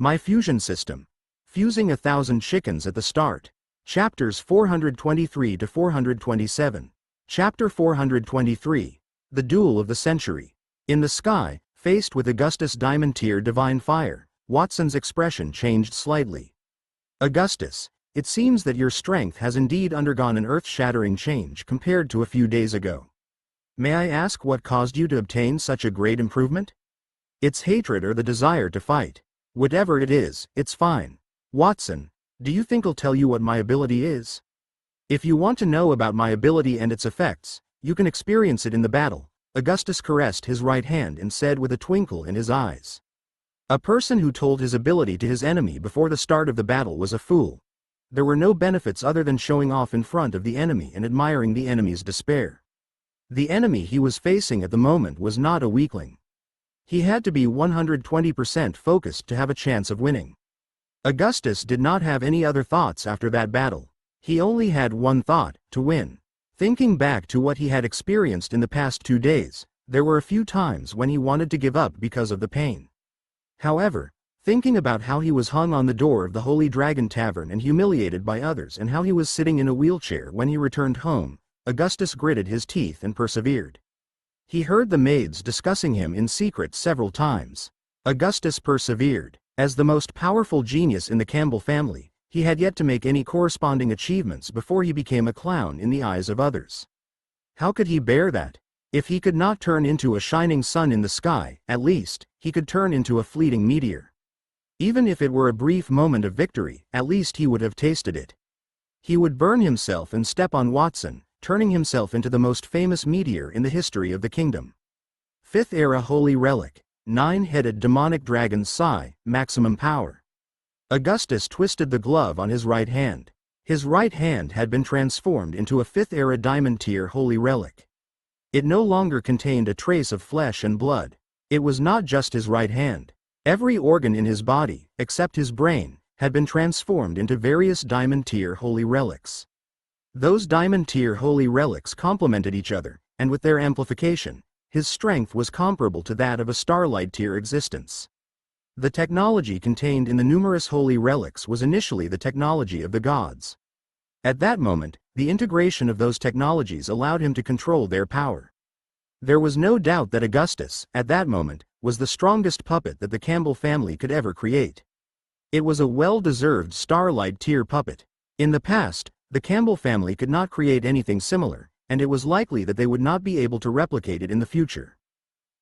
My fusion system. Fusing 1,000 chickens at the start. Chapters 423 to 427. Chapter 423. The Duel of the Century. In the sky, faced with Augustus Diamond-tier divine fire, Watson's expression changed slightly. Augustus, it seems that your strength has indeed undergone an earth-shattering change compared to a few days ago. May I ask what caused you to obtain such a great improvement? It's hatred or the desire to fight. Whatever it is, it's fine. Watson, do you think I'll tell you what my ability is? If you want to know about my ability and its effects, you can experience it in the battle. Augustus caressed his right hand and said with a twinkle in his eyes. A person who told his ability to his enemy before the start of the battle was a fool. There were no benefits other than showing off in front of the enemy and admiring the enemy's despair. The enemy he was facing at the moment was not a weakling. He had to be 120% focused to have a chance of winning. Augustus did not have any other thoughts after that battle. He only had one thought, to win. Thinking back to what he had experienced in the past 2 days, there were a few times when he wanted to give up because of the pain. However, thinking about how he was hung on the door of the Holy Dragon Tavern and humiliated by others and how he was sitting in a wheelchair when he returned home, Augustus gritted his teeth and persevered. He heard the maids discussing him in secret several times. Augustus persevered. As the most powerful genius in the Campbell family, he had yet to make any corresponding achievements before he became a clown in the eyes of others. How could he bear that? If he could not turn into a shining sun in the sky, at least, he could turn into a fleeting meteor. Even if it were a brief moment of victory, at least he would have tasted it. He would burn himself and step on Watson, turning himself into the most famous meteor in the history of the kingdom. 5th Era Holy Relic. 9-headed demonic dragon Psi, maximum power. Augustus twisted the glove on his right hand. His right hand had been transformed into a 5th Era Diamond-tier holy relic. It no longer contained a trace of flesh and blood. It was not just his right hand. Every organ in his body, except his brain, had been transformed into various Diamond-tier holy relics. Those Diamond-tier holy relics complemented each other, and with their amplification, his strength was comparable to that of a Starlight-tier existence. The technology contained in the numerous holy relics was initially the technology of the gods. At that moment, the integration of those technologies allowed him to control their power. There was no doubt that Augustus, at that moment, was the strongest puppet that the Campbell family could ever create. It was a well-deserved Starlight-tier puppet. In the past, the Campbell family could not create anything similar, and it was likely that they would not be able to replicate it in the future.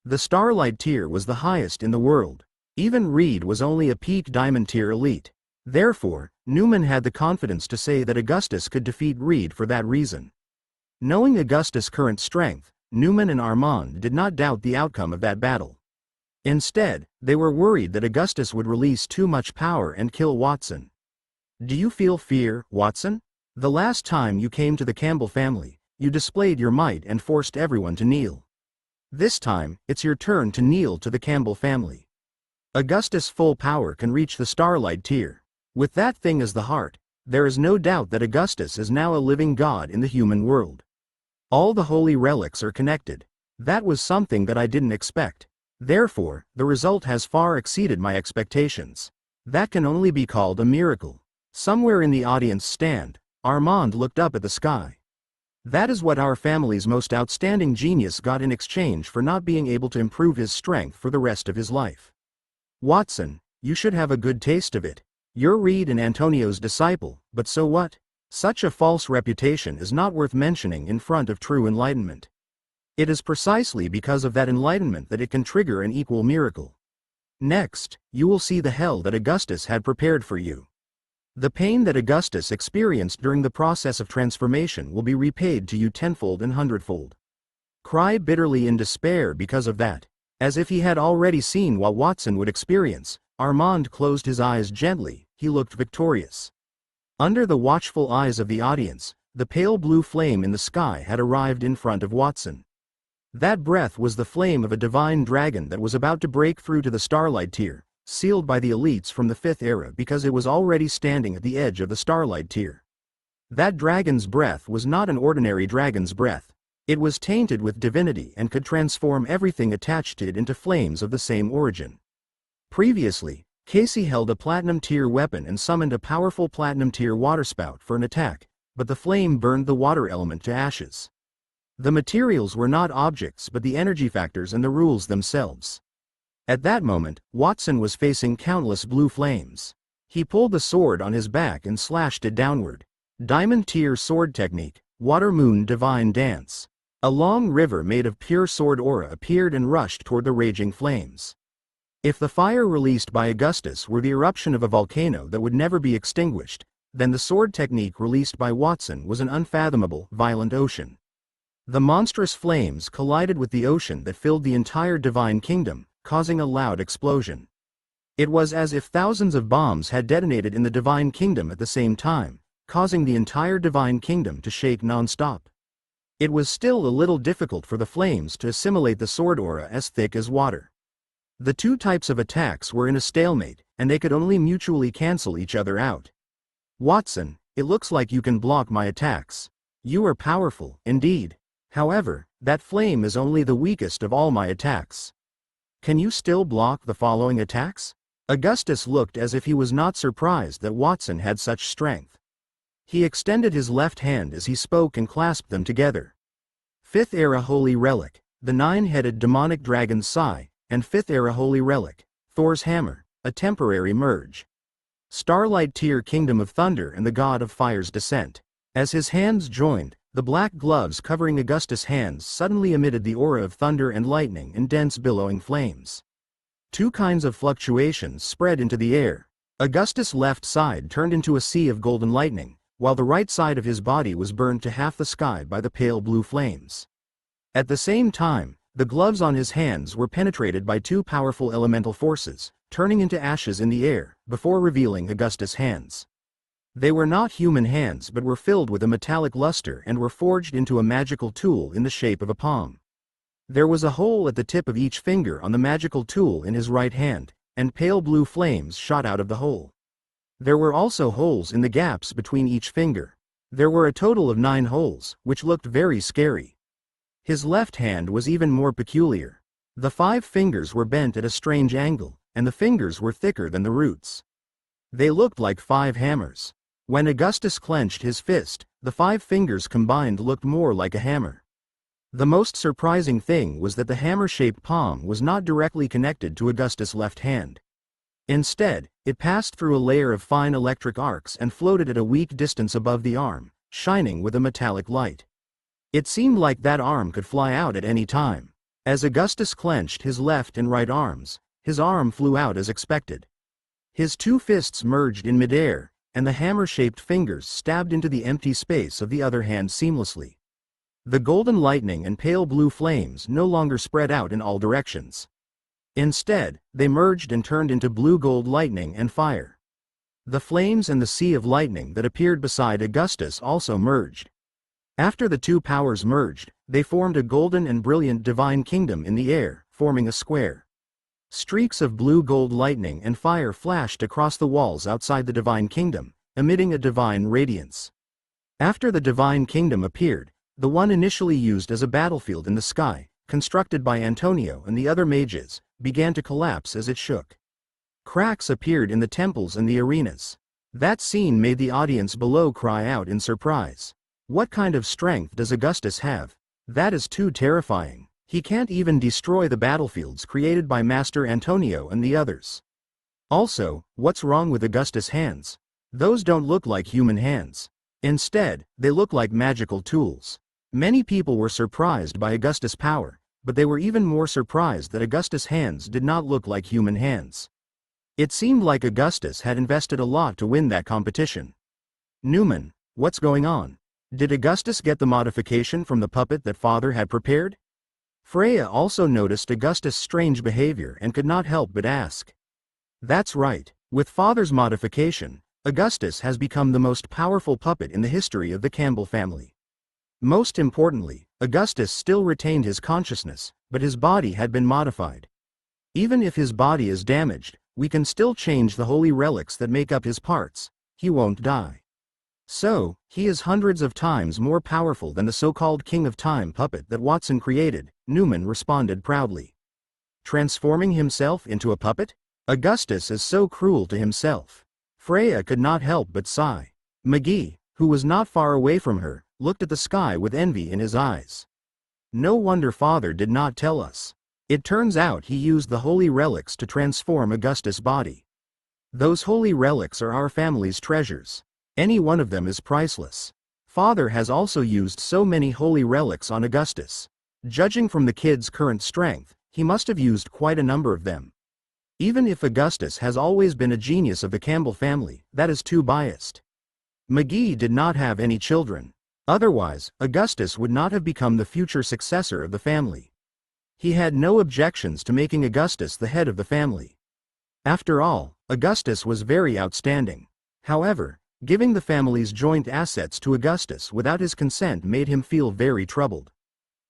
The Starlight tier was the highest in the world. Even Reed was only a peak Diamond tier elite. Therefore, Newman had the confidence to say that Augustus could defeat Reed for that reason. Knowing Augustus' current strength, Newman and Armand did not doubt the outcome of that battle. Instead, they were worried that Augustus would release too much power and kill Watson. Do you feel fear, Watson? The last time you came to the Campbell family, you displayed your might and forced everyone to kneel. This time, it's your turn to kneel to the Campbell family. Augustus' full power can reach the Starlight tier. With that thing as the heart, there is no doubt that Augustus is now a living god in the human world. All the holy relics are connected. That was something that I didn't expect. Therefore, the result has far exceeded my expectations. That can only be called a miracle. Somewhere in the audience stand, Armand looked up at the sky. That is what our family's most outstanding genius got in exchange for not being able to improve his strength for the rest of his life. Watson, you should have a good taste of it. You're Reed and Antonio's disciple, but so what? Such a false reputation is not worth mentioning in front of true enlightenment. It is precisely because of that enlightenment that it can trigger an equal miracle. Next, you will see the hell that Augustus had prepared for you. The pain that Augustus experienced during the process of transformation will be repaid to you tenfold and hundredfold. Cry bitterly in despair because of that. As if he had already seen what Watson would experience, Armand closed his eyes gently. He looked victorious. Under the watchful eyes of the audience, the pale blue flame in the sky had arrived in front of Watson. That breath was the flame of a divine dragon that was about to break through to the Starlight tier, sealed by the elites from the 5th era because it was already standing at the edge of the Starlight tier. That dragon's breath was not an ordinary dragon's breath. It was tainted with divinity and could transform everything attached to it into flames of the same origin. Previously, Casey held a platinum-tier weapon and summoned a powerful platinum-tier waterspout for an attack, but the flame burned the water element to ashes. The materials were not objects but the energy factors and the rules themselves. At that moment, Watson was facing countless blue flames. He pulled the sword on his back and slashed it downward. Diamond-tier sword technique, Water Moon Divine Dance. A long river made of pure sword aura appeared and rushed toward the raging flames. If the fire released by Augustus were the eruption of a volcano that would never be extinguished, then the sword technique released by Watson was an unfathomable, violent ocean. The monstrous flames collided with the ocean that filled the entire divine kingdom, causing a loud explosion. It was as if thousands of bombs had detonated in the divine kingdom at the same time, causing the entire divine kingdom to shake non-stop. It was still a little difficult for the flames to assimilate the sword aura as thick as water. The two types of attacks were in a stalemate, and they could only mutually cancel each other out. Watson, it looks like you can block my attacks. You are powerful, indeed. However, that flame is only the weakest of all my attacks. Can you still block the following attacks? Augustus looked as if he was not surprised that Watson had such strength. He extended his left hand as he spoke and clasped them together. 5th Era Holy Relic, the 9-headed demonic dragon's sigh, and 5th Era Holy Relic, Thor's Hammer, a temporary merge. Starlight Tier Kingdom of Thunder and the God of Fire's Descent. As his hands joined, the black gloves covering Augustus' hands suddenly emitted the aura of thunder and lightning and dense billowing flames. Two kinds of fluctuations spread into the air. Augustus' left side turned into a sea of golden lightning, while the right side of his body was burned to half the sky by the pale blue flames. At the same time, the gloves on his hands were penetrated by two powerful elemental forces, turning into ashes in the air, before revealing Augustus' hands. They were not human hands but were filled with a metallic luster and were forged into a magical tool in the shape of a palm. There was a hole at the tip of each finger on the magical tool in his right hand, and pale blue flames shot out of the hole. There were also holes in the gaps between each finger. There were a total of 9 holes, which looked very scary. His left hand was even more peculiar. The 5 fingers were bent at a strange angle, and the fingers were thicker than the roots. They looked like 5 hammers. When Augustus clenched his fist, the 5 fingers combined looked more like a hammer. The most surprising thing was that the hammer-shaped palm was not directly connected to Augustus' left hand. Instead, it passed through a layer of fine electric arcs and floated at a weak distance above the arm, shining with a metallic light. It seemed like that arm could fly out at any time. As Augustus clenched his left and right arms, his arm flew out as expected. His 2 fists merged in midair, and the hammer-shaped fingers stabbed into the empty space of the other hand seamlessly. The golden lightning and pale blue flames no longer spread out in all directions. Instead, they merged and turned into blue-gold lightning and fire. The flames and the sea of lightning that appeared beside Augustus also merged. After the 2 powers merged, they formed a golden and brilliant divine kingdom in the air, forming a square. Streaks of blue-gold lightning and fire flashed across the walls outside the divine kingdom, emitting a divine radiance. After the divine kingdom appeared, the one initially used as a battlefield in the sky, constructed by Antonio and the other mages, began to collapse as it shook. Cracks appeared in the temples and the arenas. That scene made the audience below cry out in surprise. What kind of strength does Augustus have? That is too terrifying. He can't even destroy the battlefields created by Master Antonio and the others. Also, what's wrong with Augustus' hands? Those don't look like human hands. Instead, they look like magical tools. Many people were surprised by Augustus' power, but they were even more surprised that Augustus' hands did not look like human hands. It seemed like Augustus had invested a lot to win that competition. Newman, what's going on? Did Augustus get the modification from the puppet that Father had prepared? Freya also noticed Augustus' strange behavior and could not help but ask. That's right. With Father's modification, Augustus has become the most powerful puppet in the history of the Campbell family. Most importantly, Augustus still retained his consciousness, but his body had been modified. Even if his body is damaged, we can still change the holy relics that make up his parts. He won't die. So, he is hundreds of times more powerful than the so-called King of Time puppet that Watson created, Newman responded proudly. Transforming himself into a puppet? Augustus is so cruel to himself. Freya could not help but sigh. McGee, who was not far away from her, looked at the sky with envy in his eyes. No wonder Father did not tell us. It turns out he used the holy relics to transform Augustus' body. Those holy relics are our family's treasures. Any one of them is priceless. Father has also used so many holy relics on Augustus. Judging from the kid's current strength, he must have used quite a number of them. Even if Augustus has always been a genius of the Campbell family, that is too biased. McGee did not have any children. Otherwise, Augustus would not have become the future successor of the family. He had no objections to making Augustus the head of the family. After all, Augustus was very outstanding. However, giving the family's joint assets to Augustus without his consent made him feel very troubled.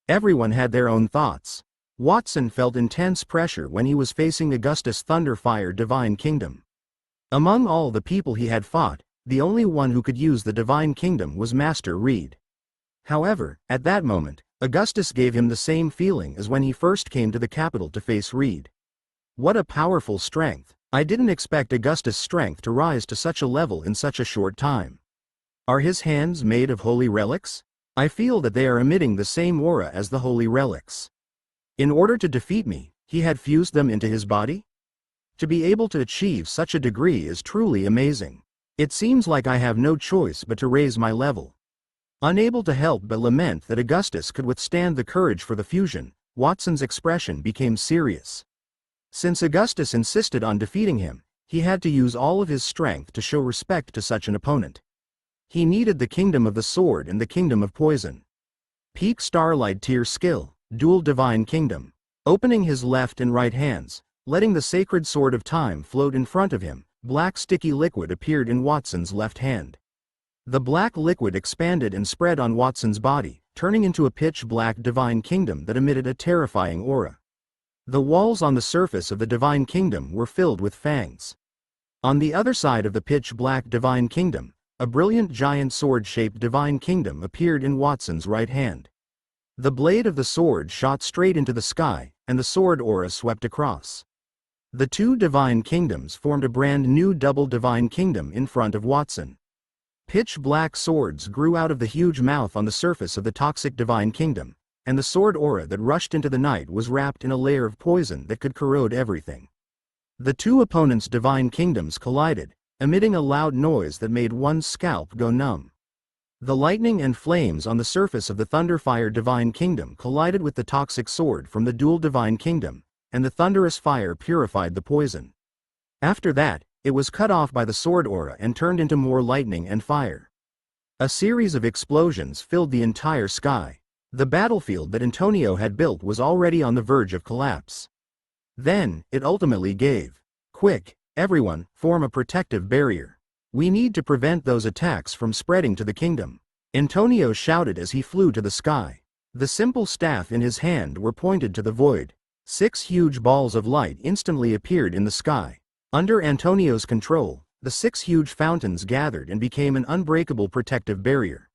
Everyone had their own thoughts. Watson felt intense pressure when he was facing Augustus' Thunderfire Divine Kingdom. Among all the people he had fought, the only one who could use the Divine Kingdom was Master Reed. However, at that moment, Augustus gave him the same feeling as when he first came to the capital to face Reed. What a powerful strength! I didn't expect Augustus' strength to rise to such a level in such a short time. Are his hands made of holy relics? I feel that they are emitting the same aura as the holy relics. In order to defeat me, he had fused them into his body? To be able to achieve such a degree is truly amazing. It seems like I have no choice but to raise my level. Unable to help but lament that Augustus could withstand the courage for the fusion, Watson's expression became serious. Since Augustus insisted on defeating him, he had to use all of his strength to show respect to such an opponent. He needed the Kingdom of the Sword and the Kingdom of Poison. Peak Starlight Tier Skill, Dual Divine Kingdom. Opening his left and right hands, letting the sacred sword of time float in front of him, black sticky liquid appeared in Watson's left hand. The black liquid expanded and spread on Watson's body, turning into a pitch-black divine kingdom that emitted a terrifying aura. The walls on the surface of the divine kingdom were filled with fangs. On the other side of the pitch-black divine kingdom, a brilliant giant sword-shaped divine kingdom appeared in Watson's right hand. The blade of the sword shot straight into the sky, and the sword aura swept across. The two divine kingdoms formed a brand new double divine kingdom in front of Watson. Pitch-black swords grew out of the huge mouth on the surface of the toxic divine kingdom, and the sword aura that rushed into the night was wrapped in a layer of poison that could corrode everything. The two opponents' divine kingdoms collided, emitting a loud noise that made one's scalp go numb. The lightning and flames on the surface of the Thunderfire Divine Kingdom collided with the toxic sword from the Dual Divine Kingdom, and the thunderous fire purified the poison. After that, it was cut off by the sword aura and turned into more lightning and fire. A series of explosions filled the entire sky. The battlefield that Antonio had built was already on the verge of collapse. Then, it ultimately gave. Quick, everyone, form a protective barrier. We need to prevent those attacks from spreading to the kingdom. Antonio shouted as he flew to the sky. The simple staff in his hand were pointed to the void. 6 huge balls of light instantly appeared in the sky. Under Antonio's control, the 6 huge fountains gathered and became an unbreakable protective barrier.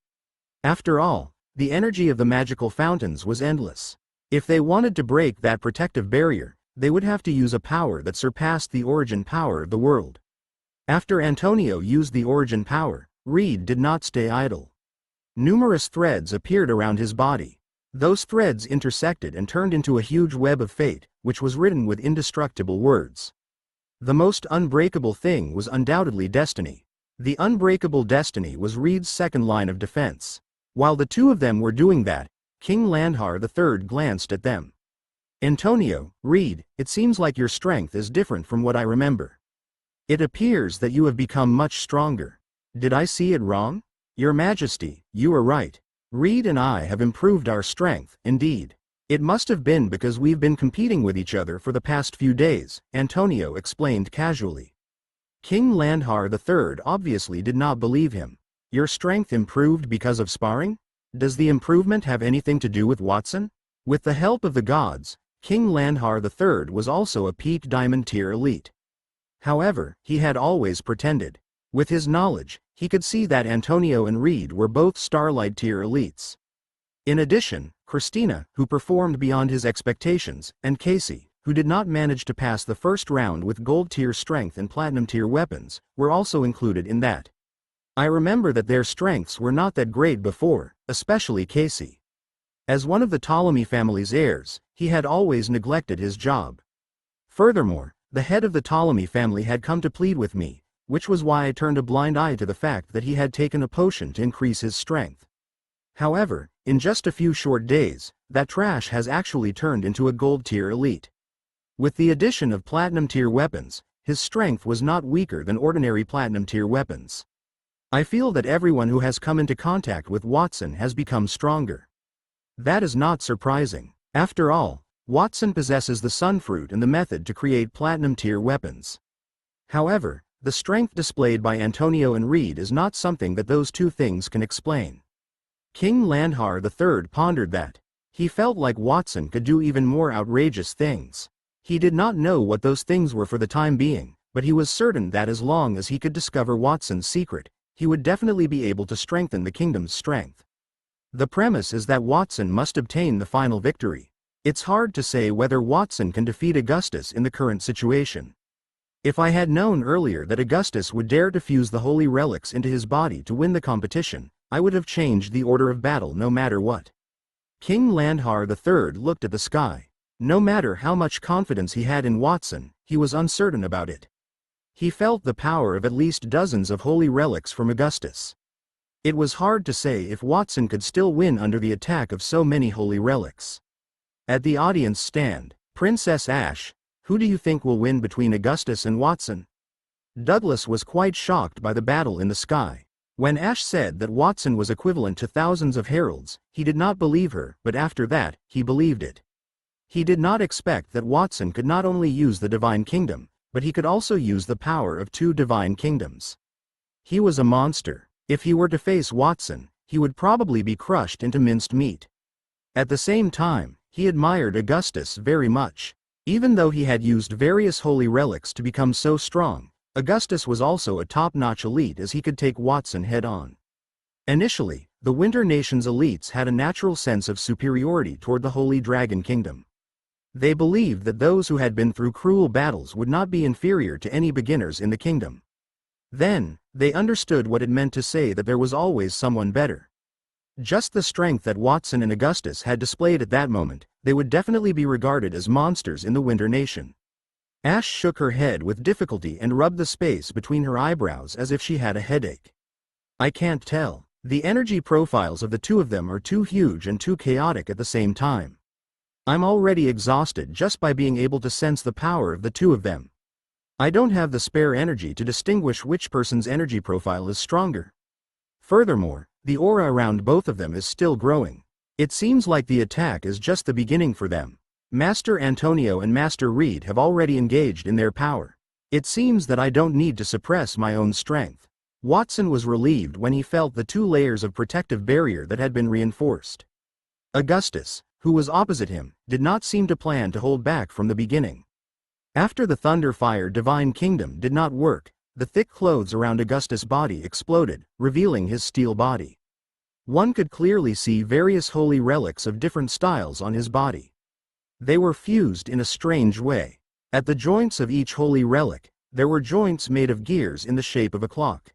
After all, the energy of the magical fountains was endless. If they wanted to break that protective barrier, they would have to use a power that surpassed the origin power of the world. After Antonio used the origin power, Reed did not stay idle. Numerous threads appeared around his body. Those threads intersected and turned into a huge web of fate, which was written with indestructible words. The most unbreakable thing was undoubtedly destiny. The unbreakable destiny was Reed's second line of defense. While the two of them were doing that, King Landhar III glanced at them. Antonio, Reed, it seems like your strength is different from what I remember. It appears that you have become much stronger. Did I see it wrong? Your Majesty, you are right. Reed and I have improved our strength, indeed. It must have been because we've been competing with each other for the past few days, Antonio explained casually. King Landhar III obviously did not believe him. Your strength improved because of sparring? Does the improvement have anything to do with Watson? With the help of the gods, King Landhar III was also a peak diamond tier elite. However, he had always pretended. With his knowledge, he could see that Antonio and Reed were both Starlight tier elites. In addition, Christina, who performed beyond his expectations, and Casey, who did not manage to pass the first round with gold tier strength and platinum tier weapons, were also included in that. I remember that their strengths were not that great before, especially Casey. As one of the Ptolemy family's heirs, he had always neglected his job. Furthermore, the head of the Ptolemy family had come to plead with me, which was why I turned a blind eye to the fact that he had taken a potion to increase his strength. However, in just a few short days, that trash has actually turned into a gold tier elite. With the addition of platinum tier weapons, his strength was not weaker than ordinary platinum tier weapons. I feel that everyone who has come into contact with Watson has become stronger. That is not surprising. After all, Watson possesses the sun fruit and the method to create platinum tier weapons. However, the strength displayed by Antonio and Reed is not something that those two things can explain. King Landhar III pondered that. He felt like Watson could do even more outrageous things. He did not know what those things were for the time being, but he was certain that as long as he could discover Watson's secret, he would definitely be able to strengthen the kingdom's strength. The premise is that Watson must obtain the final victory. It's hard to say whether Watson can defeat Augustus in the current situation. If I had known earlier that Augustus would dare to fuse the holy relics into his body to win the competition, I would have changed the order of battle no matter what. King Landhar III looked at the sky. No matter how much confidence he had in Watson, he was uncertain about it. He felt the power of at least dozens of holy relics from Augustus. It was hard to say if Watson could still win under the attack of so many holy relics. At the audience stand, Princess Ash, who do you think will win between Augustus and Watson? Douglas was quite shocked by the battle in the sky. When Ash said that Watson was equivalent to thousands of heralds, he did not believe her, but after that, he believed it. He did not expect that Watson could not only use the Divine Kingdom, but he could also use the power of two Divine Kingdoms. He was a monster. If he were to face Watson, he would probably be crushed into minced meat. At the same time, he admired Augustus very much. Even though he had used various holy relics to become so strong, Augustus was also a top-notch elite as he could take Watson head-on. Initially, the Winter Nation's elites had a natural sense of superiority toward the Holy Dragon Kingdom. They believed that those who had been through cruel battles would not be inferior to any beginners in the kingdom. Then, they understood what it meant to say that there was always someone better. Just the strength that Watson and Augustus had displayed at that moment, they would definitely be regarded as monsters in the Winter Nation. Ash shook her head with difficulty and rubbed the space between her eyebrows as if she had a headache. I can't tell. The energy profiles of the two of them are too huge and too chaotic at the same time. I'm already exhausted just by being able to sense the power of the two of them. I don't have the spare energy to distinguish which person's energy profile is stronger. Furthermore, the aura around both of them is still growing. It seems like the attack is just the beginning for them. Master Antonio and Master Reed have already engaged in their power. It seems that I don't need to suppress my own strength. Watson was relieved when he felt the two layers of protective barrier that had been reinforced. Augustus, who was opposite him, did not seem to plan to hold back from the beginning. After the Thunderfire Divine Kingdom did not work, the thick clothes around Augustus' body exploded, revealing his steel body. One could clearly see various holy relics of different styles on his body. They were fused in a strange way. At the joints of each holy relic, there were joints made of gears in the shape of a clock.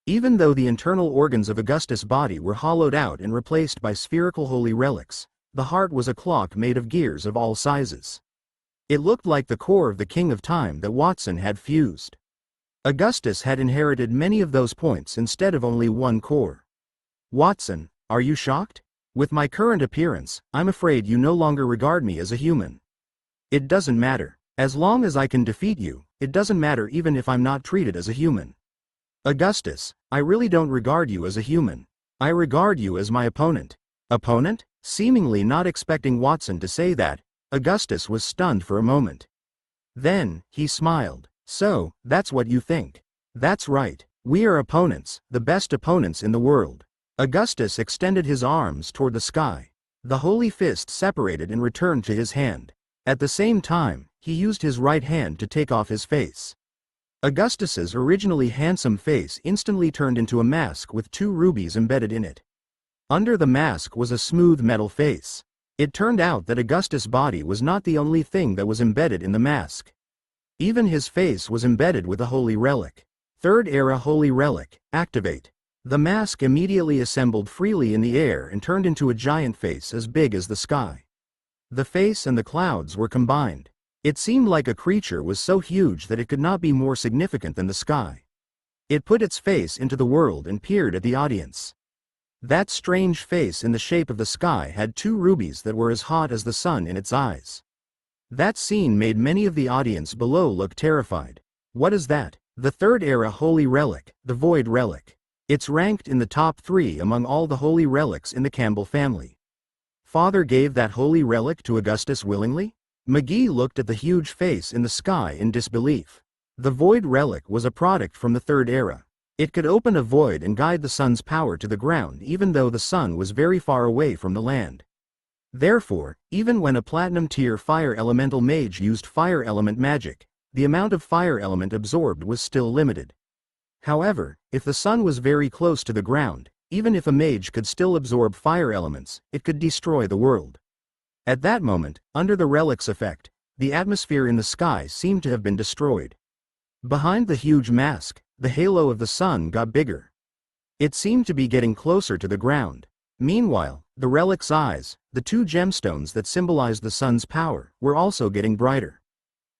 Even though the internal organs of Augustus' body were hollowed out and replaced by spherical holy relics, the heart was a clock made of gears of all sizes. It looked like the core of the King of Time that Watson had fused. Augustus had inherited many of those points instead of only one core. Watson, are you shocked? With my current appearance, I'm afraid you no longer regard me as a human. It doesn't matter. As long as I can defeat you, it doesn't matter even if I'm not treated as a human. Augustus, I really don't regard you as a human. I regard you as my opponent. Opponent? Seemingly not expecting Watson to say that, Augustus was stunned for a moment. Then, he smiled. So, that's what you think. That's right. We are opponents, the best opponents in the world. Augustus extended his arms toward the sky. The holy fist separated and returned to his hand. At the same time, he used his right hand to take off his face. Augustus's originally handsome face instantly turned into a mask with 2 rubies embedded in it. Under the mask was a smooth metal face. It turned out that Augustus' body was not the only thing that was embedded in the mask. Even his face was embedded with a holy relic. Third era holy relic, activate. The mask immediately assembled freely in the air and turned into a giant face as big as the sky. The face and the clouds were combined. It seemed like a creature was so huge that it could not be more significant than the sky. It put its face into the world and peered at the audience. That strange face in the shape of the sky had two rubies that were as hot as the sun in its eyes. That scene made many of the audience below look terrified. What is that? The third era holy relic, the void relic. It's ranked in the top 3 among all the holy relics in the Campbell family. Father gave that holy relic to Augustus willingly? McGee looked at the huge face in the sky in disbelief. The void relic was a product from the third era. It could open a void and guide the sun's power to the ground even though the sun was very far away from the land. Therefore, even when a platinum tier fire elemental mage used fire element magic, the amount of fire element absorbed was still limited. However, if the sun was very close to the ground, even if a mage could still absorb fire elements, it could destroy the world. At that moment, under the relic's effect, the atmosphere in the sky seemed to have been destroyed. Behind the huge mask, the halo of the sun got bigger. It seemed to be getting closer to the ground. Meanwhile, the relic's eyes, the 2 gemstones that symbolized the sun's power, were also getting brighter.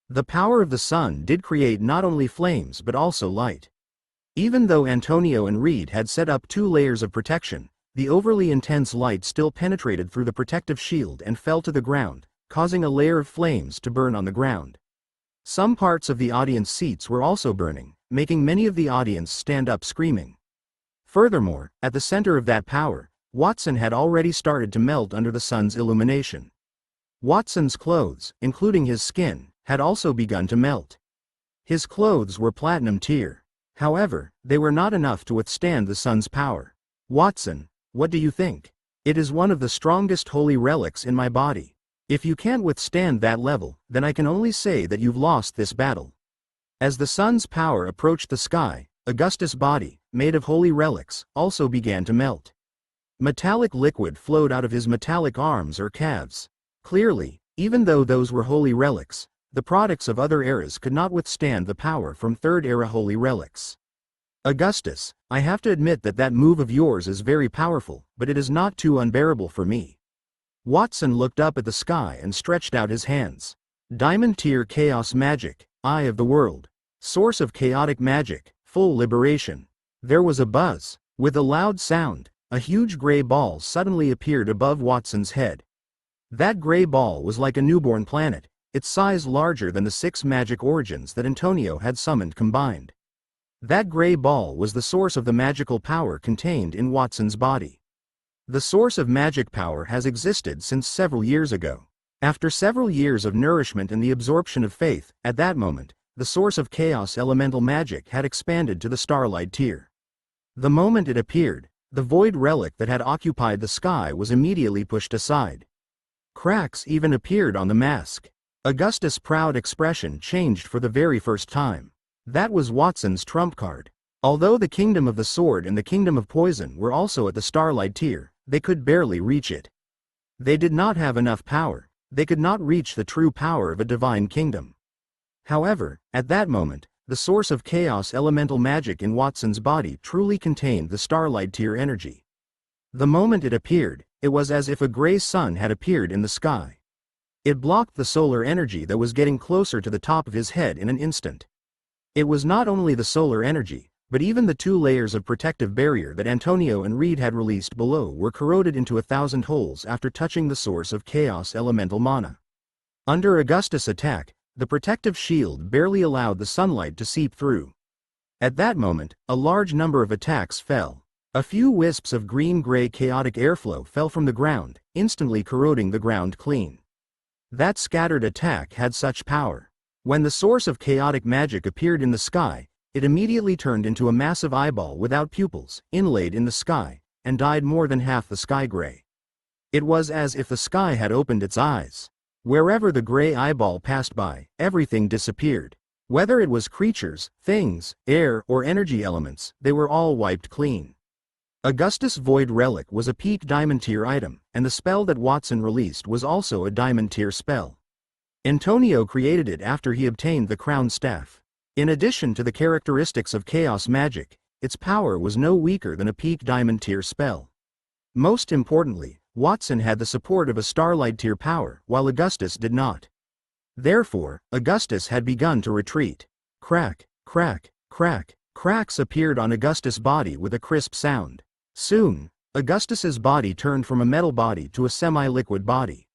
The power of the sun did create not only flames but also light. Even though Antonio and Reed had set up 2 layers of protection, the overly intense light still penetrated through the protective shield and fell to the ground, causing a layer of flames to burn on the ground. Some parts of the audience seats were also burning, making many of the audience stand up screaming. Furthermore, at the center of that power, Watson had already started to melt under the sun's illumination. Watson's clothes, including his skin, had also begun to melt. His clothes were platinum tier. However, they were not enough to withstand the sun's power. Watson, what do you think? It is one of the strongest holy relics in my body. If you can't withstand that level, then I can only say that you've lost this battle. As the sun's power approached the sky, Augustus' body, made of holy relics, also began to melt. Metallic liquid flowed out of his metallic arms or calves. Clearly, even though those were holy relics, the products of other eras could not withstand the power from third era holy relics. Augustus, I have to admit that move of yours is very powerful, but it is not too unbearable for me. Watson looked up at the sky and stretched out his hands. Diamond tier chaos magic, eye of the world. Source of chaotic magic, full liberation. There was a buzz. With a loud sound, a huge gray ball suddenly appeared above Watson's head. That gray ball was like a newborn planet, its size larger than the 6 magic origins that Antonio had summoned combined. That gray ball was the source of the magical power contained in Watson's body. The source of magic power has existed since several years ago. After several years of nourishment and the absorption of faith, at that moment, the source of chaos elemental magic had expanded to the starlight tier. The moment it appeared, the void relic that had occupied the sky was immediately pushed aside. Cracks even appeared on the mask. Augustus' proud expression changed for the very first time. That was Watson's trump card. Although the Kingdom of the Sword and the Kingdom of Poison were also at the starlight tier, they could barely reach it. They did not have enough power. They could not reach the true power of a divine kingdom. However, at that moment, the source of chaos elemental magic in Watson's body truly contained the starlight tier energy. The moment it appeared, it was as if a gray sun had appeared in the sky. It blocked the solar energy that was getting closer to the top of his head in an instant. It was not only the solar energy, but even the 2 layers of protective barrier that Antonio and Reed had released below were corroded into 1,000 holes after touching the source of chaos elemental mana. Under Augustus' attack, the protective shield barely allowed the sunlight to seep through. At that moment, a large number of attacks fell. A few wisps of green-gray chaotic airflow fell from the ground, instantly corroding the ground clean. That scattered attack had such power. When the source of chaotic magic appeared in the sky, it immediately turned into a massive eyeball without pupils, inlaid in the sky, and dyed more than half the sky gray. It was as if the sky had opened its eyes. Wherever the gray eyeball passed by, everything disappeared. Whether it was creatures, things, air, or energy elements, they were all wiped clean. Augustus' Void Relic was a peak Diamond tier item, and the spell that Watson released was also a Diamond tier spell. Antonio created it after he obtained the Crown Staff. In addition to the characteristics of Chaos Magic, its power was no weaker than a peak Diamond tier spell. Most importantly, Watson had the support of a Starlight tier power, while Augustus did not. Therefore, Augustus had begun to retreat. Crack, crack, crack, cracks appeared on Augustus' body with a crisp sound. Soon, Augustus's body turned from a metal body to a semi-liquid body.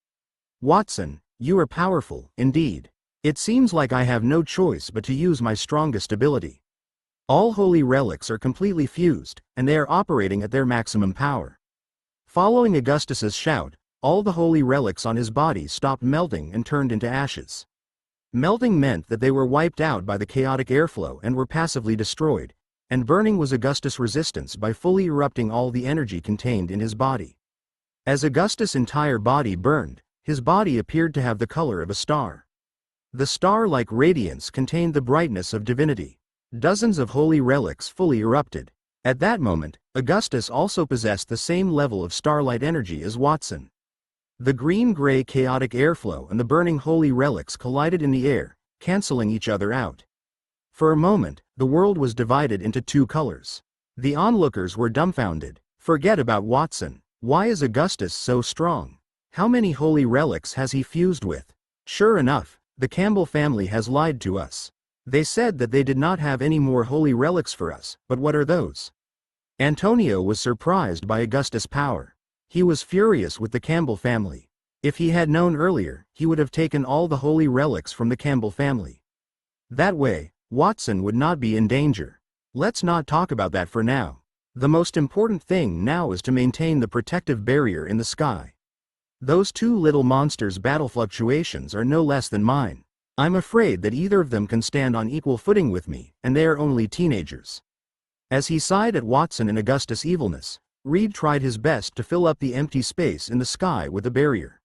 Watson, you are powerful, indeed. It seems like I have no choice but to use my strongest ability. All holy relics are completely fused, and they are operating at their maximum power. Following Augustus's shout, all the holy relics on his body stopped melting and turned into ashes. Melting meant that they were wiped out by the chaotic airflow and were passively destroyed, and burning was Augustus' resistance by fully erupting all the energy contained in his body. As Augustus' entire body burned, his body appeared to have the color of a star. The star-like radiance contained the brightness of divinity. Dozens of holy relics fully erupted. At that moment, Augustus also possessed the same level of starlight energy as Watson. The green-gray chaotic airflow and the burning holy relics collided in the air, canceling each other out. For a moment, the world was divided into two colors. The onlookers were dumbfounded. Forget about Watson. Why is Augustus so strong? How many holy relics has he fused with? Sure enough, the Campbell family has lied to us. They said that they did not have any more holy relics for us, but what are those? Antonio was surprised by Augustus' power. He was furious with the Campbell family. If he had known earlier, he would have taken all the holy relics from the Campbell family. That way, Watson would not be in danger. Let's not talk about that for now. The most important thing now is to maintain the protective barrier in the sky. Those two little monsters' battle fluctuations are no less than mine. I'm afraid that either of them can stand on equal footing with me, and they are only teenagers. As he sighed at Watson and Augustus' evilness, Reed tried his best to fill up the empty space in the sky with a barrier.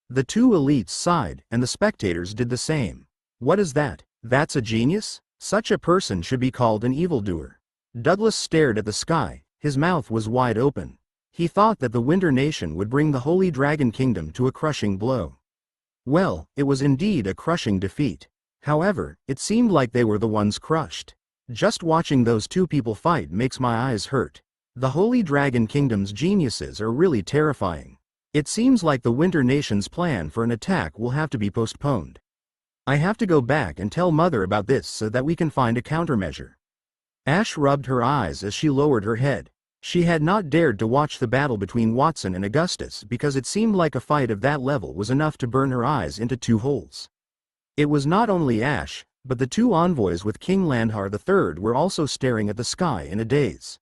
The two elites sighed, and the spectators did the same. What is that? That's a genius? Such a person should be called an evildoer. Douglas stared at the sky, his mouth was wide open. He thought that the Winter Nation would bring the Holy Dragon Kingdom to a crushing blow. Well, it was indeed a crushing defeat. However, it seemed like they were the ones crushed. Just watching those two people fight makes my eyes hurt. The Holy Dragon Kingdom's geniuses are really terrifying. It seems like the Winter Nation's plan for an attack will have to be postponed. I have to go back and tell Mother about this so that we can find a countermeasure. Ash rubbed her eyes as she lowered her head. She had not dared to watch the battle between Watson and Augustus because it seemed like a fight of that level was enough to burn her eyes into two holes. It was not only Ash, but the two envoys with King Landhar III were also staring at the sky in a daze.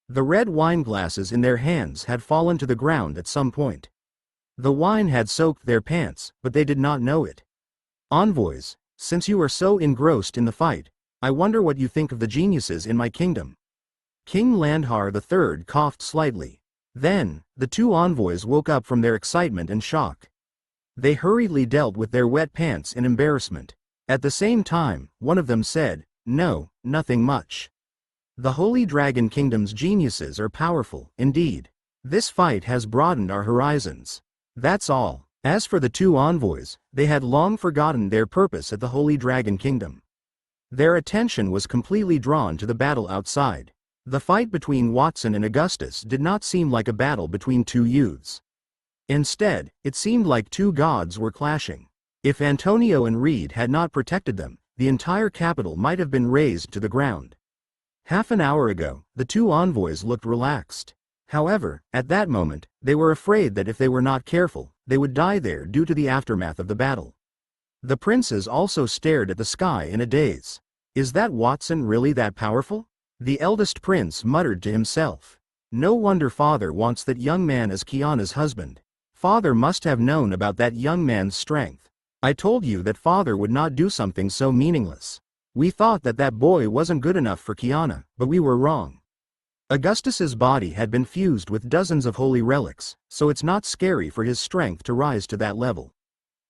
The red wine glasses in their hands had fallen to the ground at some point. The wine had soaked their pants, but they did not know it. Envoys, since you are so engrossed in the fight, I wonder what you think of the geniuses in my kingdom. King Landhar III coughed slightly. Then, the two envoys woke up from their excitement and shock. They hurriedly dealt with their wet pants in embarrassment. At the same time, one of them said, "No, nothing much. The Holy Dragon Kingdom's geniuses are powerful, indeed. This fight has broadened our horizons. That's all." As for the two envoys, they had long forgotten their purpose at the Holy Dragon Kingdom. Their attention was completely drawn to the battle outside. The fight between Watson and Augustus did not seem like a battle between two youths. Instead, it seemed like two gods were clashing. If Antonio and Reed had not protected them, the entire capital might have been razed to the ground. Half an hour ago, the two envoys looked relaxed. However, at that moment, they were afraid that if they were not careful, they would die there due to the aftermath of the battle. The princes also stared at the sky in a daze. Is that Watson really that powerful? The eldest prince muttered to himself. No wonder Father wants that young man as Kiana's husband. Father must have known about that young man's strength. I told you that Father would not do something so meaningless. We thought that that boy wasn't good enough for Kiana, but we were wrong. Augustus's body had been fused with dozens of holy relics, so it's not scary for his strength to rise to that level.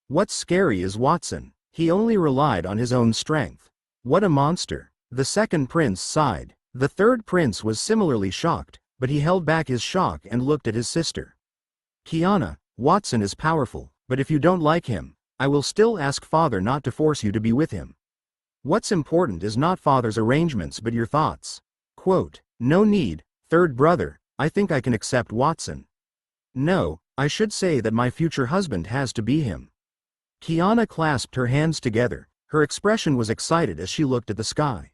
What's scary is Watson. He only relied on his own strength. What a monster. The second prince sighed. The third prince was similarly shocked, but he held back his shock and looked at his sister. "Kiana, Watson is powerful, but if you don't like him, I will still ask Father not to force you to be with him. What's important is not Father's arrangements but your thoughts." Quote, "No need, third brother, I think I can accept Watson. No, I should say that my future husband has to be him." Kiana clasped her hands together, her expression was excited as she looked at the sky.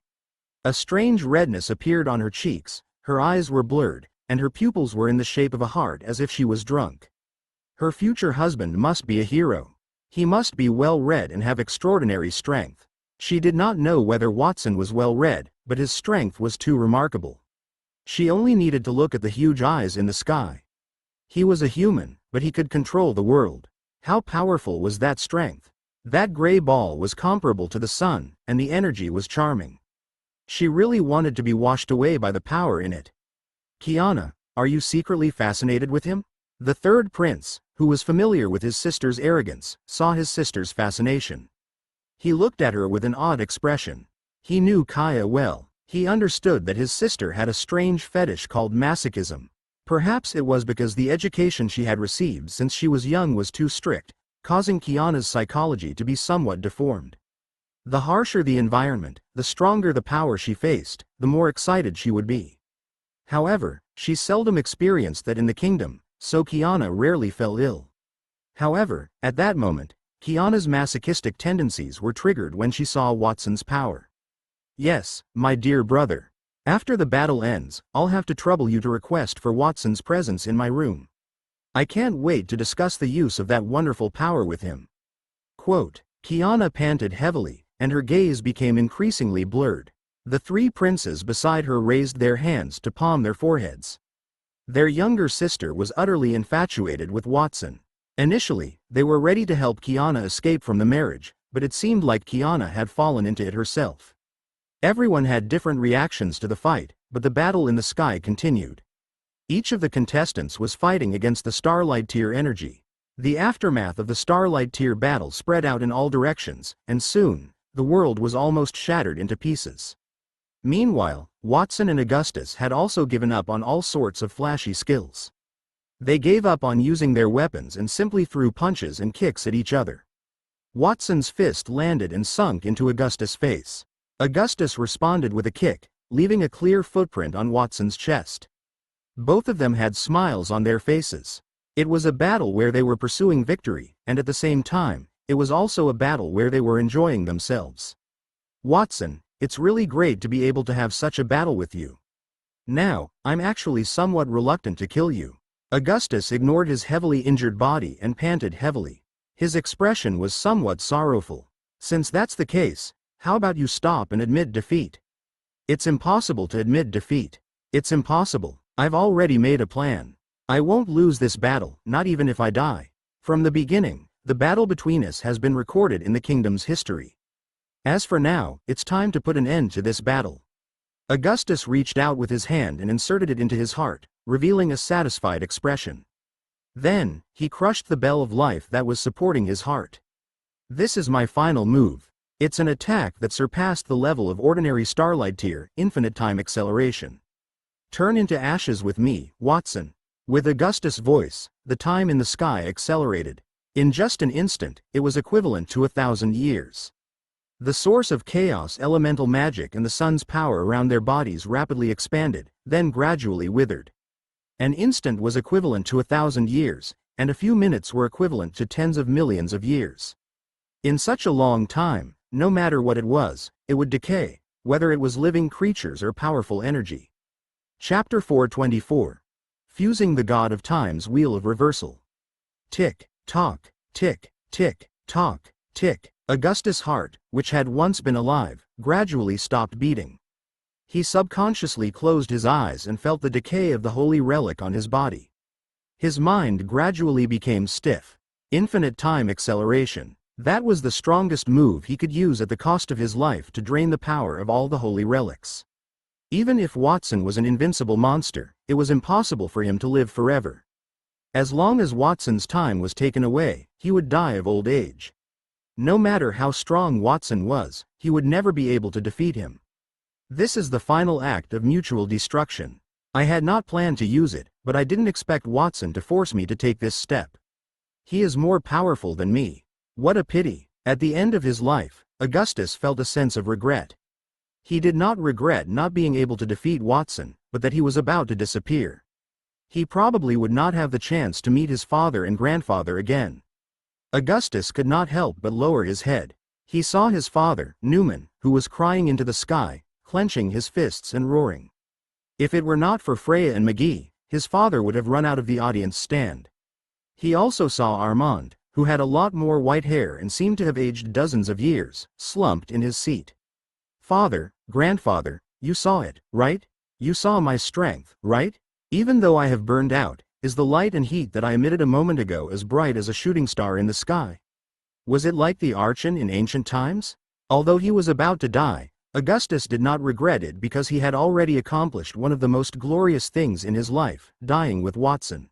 A strange redness appeared on her cheeks, her eyes were blurred, and her pupils were in the shape of a heart as if she was drunk. Her future husband must be a hero. He must be well-read and have extraordinary strength. She did not know whether Watson was well-read, but his strength was too remarkable. She only needed to look at the huge eyes in the sky. He was a human, but he could control the world. How powerful was that strength? That gray ball was comparable to the sun, and the energy was charming. She really wanted to be washed away by the power in it. "Kiana, are you secretly fascinated with him?" The third prince, who was familiar with his sister's arrogance, saw his sister's fascination. He looked at her with an odd expression. He knew Kaya well. He understood that his sister had a strange fetish called masochism. Perhaps it was because the education she had received since she was young was too strict, causing Kiana's psychology to be somewhat deformed. The harsher the environment, the stronger the power she faced, the more excited she would be. However, she seldom experienced that in the kingdom, so Kiana rarely fell ill. However, at that moment, Kiana's masochistic tendencies were triggered when she saw Watson's power. "Yes, my dear brother. After the battle ends, I'll have to trouble you to request for Watson's presence in my room. I can't wait to discuss the use of that wonderful power with him." Quote, Kiana panted heavily, and her gaze became increasingly blurred. The three princes beside her raised their hands to palm their foreheads. Their younger sister was utterly infatuated with Watson. Initially, they were ready to help Kiana escape from the marriage, but it seemed like Kiana had fallen into it herself. Everyone had different reactions to the fight, but the battle in the sky continued. Each of the contestants was fighting against the Starlight Tier energy. The aftermath of the Starlight Tier battle spread out in all directions, and soon, the world was almost shattered into pieces. Meanwhile, Watson and Augustus had also given up on all sorts of flashy skills. They gave up on using their weapons and simply threw punches and kicks at each other. Watson's fist landed and sunk into Augustus' face. Augustus responded with a kick, leaving a clear footprint on Watson's chest. Both of them had smiles on their faces. It was a battle where they were pursuing victory, and at the same time, it was also a battle where they were enjoying themselves. "Watson, it's really great to be able to have such a battle with you. Now, I'm actually somewhat reluctant to kill you." Augustus ignored his heavily injured body and panted heavily. His expression was somewhat sorrowful. "Since that's the case, how about you stop and admit defeat?" "It's impossible to admit defeat. It's impossible. I've already made a plan. I won't lose this battle, not even if I die. From the beginning, the battle between us has been recorded in the kingdom's history. As for now, it's time to put an end to this battle." Augustus reached out with his hand and inserted it into his heart, revealing a satisfied expression. Then, he crushed the bell of life that was supporting his heart. "This is my final move. It's an attack that surpassed the level of ordinary Starlight Tier, infinite time acceleration. Turn into ashes with me, Watson." With Augustus' voice, the time in the sky accelerated. In just an instant, it was equivalent to 1,000 years. The source of chaos elemental magic and the sun's power around their bodies rapidly expanded, then gradually withered. An instant was equivalent to 1,000 years, and a few minutes were equivalent to tens of millions of years. In such a long time, no matter what it was, it would decay, whether it was living creatures or powerful energy. Chapter 424. Fusing the God of Time's Wheel of Reversal. Tick, tock, tick, tick, tock, tick. Augustus' heart, which had once been alive, gradually stopped beating. He subconsciously closed his eyes and felt the decay of the holy relic on his body. His mind gradually became stiff. Infinite time acceleration. That was the strongest move he could use at the cost of his life to drain the power of all the holy relics. Even if Watson was an invincible monster, it was impossible for him to live forever. As long as Watson's time was taken away, he would die of old age. No matter how strong Watson was, he would never be able to defeat him. This is the final act of mutual destruction. I had not planned to use it, but I didn't expect Watson to force me to take this step. He is more powerful than me. What a pity. At the end of his life, Augustus felt a sense of regret. He did not regret not being able to defeat Watson, but that he was about to disappear. He probably would not have the chance to meet his father and grandfather again. Augustus could not help but lower his head. He saw his father, Newman, who was crying into the sky, clenching his fists and roaring. If it were not for Freya and McGee, his father would have run out of the audience stand. He also saw Armand, who had a lot more white hair and seemed to have aged dozens of years, slumped in his seat. Father, grandfather, you saw it, right? You saw my strength, right? Even though I have burned out, is the light and heat that I emitted a moment ago as bright as a shooting star in the sky? Was it like the Archon in ancient times? Although he was about to die, Augustus did not regret it because he had already accomplished one of the most glorious things in his life, dying with Watson.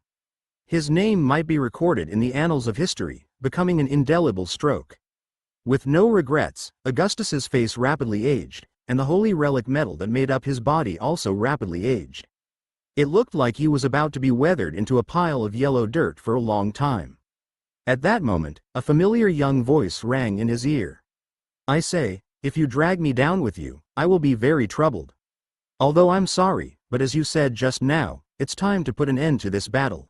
His name might be recorded in the annals of history, becoming an indelible stroke. With no regrets, Augustus's face rapidly aged, and the holy relic metal that made up his body also rapidly aged. It looked like he was about to be weathered into a pile of yellow dirt for a long time. At that moment, a familiar young voice rang in his ear. I say, if you drag me down with you, I will be very troubled. Although I'm sorry, but as you said just now, it's time to put an end to this battle.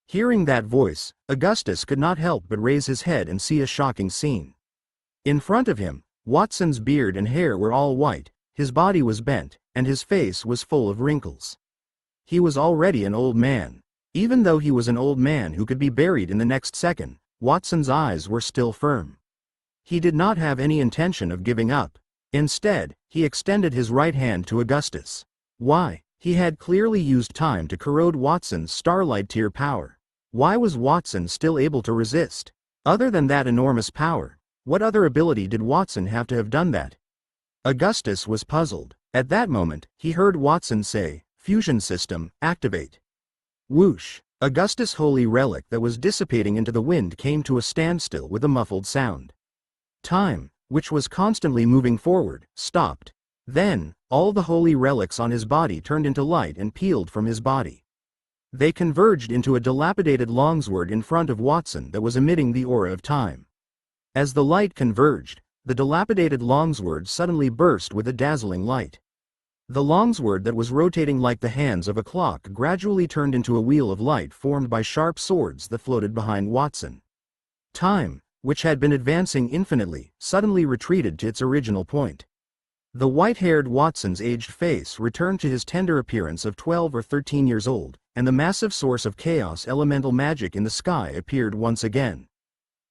Hearing that voice, Augustus could not help but raise his head and see a shocking scene. In front of him, Watson's beard and hair were all white, his body was bent, and his face was full of wrinkles. He was already an old man. Even though he was an old man who could be buried in the next second, Watson's eyes were still firm. He did not have any intention of giving up. Instead, he extended his right hand to Augustus. Why? He had clearly used time to corrode Watson's starlight tier power. Why was Watson still able to resist? Other than that enormous power, what other ability did Watson have to have done that? Augustus was puzzled. At that moment, he heard Watson say, "Fusion system, activate." Whoosh! Augustus' holy relic that was dissipating into the wind came to a standstill with a muffled sound. Time, which was constantly moving forward, stopped. Then, all the holy relics on his body turned into light and peeled from his body. They converged into a dilapidated longsword in front of Watson that was emitting the aura of time. As the light converged, the dilapidated longsword suddenly burst with a dazzling light. The longsword that was rotating like the hands of a clock gradually turned into a wheel of light formed by sharp swords that floated behind Watson. Time, which had been advancing infinitely, suddenly retreated to its original point. The white-haired Watson's aged face returned to his tender appearance of 12 or 13 years old, and the massive source of chaos elemental magic in the sky appeared once again.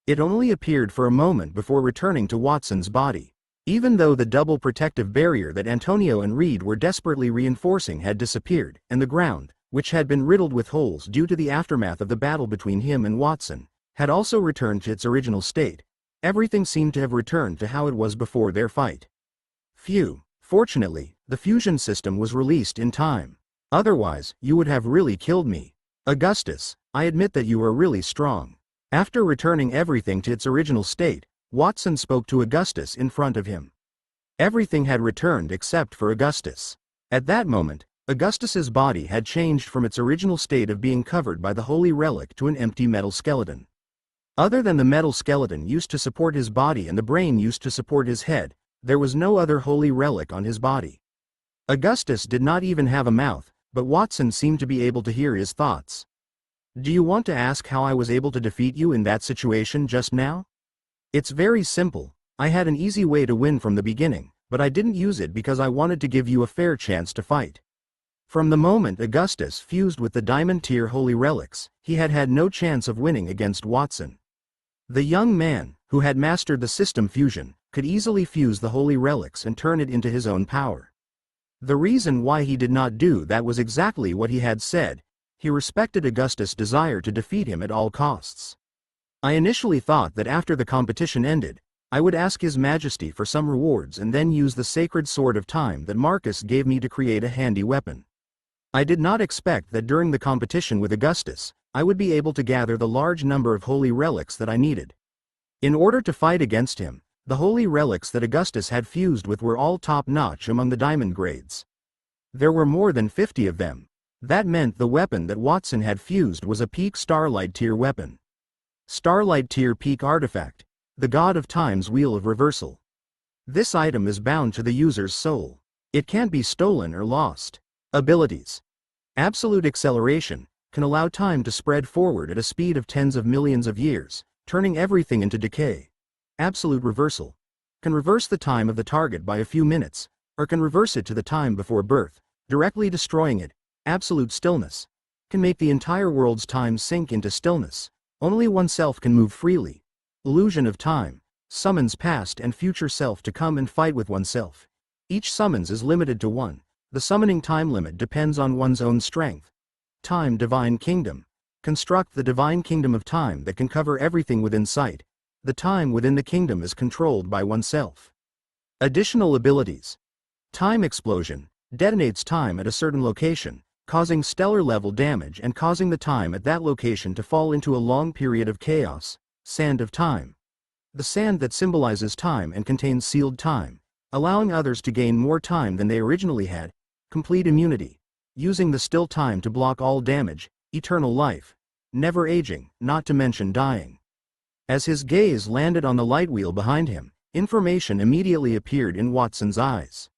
It only appeared for a moment before returning to Watson's body. Even though the double protective barrier that Antonio and Reed were desperately reinforcing had disappeared, and the ground, which had been riddled with holes due to the aftermath of the battle between him and Watson, had also returned to its original state, everything seemed to have returned to how it was before their fight. Phew! Fortunately, the fusion system was released in time. Otherwise, you would have really killed me. Augustus, I admit that you are really strong. After returning everything to its original state, Watson spoke to Augustus in front of him. Everything had returned except for Augustus. At that moment, Augustus's body had changed from its original state of being covered by the holy relic to an empty metal skeleton. Other than the metal skeleton used to support his body and the brain used to support his head, there was no other holy relic on his body. Augustus did not even have a mouth, but Watson seemed to be able to hear his thoughts. Do you want to ask how I was able to defeat you in that situation just now? It's very simple. I had an easy way to win from the beginning, but I didn't use it because I wanted to give you a fair chance to fight. From the moment Augustus fused with the diamond tier holy relics, he had had no chance of winning against Watson. The young man, who had mastered the system fusion, could easily fuse the holy relics and turn it into his own power. The reason why he did not do that was exactly what he had said. He respected Augustus' desire to defeat him at all costs. I initially thought that after the competition ended, I would ask His Majesty for some rewards and then use the sacred sword of time that Marcus gave me to create a handy weapon. I did not expect that during the competition with Augustus, I would be able to gather the large number of holy relics that I needed. In order to fight against him, the holy relics that Augustus had fused with were all top-notch among the diamond grades. There were more than 50 of them, That meant the weapon that Watson had fused was a peak Starlight Tier weapon. Starlight Tier Peak Artifact, the God of Time's Wheel of Reversal. This item is bound to the user's soul. It can't be stolen or lost. Abilities. Absolute Acceleration can allow time to spread forward at a speed of tens of millions of years, turning everything into decay. Absolute Reversal can reverse the time of the target by a few minutes, or can reverse it to the time before birth, directly destroying it. Absolute Stillness can make the entire world's time sink into stillness. Only oneself can move freely. Illusion of Time summons past and future self to come and fight with oneself. Each summons is limited to one. The summoning time limit depends on one's own strength. Time Divine Kingdom. Construct the divine kingdom of time that can cover everything within sight. The time within the kingdom is controlled by oneself. Additional abilities. Time Explosion detonates time at a certain location, causing stellar-level damage and causing the time at that location to fall into a long period of chaos. Sand of Time. The sand that symbolizes time and contains sealed time, allowing others to gain more time than they originally had. Complete Immunity. Using the still time to block all damage. Eternal Life. Never aging, not to mention dying. As his gaze landed on the light wheel behind him, information immediately appeared in Watson's eyes.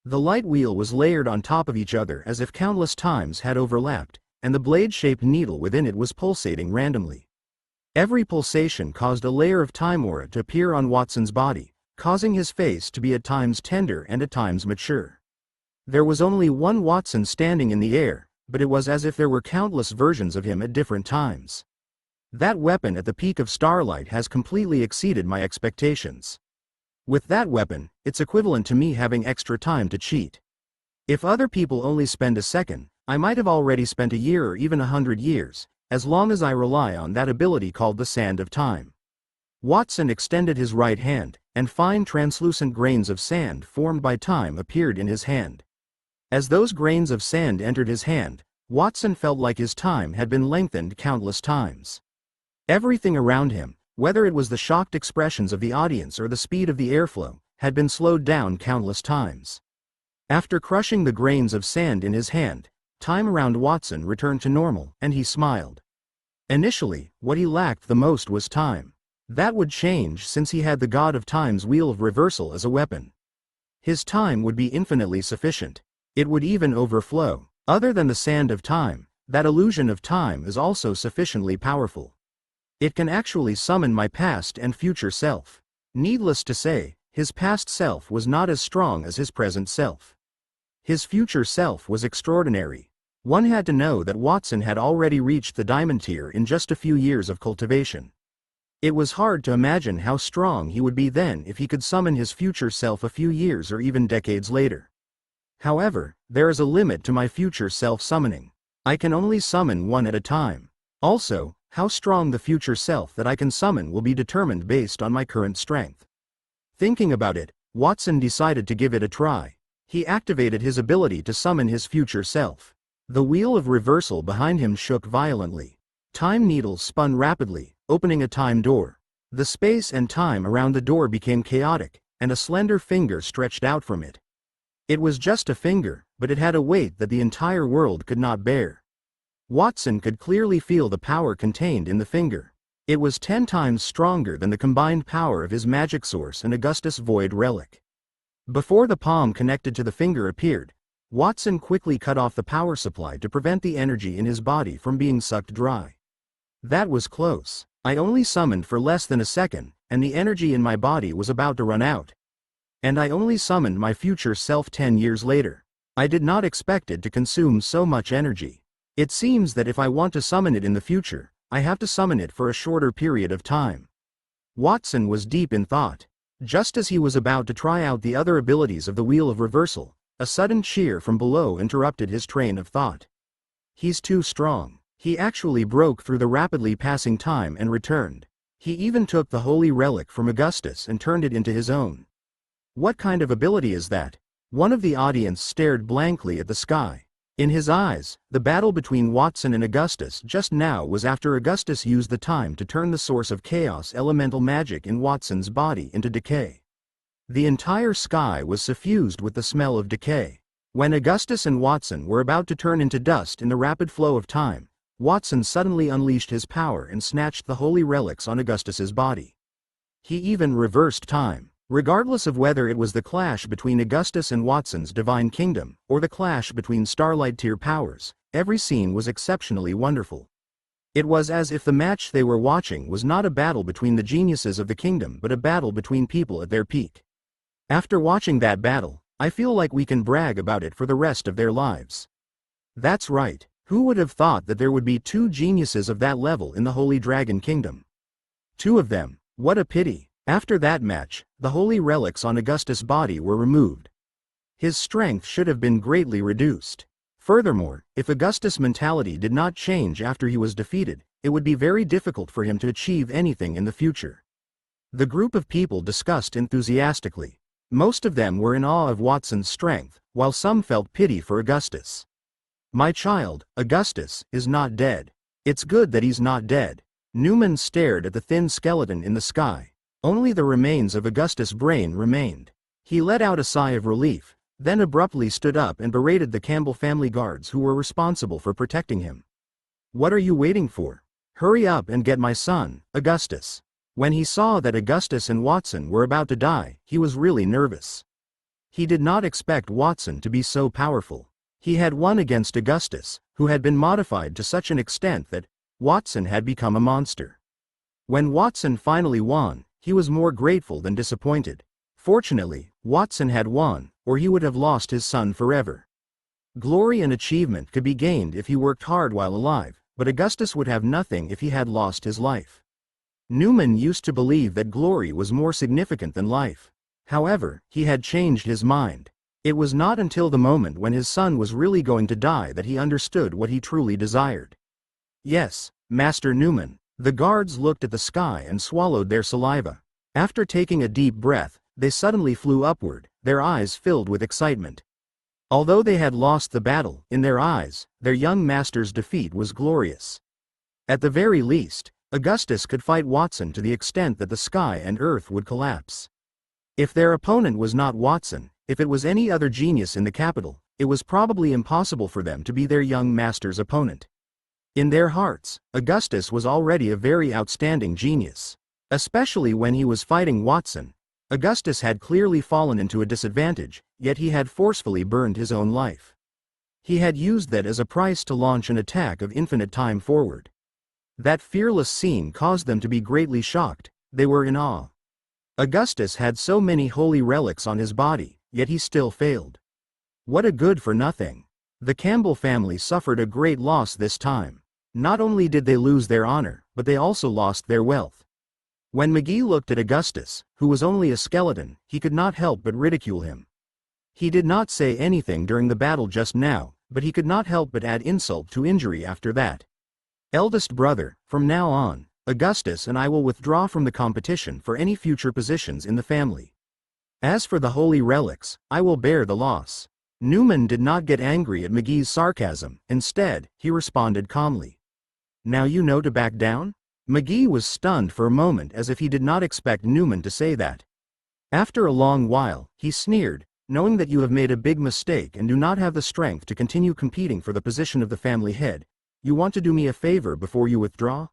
The light wheel was layered on top of each other as if countless times had overlapped, and the blade-shaped needle within it was pulsating randomly. Every pulsation caused a layer of time aura to appear on Watson's body, causing his face to be at times tender and at times mature. There was only one Watson standing in the air, but it was as if there were countless versions of him at different times. That weapon at the peak of Starlight has completely exceeded my expectations. With that weapon, it's equivalent to me having extra time to cheat. If other people only spend a second, I might have already spent a year or even 100 years, as long as I rely on that ability called the Sand of Time. Watson extended his right hand, and fine translucent grains of sand formed by time appeared in his hand. As those grains of sand entered his hand, Watson felt like his time had been lengthened countless times. Everything around him, whether it was the shocked expressions of the audience or the speed of the airflow, had been slowed down countless times. After crushing the grains of sand in his hand, time around Watson returned to normal, and he smiled. Initially, what he lacked the most was time. That would change since he had the God of Time's Wheel of Reversal as a weapon. His time would be infinitely sufficient. It would even overflow. Other than the Sand of Time, that illusion of time is also sufficiently powerful. It can actually summon my past and future self. Needless to say, his past self was not as strong as his present self. His future self was extraordinary. One had to know that Watson had already reached the diamond tier in just a few years of cultivation. It was hard to imagine how strong he would be then if he could summon his future self a few years or even decades later. However, there is a limit to my future self summoning. I can only summon one at a time. Also, how strong the future self that I can summon will be determined based on my current strength. Thinking about it, Watson decided to give it a try. He activated his ability to summon his future self. The wheel of reversal behind him shook violently. Time needles spun rapidly, opening a time door. The space and time around the door became chaotic, and a slender finger stretched out from it. It was just a finger, but it had a weight that the entire world could not bear. Watson could clearly feel the power contained in the finger. It was 10 times stronger than the combined power of his magic source and Augustus Void Relic. Before the palm connected to the finger appeared, Watson quickly cut off the power supply to prevent the energy in his body from being sucked dry. That was close. I only summoned for less than a second, and the energy in my body was about to run out. And I only summoned my future self 10 years later. I did not expect it to consume so much energy. It seems that if I want to summon it in the future, I have to summon it for a shorter period of time. Watson was deep in thought. Just as he was about to try out the other abilities of the Wheel of Reversal, a sudden cheer from below interrupted his train of thought. He's too strong. He actually broke through the rapidly passing time and returned. He even took the holy relic from Augustus and turned it into his own. What kind of ability is that? One of the audience stared blankly at the sky. In his eyes, the battle between Watson and Augustus just now was after Augustus used the time to turn the source of chaos elemental magic in Watson's body into decay. The entire sky was suffused with the smell of decay. When Augustus and Watson were about to turn into dust in the rapid flow of time, Watson suddenly unleashed his power and snatched the holy relics on Augustus's body. He even reversed time. Regardless of whether it was the clash between Augustus and Watson's divine kingdom, or the clash between Starlight tier powers, every scene was exceptionally wonderful. It was as if the match they were watching was not a battle between the geniuses of the kingdom but a battle between people at their peak. After watching that battle, I feel like we can brag about it for the rest of their lives. That's right, who would have thought that there would be two geniuses of that level in the Holy Dragon Kingdom? Two of them, what a pity. After that match, the holy relics on Augustus' body were removed. His strength should have been greatly reduced. Furthermore, if Augustus' mentality did not change after he was defeated, it would be very difficult for him to achieve anything in the future. The group of people discussed enthusiastically. Most of them were in awe of Watson's strength, while some felt pity for Augustus. My child, Augustus, is not dead. It's good that he's not dead. Newman stared at the thin skeleton in the sky. Only the remains of Augustus' brain remained. He let out a sigh of relief, then abruptly stood up and berated the Campbell family guards who were responsible for protecting him. What are you waiting for? Hurry up and get my son, Augustus. When he saw that Augustus and Watson were about to die, he was really nervous. He did not expect Watson to be so powerful. He had won against Augustus, who had been modified to such an extent that Watson had become a monster. When Watson finally won, he was more grateful than disappointed. Fortunately, Watson had won, or he would have lost his son forever. Glory and achievement could be gained if he worked hard while alive, but Augustus would have nothing if he had lost his life. Newman used to believe that glory was more significant than life. However, he had changed his mind. It was not until the moment when his son was really going to die that he understood what he truly desired. Yes, Master Newman. The guards looked at the sky and swallowed their saliva. After taking a deep breath, they suddenly flew upward, their eyes filled with excitement. Although they had lost the battle, in their eyes, their young master's defeat was glorious. At the very least, Augustus could fight Watson to the extent that the sky and earth would collapse. If their opponent was not Watson, if it was any other genius in the capital, it was probably impossible for them to be their young master's opponent. In their hearts, Augustus was already a very outstanding genius. Especially when he was fighting Watson, Augustus had clearly fallen into a disadvantage, yet he had forcefully burned his own life. He had used that as a price to launch an attack of infinite time forward. That fearless scene caused them to be greatly shocked. They were in awe. Augustus had so many holy relics on his body, yet he still failed. What a good for nothing. The Campbell family suffered a great loss this time. Not only did they lose their honor, but they also lost their wealth. When McGee looked at Augustus, who was only a skeleton, he could not help but ridicule him. He did not say anything during the battle just now, but he could not help but add insult to injury after that. Eldest brother, from now on, Augustus and I will withdraw from the competition for any future positions in the family. As for the holy relics, I will bear the loss. Newman did not get angry at McGee's sarcasm. Instead, he responded calmly. Now you know to back down? McGee was stunned for a moment as if he did not expect Newman to say that. After a long while, he sneered, knowing that you have made a big mistake and do not have the strength to continue competing for the position of the family head. You want to do me a favor before you withdraw?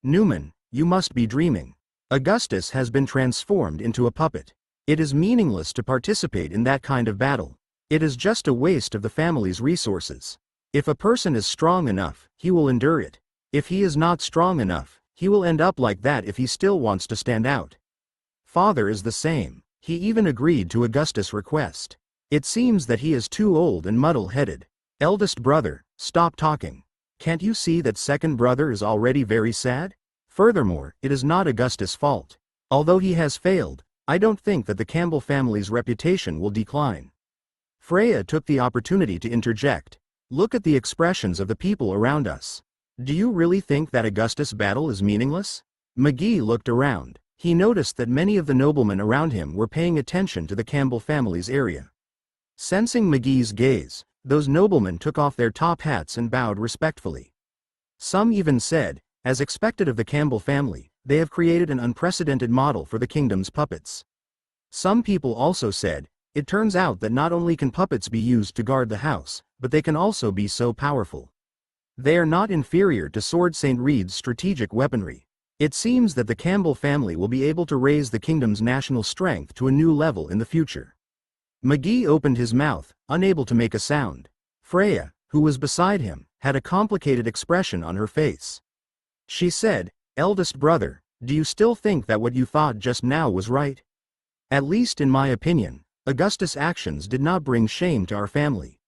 Newman, you must be dreaming. Augustus has been transformed into a puppet. It is meaningless to participate in that kind of battle. It is just a waste of the family's resources. If a person is strong enough, he will endure it. If he is not strong enough, he will end up like that if he still wants to stand out. Father is the same. He even agreed to Augustus' request. It seems that he is too old and muddle-headed. Eldest brother, stop talking. Can't you see that second brother is already very sad? Furthermore, it is not Augustus' fault. Although he has failed, I don't think that the Campbell family's reputation will decline. Freya took the opportunity to interject. Look at the expressions of the people around us. Do you really think that Augustus' battle is meaningless? McGee looked around. He noticed that many of the noblemen around him were paying attention to the Campbell family's area. Sensing McGee's gaze, those noblemen took off their top hats and bowed respectfully. Some even said, as expected of the Campbell family, they have created an unprecedented model for the kingdom's puppets. Some people also said, It turns out that not only can puppets be used to guard the house, but they can also be so powerful. They are not inferior to Sword St. Reed's strategic weaponry. It seems that the Campbell family will be able to raise the kingdom's national strength to a new level in the future. McGee opened his mouth, unable to make a sound. Freya, who was beside him, had a complicated expression on her face. She said, "Eldest brother, do you still think that what you thought just now was right? At least in my opinion, Augustus' actions did not bring shame to our family.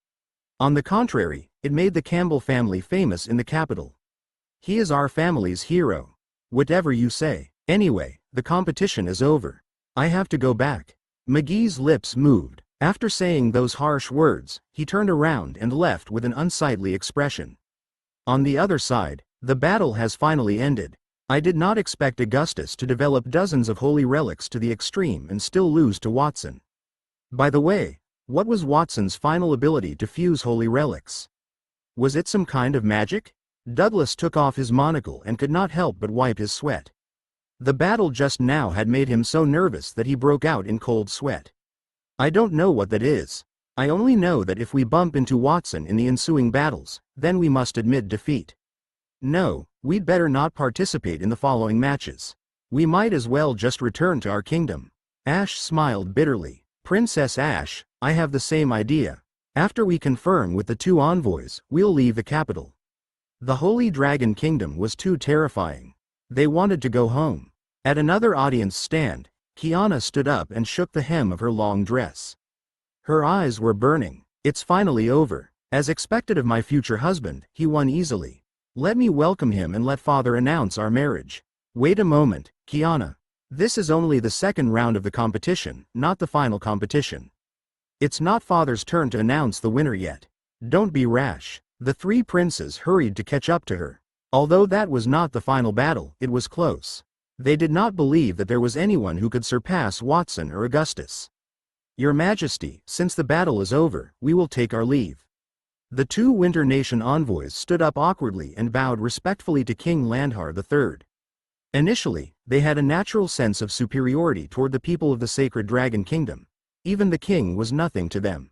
On the contrary, it made the Campbell family famous in the capital. He is our family's hero. Whatever you say. Anyway, the competition is over. I have to go back." McGee's lips moved. After saying those harsh words, he turned around and left with an unsightly expression. On the other side, the battle has finally ended. I did not expect Augustus to develop dozens of holy relics to the extreme and still lose to Watson. By the way, what was Watson's final ability to fuse holy relics? Was it some kind of magic? Douglas took off his monocle and could not help but wipe his sweat. The battle just now had made him so nervous that he broke out in cold sweat. I don't know what that is. I only know that if we bump into Watson in the ensuing battles, then we must admit defeat. No, we'd better not participate in the following matches. We might as well just return to our kingdom. Ash smiled bitterly. Princess Ash, I have the same idea. After we confirm with the two envoys, we'll leave the capital. The Holy Dragon Kingdom was too terrifying. They wanted to go home. At another audience stand, Kiana stood up and shook the hem of her long dress. Her eyes were burning. It's finally over. As expected of my future husband, he won easily. Let me welcome him and let father announce our marriage. Wait a moment, Kiana. This is only the second round of the competition, not the final competition. It's not father's turn to announce the winner yet. Don't be rash. The three princes hurried to catch up to her. Although that was not the final battle, it was close. They did not believe that there was anyone who could surpass Watson or Augustus. Your Majesty, since the battle is over, we will take our leave. The two Winter Nation envoys stood up awkwardly and bowed respectfully to King Landhar III. Initially, they had a natural sense of superiority toward the people of the Sacred Dragon Kingdom. Even the king was nothing to them.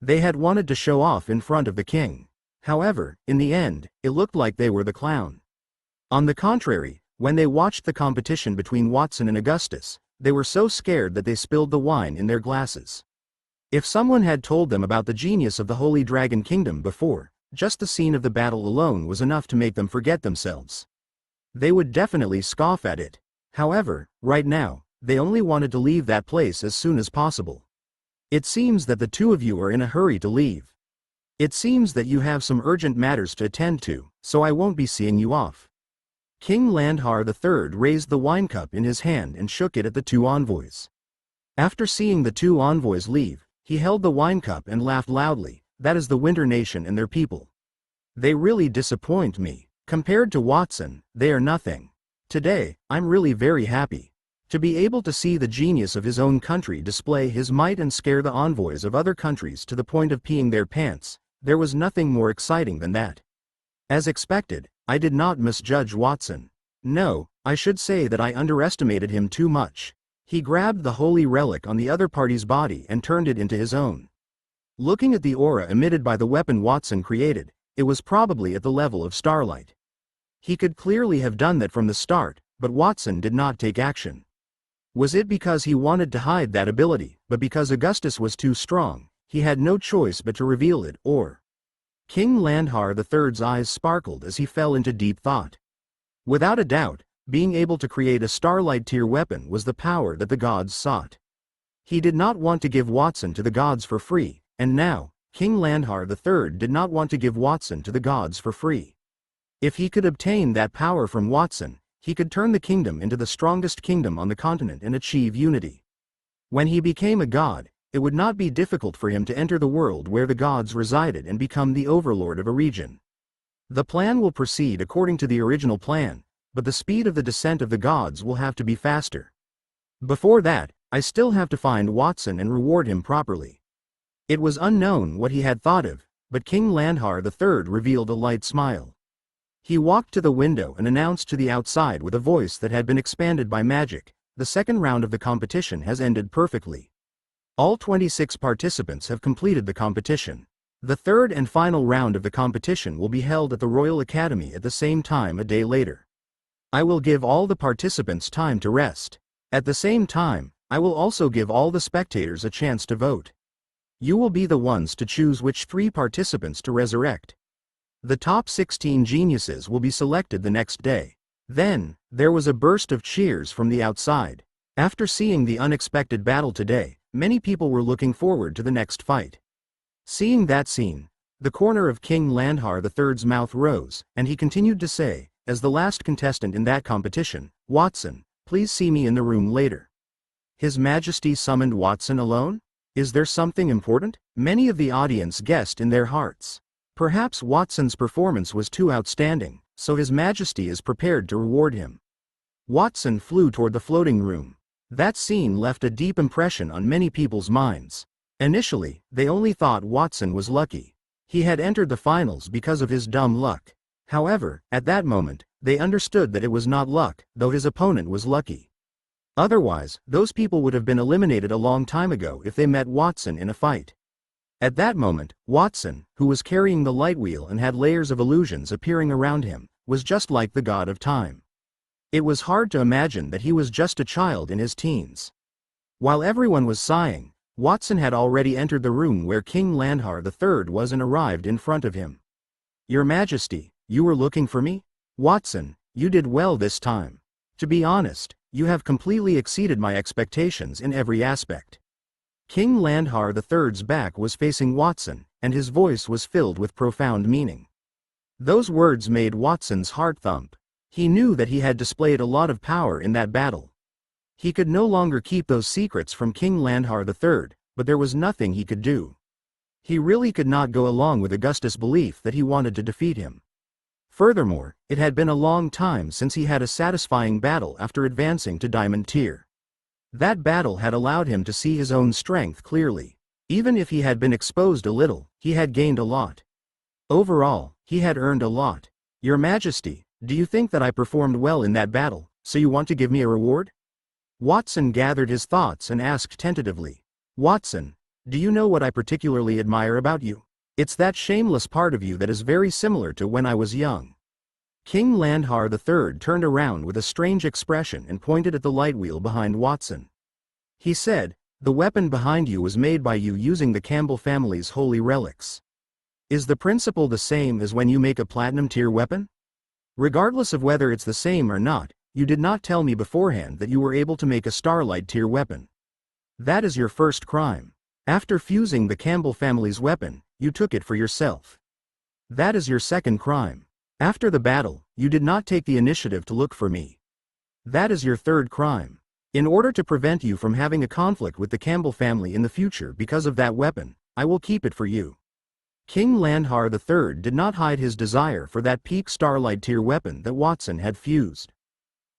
They had wanted to show off in front of the king. However, in the end, it looked like they were the clown. On the contrary, when they watched the competition between Watson and Augustus, they were so scared that they spilled the wine in their glasses. If someone had told them about the genius of the Holy Dragon Kingdom before, just the scene of the battle alone was enough to make them forget themselves. They would definitely scoff at it. However, right now, they only wanted to leave that place as soon as possible. It seems that the two of you are in a hurry to leave. It seems that you have some urgent matters to attend to, so I won't be seeing you off. King Landhar III raised the wine cup in his hand and shook it at the two envoys. After seeing the two envoys leave, he held the wine cup and laughed loudly. That is the Winter Nation and their people. They really disappoint me. Compared to Watson, they are nothing. Today, I'm really very happy. To be able to see the genius of his own country display his might and scare the envoys of other countries to the point of peeing their pants, there was nothing more exciting than that. As expected, I did not misjudge Watson. No, I should say that I underestimated him too much. He grabbed the holy relic on the other party's body and turned it into his own. Looking at the aura emitted by the weapon Watson created, it was probably at the level of starlight. He could clearly have done that from the start, but Watson did not take action. Was it because he wanted to hide that ability, but because Augustus was too strong, he had no choice but to reveal it, or? King Landhar III's eyes sparkled as he fell into deep thought. Without a doubt, being able to create a starlight tier weapon was the power that the gods sought. He did not want to give Watson to the gods for free, and now, King Landhar III did not want to give Watson to the gods for free. If he could obtain that power from Watson, he could turn the kingdom into the strongest kingdom on the continent and achieve unity. When he became a god, it would not be difficult for him to enter the world where the gods resided and become the overlord of a region. The plan will proceed according to the original plan, but the speed of the descent of the gods will have to be faster. Before that, I still have to find Watson and reward him properly. It was unknown what he had thought of, but King Landhar III revealed a light smile. He walked to the window and announced to the outside with a voice that had been expanded by magic, "The second round of the competition has ended perfectly. All 26 participants have completed the competition. The third and final round of the competition will be held at the Royal Academy at the same time a day later. I will give all the participants time to rest. At the same time, I will also give all the spectators a chance to vote. You will be the ones to choose which 3 participants to resurrect. The top 16 geniuses will be selected the next day. Then, there was a burst of cheers from the outside. After seeing the unexpected battle today, many people were looking forward to the next fight. Seeing that scene, the corner of King Landhar III's mouth rose, and he continued to say, as the last contestant in that competition, "Watson, please see me in the room later." His Majesty summoned Watson alone? Is there something important? Many of the audience guessed in their hearts. Perhaps Watson's performance was too outstanding, so His Majesty is prepared to reward him. Watson flew toward the floating room. That scene left a deep impression on many people's minds. Initially, they only thought Watson was lucky. He had entered the finals because of his dumb luck. However, at that moment, they understood that it was not luck, though his opponent was lucky. Otherwise, those people would have been eliminated a long time ago if they met Watson in a fight. At that moment, Watson, who was carrying the light wheel and had layers of illusions appearing around him, was just like the god of time. It was hard to imagine that he was just a child in his teens. While everyone was sighing, Watson had already entered the room where King Landhar III was and arrived in front of him. "Your Majesty, you were looking for me? Watson, you did well this time. To be honest, you have completely exceeded my expectations in every aspect." King Landhar III's back was facing Watson, and his voice was filled with profound meaning. Those words made Watson's heart thump. He knew that he had displayed a lot of power in that battle. He could no longer keep those secrets from King Landhar III, but there was nothing he could do. He really could not go along with Augustus' belief that he wanted to defeat him. Furthermore, it had been a long time since he had a satisfying battle after advancing to Diamond Tier. That battle had allowed him to see his own strength clearly. Even if he had been exposed a little, he had gained a lot. Overall, he had earned a lot. "Your Majesty, do you think that I performed well in that battle, so you want to give me a reward?" Watson gathered his thoughts and asked tentatively, "Watson, do you know what I particularly admire about you? It's that shameless part of you that is very similar to when I was young." King Landhar III turned around with a strange expression and pointed at the light wheel behind Watson. He said, "The weapon behind you was made by you using the Campbell family's holy relics. Is the principle the same as when you make a platinum tier weapon? Regardless of whether it's the same or not, you did not tell me beforehand that you were able to make a starlight tier weapon. That is your first crime. After fusing the Campbell family's weapon, you took it for yourself. That is your second crime. After the battle, you did not take the initiative to look for me. That is your third crime. In order to prevent you from having a conflict with the Campbell family in the future because of that weapon, I will keep it for you." King Landhar III did not hide his desire for that peak starlight tier weapon that Watson had fused.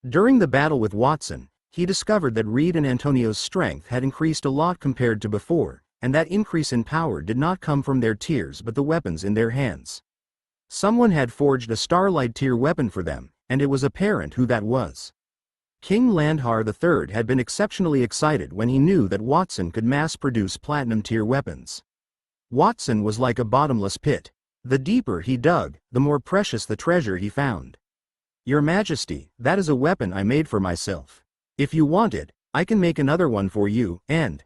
During the battle with Watson, he discovered that Reed and Antonio's strength had increased a lot compared to before, and that increase in power did not come from their tiers but the weapons in their hands. Someone had forged a starlight tier weapon for them, and it was apparent who that was. King Landhar III had been exceptionally excited when he knew that Watson could mass-produce platinum tier weapons. Watson was like a bottomless pit. The deeper he dug, the more precious the treasure he found. "Your Majesty, that is a weapon I made for myself. If you want it, I can make another one for you, and—"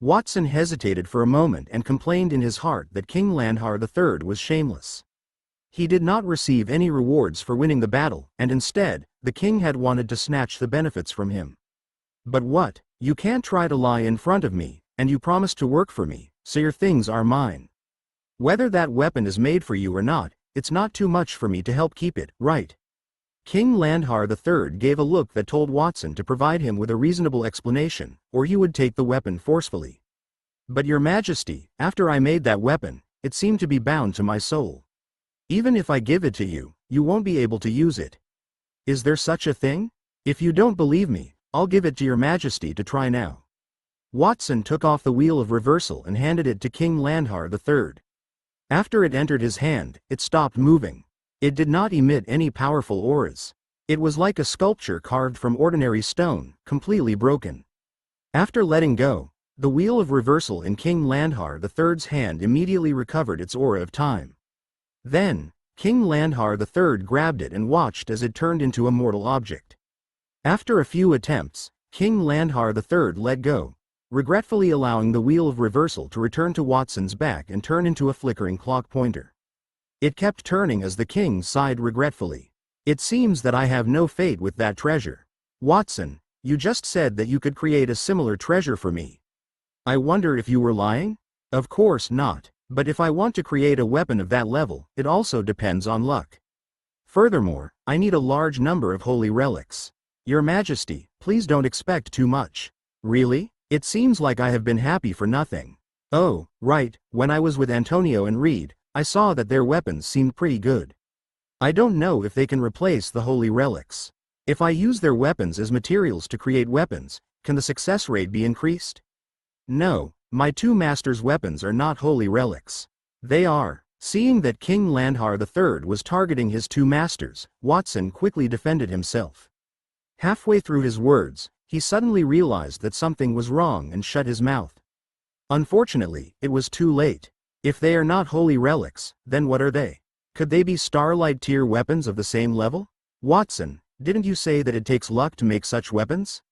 Watson hesitated for a moment and complained in his heart that King Landhar III was shameless. He did not receive any rewards for winning the battle, and instead, the king had wanted to snatch the benefits from him. "But what? You can't try to lie in front of me, and you promised to work for me, so your things are mine. Whether that weapon is made for you or not, it's not too much for me to help keep it, right?" King Landhar III gave a look that told Watson to provide him with a reasonable explanation, or he would take the weapon forcefully. "But Your Majesty, after I made that weapon, it seemed to be bound to my soul. Even if I give it to you, you won't be able to use it. Is there such a thing? If you don't believe me, I'll give it to Your Majesty to try now." Watson took off the wheel of reversal and handed it to King Landhar III. After it entered his hand, it stopped moving. It did not emit any powerful auras. It was like a sculpture carved from ordinary stone, completely broken. After letting go, The wheel of reversal in King Landhar III's hand immediately recovered its aura of time. Then, King Landhar III grabbed it and watched as it turned into a mortal object. After a few attempts, King Landhar III let go, regretfully allowing the wheel of reversal to return to Watson's back and turn into a flickering clock pointer. It kept turning as the king sighed regretfully. "It seems that I have no fate with that treasure. Watson, you just said that you could create a similar treasure for me. I wonder if you were lying? Of course not, but if I want to create a weapon of that level, it also depends on luck. Furthermore, I need a large number of holy relics. Your Majesty, please don't expect too much." "Really? It seems like I have been happy for nothing." "Oh, right, when I was with Antonio and Reed, I saw that their weapons seemed pretty good. I don't know if they can replace the holy relics. If I use their weapons as materials to create weapons, can the success rate be increased?" "No, my two masters' weapons are not holy relics." "They are." Seeing that King Landhar III was targeting his two masters, Watson quickly defended himself. Halfway through his words, he suddenly realized that something was wrong and shut his mouth. Unfortunately, it was too late. If they are not holy relics, then what are they? Could they be Starlight tier weapons of the same level? "Watson, didn't you say that it takes luck to make such weapons?"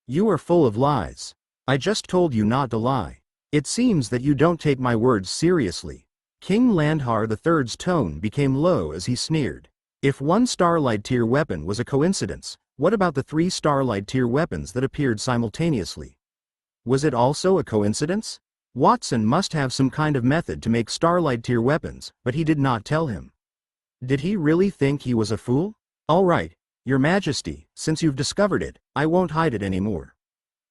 "You are full of lies. I just told you not to lie. It seems that you don't take my words seriously." King Landhar III's tone became low as he sneered. If one Starlight tier weapon was a coincidence, what about the 3 Starlight tier weapons that appeared simultaneously? Was it also a coincidence? Watson must have some kind of method to make Starlight tier weapons, but he did not tell him. Did he really think he was a fool? "All right, Your Majesty, since you've discovered it, I won't hide it anymore.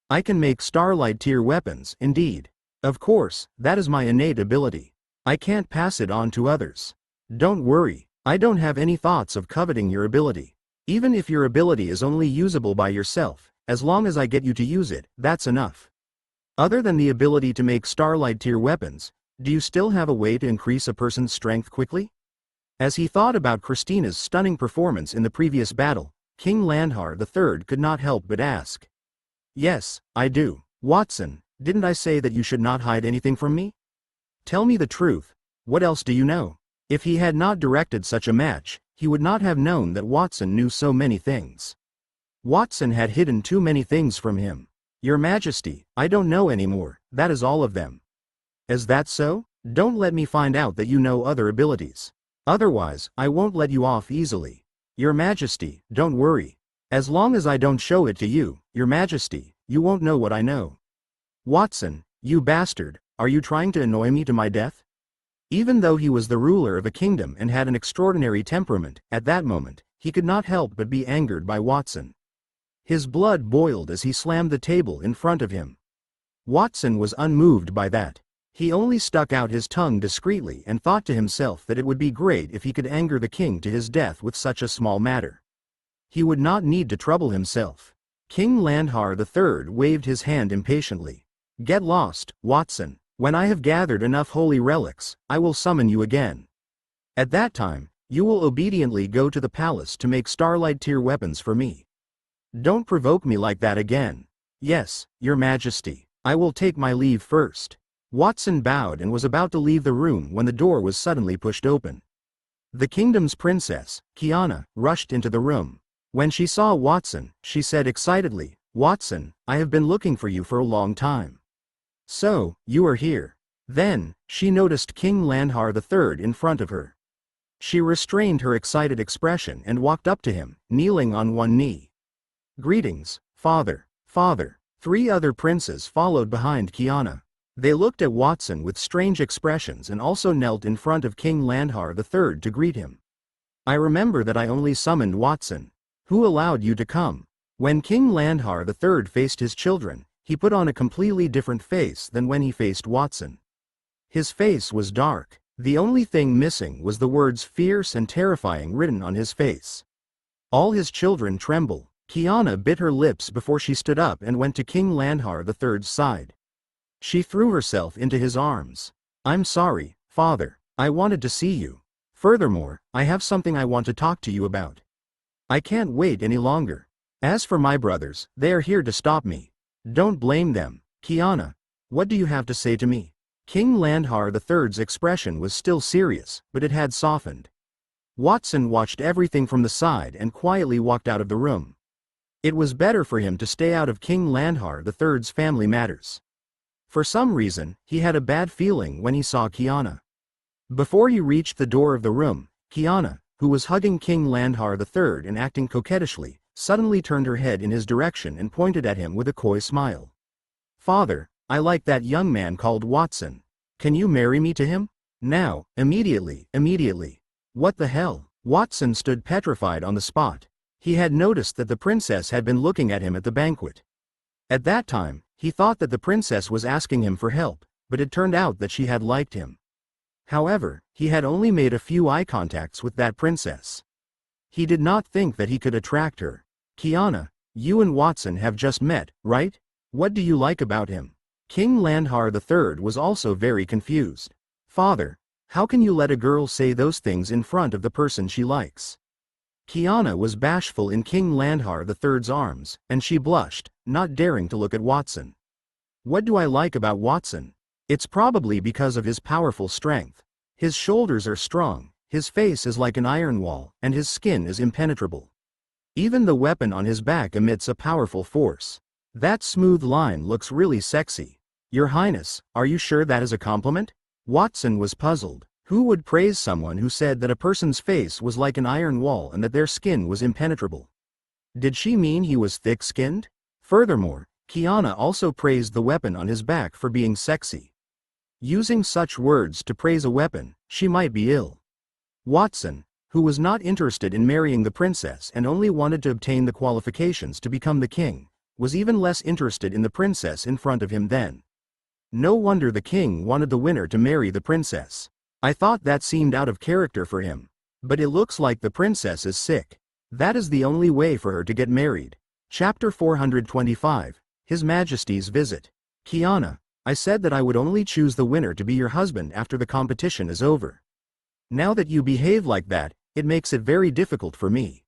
I can make Starlight tier weapons, indeed. Of course, that is my innate ability. I can't pass it on to others. Don't worry, I don't have any thoughts of coveting your ability. Even if your ability is only usable by yourself, as long as I get you to use it, that's enough. Other than the ability to make Starlight tier weapons, do you still have a way to increase a person's strength quickly?" As he thought about Christina's stunning performance in the previous battle, King Landhar III could not help but ask. "Yes, I do." "Watson, didn't I say that you should not hide anything from me? Tell me the truth, what else do you know?" If he had not directed such a match, he would not have known that Watson knew so many things. Watson had hidden too many things from him. "Your Majesty, I don't know anymore, that is all of them." "Is that so? Don't let me find out that you know other abilities. Otherwise, I won't let you off easily." "Your Majesty, don't worry. As long as I don't show it to you, Your Majesty, you won't know what I know." "Watson, you bastard, are you trying to annoy me to my death?" Even though he was the ruler of a kingdom and had an extraordinary temperament, at that moment, he could not help but be angered by Watson. His blood boiled as he slammed the table in front of him. Watson was unmoved by that. He only stuck out his tongue discreetly and thought to himself that it would be great if he could anger the king to his death with such a small matter. He would not need to trouble himself. King Landhar III waved his hand impatiently. "Get lost, Watson. When I have gathered enough holy relics, I will summon you again. At that time, you will obediently go to the palace to make Starlight tier weapons for me. Don't provoke me like that again." "Yes, Your Majesty. I will take my leave first." Watson bowed and was about to leave the room when the door was suddenly pushed open. The kingdom's princess, Kiana, rushed into the room. When she saw Watson, she said excitedly, "Watson, I have been looking for you for a long time." "So, you are here." Then, she noticed King Landhar III in front of her. She restrained her excited expression and walked up to him, kneeling on one knee. "Greetings, Father, Father." 3 other princes followed behind Kiana. They looked at Watson with strange expressions and also knelt in front of King Landhar III to greet him. "I remember that I only summoned Watson. Who allowed you to come?" When King Landhar III faced his children, he put on a completely different face than when he faced Watson. His face was dark. The only thing missing was the words "fierce and terrifying" written on his face. All his children trembled. Kiana bit her lips before she stood up and went to King Landhar III's side. She threw herself into his arms. "I'm sorry, Father. I wanted to see you. Furthermore, I have something I want to talk to you about. I can't wait any longer. As for my brothers, they are here to stop me. Don't blame them, Kiana. What do you have to say to me? King Landhar III's expression was still serious, but it had softened. Watson watched everything from the side and quietly walked out of the room. It was better for him to stay out of King Landhar III's family matters. For some reason, he had a bad feeling when he saw Kiana. Before he reached the door of the room, Kiana, who was hugging King Landhar III and acting coquettishly, suddenly turned her head in his direction and pointed at him with a coy smile. "Father, I like that young man called Watson. Can you marry me to him? Now, immediately, immediately." What the hell? Watson stood petrified on the spot. He had noticed that the princess had been looking at him at the banquet. At that time, he thought that the princess was asking him for help, but it turned out that she had liked him. However, he had only made a few eye contacts with that princess. He did not think that he could attract her. "Kiana, you and Watson have just met, right? What do you like about him?" King Landhar III was also very confused. "Father, how can you let a girl say those things in front of the person she likes?" Kiana was bashful in King Landhar III's arms, and she blushed, not daring to look at Watson. "What do I like about Watson? It's probably because of his powerful strength. His shoulders are strong, his face is like an iron wall, and his skin is impenetrable. Even the weapon on his back emits a powerful force. That smooth line looks really sexy. Your Highness, are you sure that is a compliment?" Watson was puzzled. Who would praise someone who said that a person's face was like an iron wall and that their skin was impenetrable? Did she mean he was thick-skinned? Furthermore, Kiana also praised the weapon on his back for being sexy. Using such words to praise a weapon, she might be ill. Watson, who was not interested in marrying the princess and only wanted to obtain the qualifications to become the king, was even less interested in the princess in front of him then. No wonder the king wanted the winner to marry the princess. I thought that seemed out of character for him. But it looks like the princess is sick. That is the only way for her to get married. Chapter 425, His Majesty's Visit. Kiana, I said that I would only choose the winner to be your husband after the competition is over. Now that you behave like that, it makes it very difficult for me.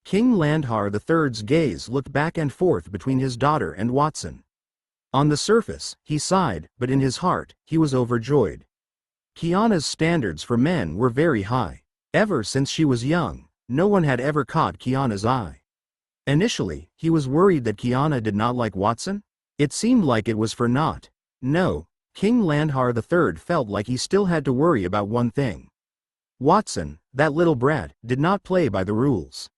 King Landhar III's gaze looked back and forth between his daughter and Watson. On the surface, he sighed, but in his heart, he was overjoyed. Kiana's standards for men were very high. Ever since she was young, no one had ever caught Kiana's eye. Initially, he was worried that Kiana did not like Watson. It seemed like it was for naught. No, King Landhar III felt like he still had to worry about one thing. Watson, that little brat, did not play by the rules.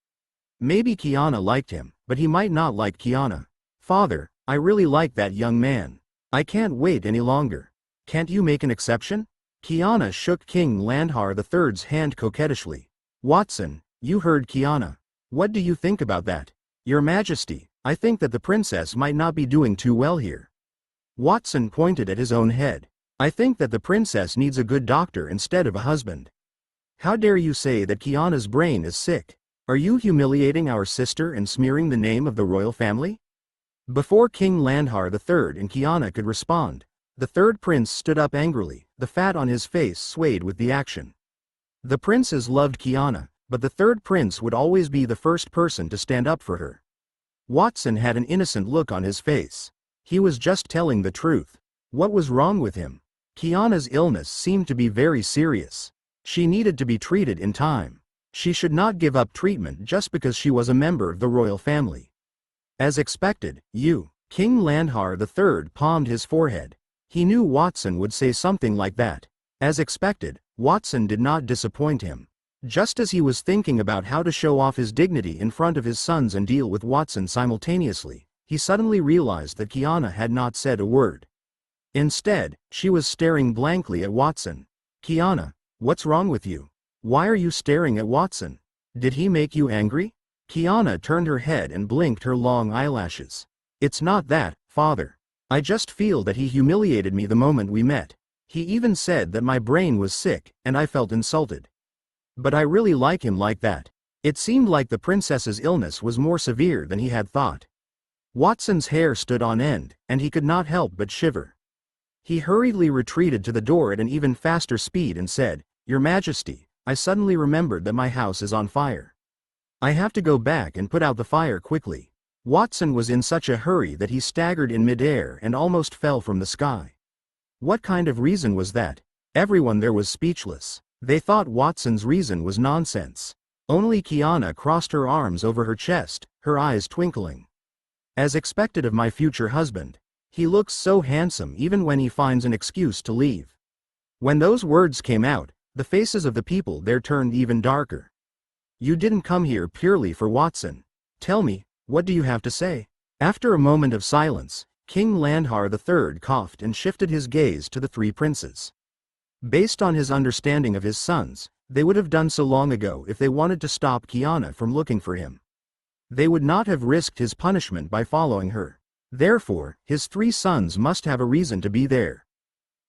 Maybe Kiana liked him, but he might not like Kiana. "Father, I really like that young man. I can't wait any longer. Can't you make an exception?" Kiana shook King Landhar III's hand coquettishly. "Watson, you heard Kiana. What do you think about that?" "Your Majesty, I think that the princess might not be doing too well here." Watson pointed at his own head. "I think that the princess needs a good doctor instead of a husband." "How dare you say that Kiana's brain is sick? Are you humiliating our sister and smearing the name of the royal family?" Before King Landhar III and Kiana could respond, the third prince stood up angrily, the fat on his face swayed with the action. The princes loved Kiana, but the third prince would always be the first person to stand up for her. Watson had an innocent look on his face. He was just telling the truth. What was wrong with him? Kiana's illness seemed to be very serious. She needed to be treated in time. She should not give up treatment just because she was a member of the royal family. As expected, King Landhar III palmed his forehead. He knew Watson would say something like that. As expected, Watson did not disappoint him. Just as he was thinking about how to show off his dignity in front of his sons and deal with Watson simultaneously, he suddenly realized that Kiana had not said a word. Instead, she was staring blankly at Watson. "Kiana, what's wrong with you? Why are you staring at Watson? Did he make you angry?" Kiana turned her head and blinked her long eyelashes. "It's not that, father. I just feel that he humiliated me the moment we met. He even said that my brain was sick, and I felt insulted. But I really like him like that." It seemed like the princess's illness was more severe than he had thought. Watson's hair stood on end, and he could not help but shiver. He hurriedly retreated to the door at an even faster speed and said, "Your Majesty, I suddenly remembered that my house is on fire. I have to go back and put out the fire quickly." Watson was in such a hurry that he staggered in midair and almost fell from the sky. What kind of reason was that? Everyone there was speechless. They thought Watson's reason was nonsense. Only Kiana crossed her arms over her chest, her eyes twinkling. As expected of my future husband. He looks so handsome even when he finds an excuse to leave. When those words came out, the faces of the people there turned even darker. You didn't come here purely for Watson. Tell me, what do you have to say? After a moment of silence, King Landhar III coughed and shifted his gaze to the three princes. Based on his understanding of his sons, they would have done so long ago if they wanted to stop Kiana from looking for him. They would not have risked his punishment by following her. Therefore, his three sons must have a reason to be there.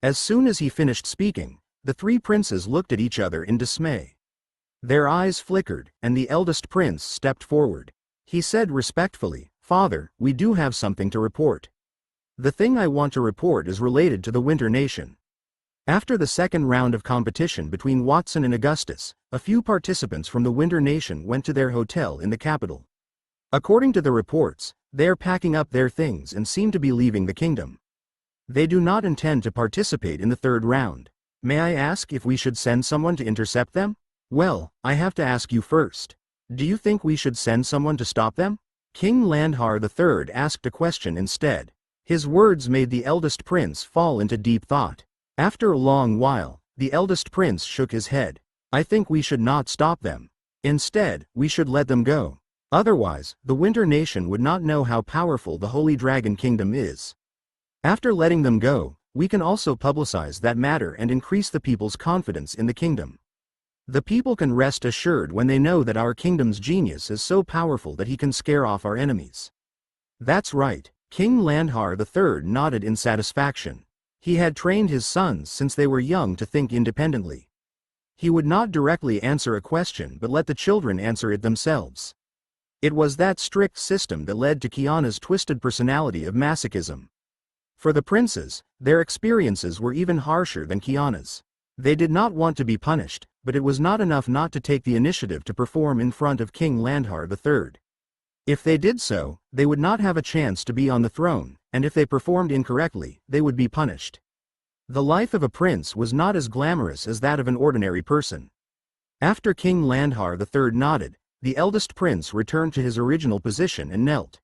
As soon as he finished speaking, the three princes looked at each other in dismay. Their eyes flickered, and the eldest prince stepped forward. He said respectfully, "Father, we do have something to report. The thing I want to report is related to the Winter Nation." After the second round of competition between Watson and Augustus, a few participants from the Winter Nation went to their hotel in the capital. According to the reports, they are packing up their things and seem to be leaving the kingdom. They do not intend to participate in the third round. May I ask if we should send someone to intercept them? Well, I have to ask you first. Do you think we should send someone to stop them? King Landhar III asked a question instead. His words made the eldest prince fall into deep thought. After a long while, the eldest prince shook his head. I think we should not stop them. Instead, we should let them go. Otherwise, the Winter Nation would not know how powerful the Holy Dragon Kingdom is. After letting them go, we can also publicize that matter and increase the people's confidence in the kingdom. The people can rest assured when they know that our kingdom's genius is so powerful that he can scare off our enemies. That's right. King Landhar III nodded in satisfaction. He had trained his sons since they were young to think independently. He would not directly answer a question but let the children answer it themselves. It was that strict system that led to Kiana's twisted personality of masochism. For the princes, their experiences were even harsher than Kiana's. They did not want to be punished, but it was not enough not to take the initiative to perform in front of King Landhar III. If they did so, they would not have a chance to be on the throne, and if they performed incorrectly, they would be punished. The life of a prince was not as glamorous as that of an ordinary person. After King Landhar III nodded, the eldest prince returned to his original position and knelt.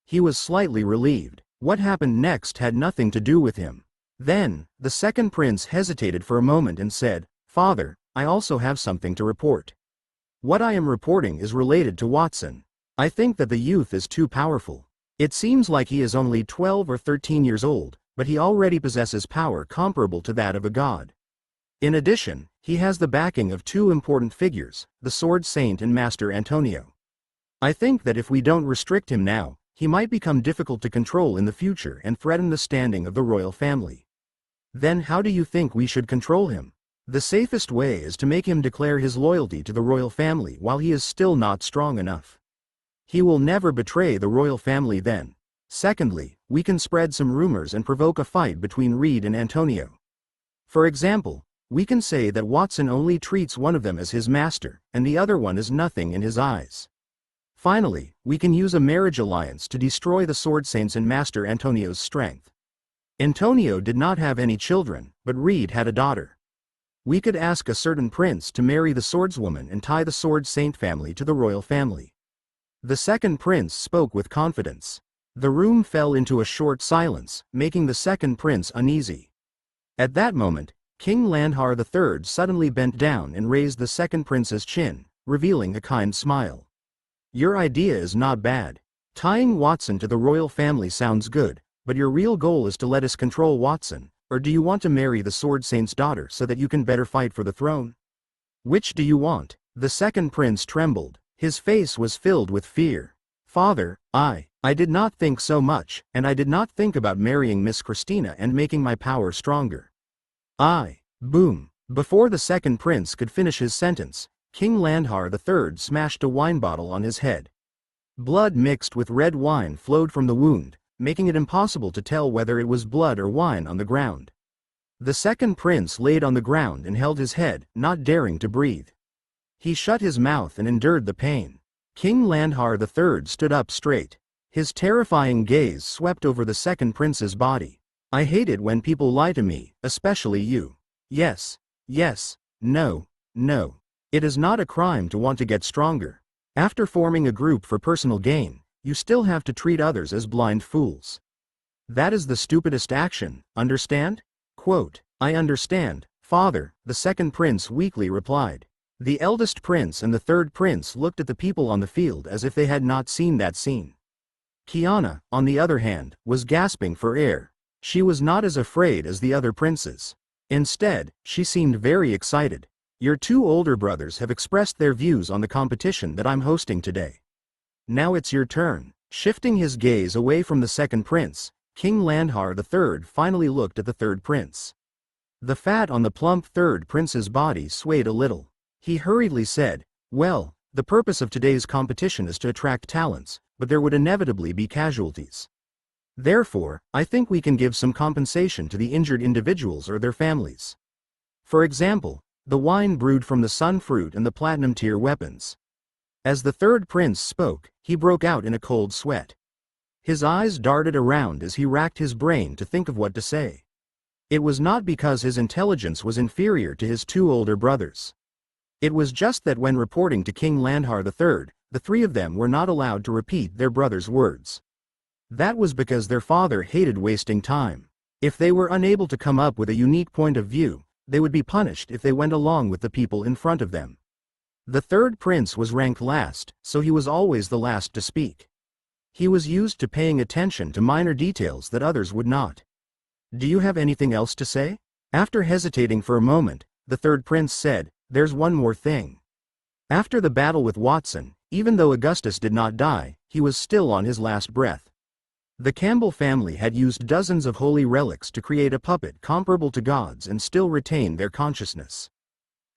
He was slightly relieved. What happened next had nothing to do with him. Then, the second prince hesitated for a moment and said, "Father, I also have something to report. What I am reporting is related to Watson. I think that the youth is too powerful. It seems like he is only 12 or 13 years old, but he already possesses power comparable to that of a god. In addition, he has the backing of two important figures, the Sword Saint and Master Antonio. I think that if we don't restrict him now, he might become difficult to control in the future and threaten the standing of the royal family. Then how do you think we should control him? The safest way is to make him declare his loyalty to the royal family while he is still not strong enough. He will never betray the royal family then. Secondly, we can spread some rumors and provoke a fight between Reed and Antonio. For example, we can say that Watson only treats one of them as his master, and the other one is nothing in his eyes. Finally, we can use a marriage alliance to destroy the Sword Saint's and Master Antonio's strength. Antonio did not have any children, but Reed had a daughter. We could ask a certain prince to marry the swordswoman and tie the Sword Saint family to the royal family. The second prince spoke with confidence. The room fell into a short silence, making the second prince uneasy. At that moment, King Landhar III suddenly bent down and raised the second prince's chin, revealing a kind smile. Your idea is not bad. Tying Watson to the royal family sounds good, but your real goal is to let us control Watson, or do you want to marry the Sword Saint's daughter so that you can better fight for the throne? Which do you want? The second prince trembled. His face was filled with fear. Father, I did not think so much, and I did not think about marrying Miss Christina and making my power stronger. Boom. Before the second prince could finish his sentence, King Landhar III smashed a wine bottle on his head. Blood mixed with red wine flowed from the wound, making it impossible to tell whether it was blood or wine on the ground. The second prince laid on the ground and held his head, not daring to breathe. He shut his mouth and endured the pain. King Landhar III stood up straight. His terrifying gaze swept over the second prince's body. I hate it when people lie to me, especially you. Yes. Yes. No. No. It is not a crime to want to get stronger. After forming a group for personal gain, you still have to treat others as blind fools. That is the stupidest action, understand? Quote, I understand, father, the second prince weakly replied. The eldest prince and the third prince looked at the people on the field as if they had not seen that scene. Kiana, on the other hand, was gasping for air. She was not as afraid as the other princes. Instead, she seemed very excited. Your two older brothers have expressed their views on the competition that I'm hosting today. Now it's your turn. Shifting his gaze away from the second prince, King Landhar III finally looked at the third prince. The fat on the plump third prince's body swayed a little. He hurriedly said, well, the purpose of today's competition is to attract talents, but there would inevitably be casualties. Therefore, I think we can give some compensation to the injured individuals or their families. For example, the wine brewed from the sun fruit and the platinum tier weapons. As the third prince spoke, he broke out in a cold sweat. His eyes darted around as he racked his brain to think of what to say. It was not because his intelligence was inferior to his two older brothers. It was just that when reporting to King Landhar III, the three of them were not allowed to repeat their brother's words. That was because their father hated wasting time. If they were unable to come up with a unique point of view, they would be punished if they went along with the people in front of them. The third prince was ranked last, so he was always the last to speak. He was used to paying attention to minor details that others would not. Do you have anything else to say? After hesitating for a moment, the third prince said, there's one more thing. After the battle with Watson, even though Augustus did not die, he was still on his last breath. The Campbell family had used dozens of holy relics to create a puppet comparable to gods and still retain their consciousness.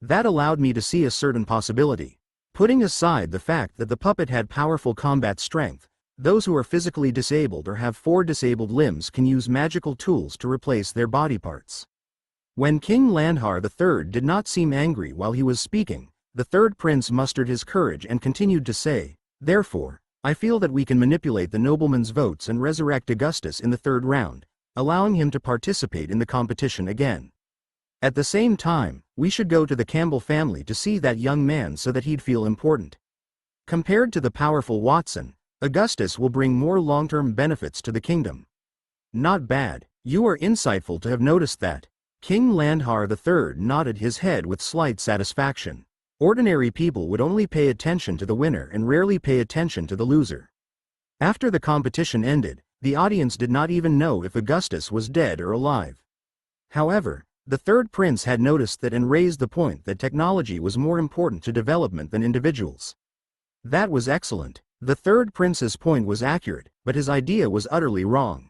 That allowed me to see a certain possibility. Putting aside the fact that the puppet had powerful combat strength, those who are physically disabled or have 4 disabled limbs can use magical tools to replace their body parts. When King Landhar III did not seem angry while he was speaking, the third prince mustered his courage and continued to say, therefore, I feel that we can manipulate the nobleman's votes and resurrect Augustus in the third round, allowing him to participate in the competition again. At the same time, we should go to the Campbell family to see that young man so that he'd feel important. Compared to the powerful Watson, Augustus will bring more long-term benefits to the kingdom. Not bad. You are insightful to have noticed that. King Landhar III nodded his head with slight satisfaction. Ordinary people would only pay attention to the winner and rarely pay attention to the loser. After the competition ended, the audience did not even know if Augustus was dead or alive. However, the third prince had noticed that and raised the point that technology was more important to development than individuals. That was excellent. The third prince's point was accurate, but his idea was utterly wrong.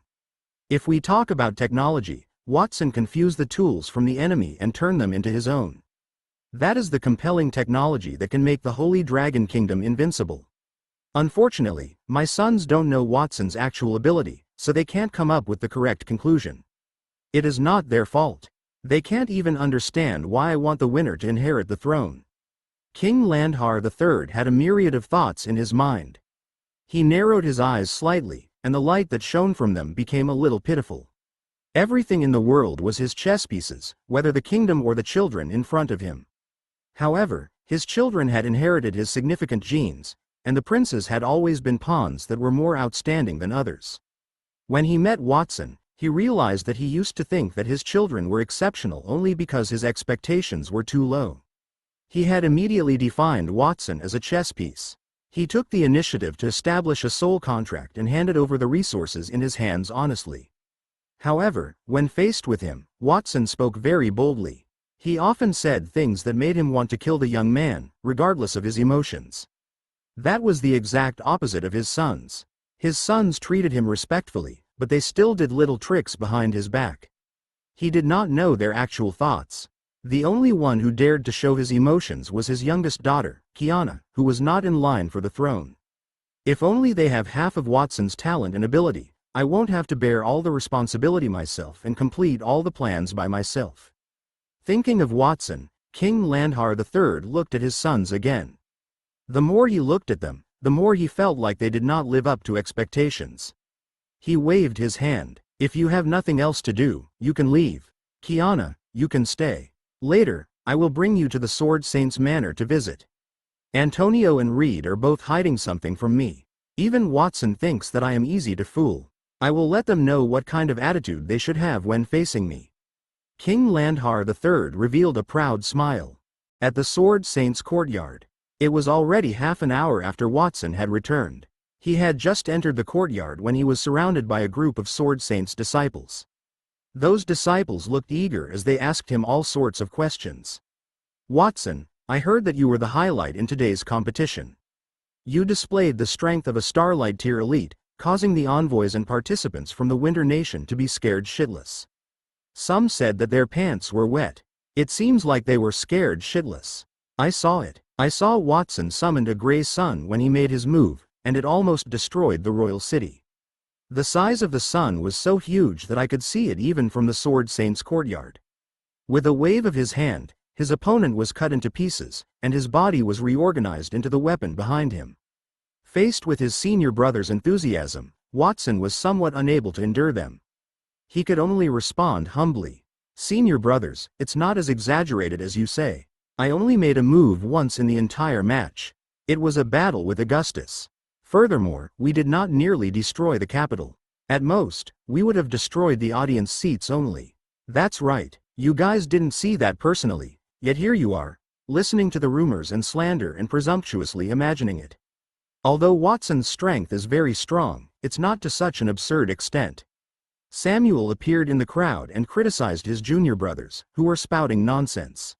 If we talk about technology, Watson can fuse the tools from the enemy and turn them into his own. That is the compelling technology that can make the Holy Dragon Kingdom invincible. Unfortunately, my sons don't know Watson's actual ability, so they can't come up with the correct conclusion. It is not their fault. They can't even understand why I want the winner to inherit the throne. King Landhar III had a myriad of thoughts in his mind. He narrowed his eyes slightly, and the light that shone from them became a little pitiful. Everything in the world was his chess pieces, whether the kingdom or the children in front of him. However, his children had inherited his significant genes, and the princes had always been pawns that were more outstanding than others. When he met Watson, he realized that he used to think that his children were exceptional only because his expectations were too low. He had immediately defined Watson as a chess piece. He took the initiative to establish a soul contract and handed over the resources in his hands honestly. However, when faced with him, Watson spoke very boldly. He often said things that made him want to kill the young man, regardless of his emotions. That was the exact opposite of his sons. His sons treated him respectfully, but they still did little tricks behind his back. He did not know their actual thoughts. The only one who dared to show his emotions was his youngest daughter, Kiana, who was not in line for the throne. If only they have half of Watson's talent and ability, I won't have to bear all the responsibility myself and complete all the plans by myself. Thinking of Watson, King Landhar III looked at his sons again. The more he looked at them, the more he felt like they did not live up to expectations. He waved his hand. If you have nothing else to do, you can leave. Kiana, you can stay. Later, I will bring you to the Sword Saint's manor to visit. Antonio and Reed are both hiding something from me. Even Watson thinks that I am easy to fool. I will let them know what kind of attitude they should have when facing me. King Landhar III revealed a proud smile. At the Sword Saint's courtyard. It was already half an hour after Watson had returned. He had just entered the courtyard when he was surrounded by a group of Sword Saint's disciples. Those disciples looked eager as they asked him all sorts of questions. Watson, I heard that you were the highlight in today's competition. You displayed the strength of a Starlight Tier elite, causing the envoys and participants from the Winter Nation to be scared shitless. Some said that their pants were wet. It seems like they were scared shitless. I saw it. I saw Watson summoned a gray sun when he made his move, and it almost destroyed the royal city. The size of the sun was so huge that I could see it even from the Sword Saint's courtyard. With a wave of his hand, his opponent was cut into pieces, and his body was reorganized into the weapon behind him. Faced with his senior brother's enthusiasm, Watson was somewhat unable to endure them. He could only respond humbly. Senior brothers, it's not as exaggerated as you say. I only made a move once in the entire match. It was a battle with Augustus. Furthermore, we did not nearly destroy the capital. At most, we would have destroyed the audience seats only. That's right, you guys didn't see that personally, yet here you are, listening to the rumors and slander and presumptuously imagining it. Although Watson's strength is very strong, it's not to such an absurd extent. Samuel appeared in the crowd and criticized his junior brothers, who were spouting nonsense.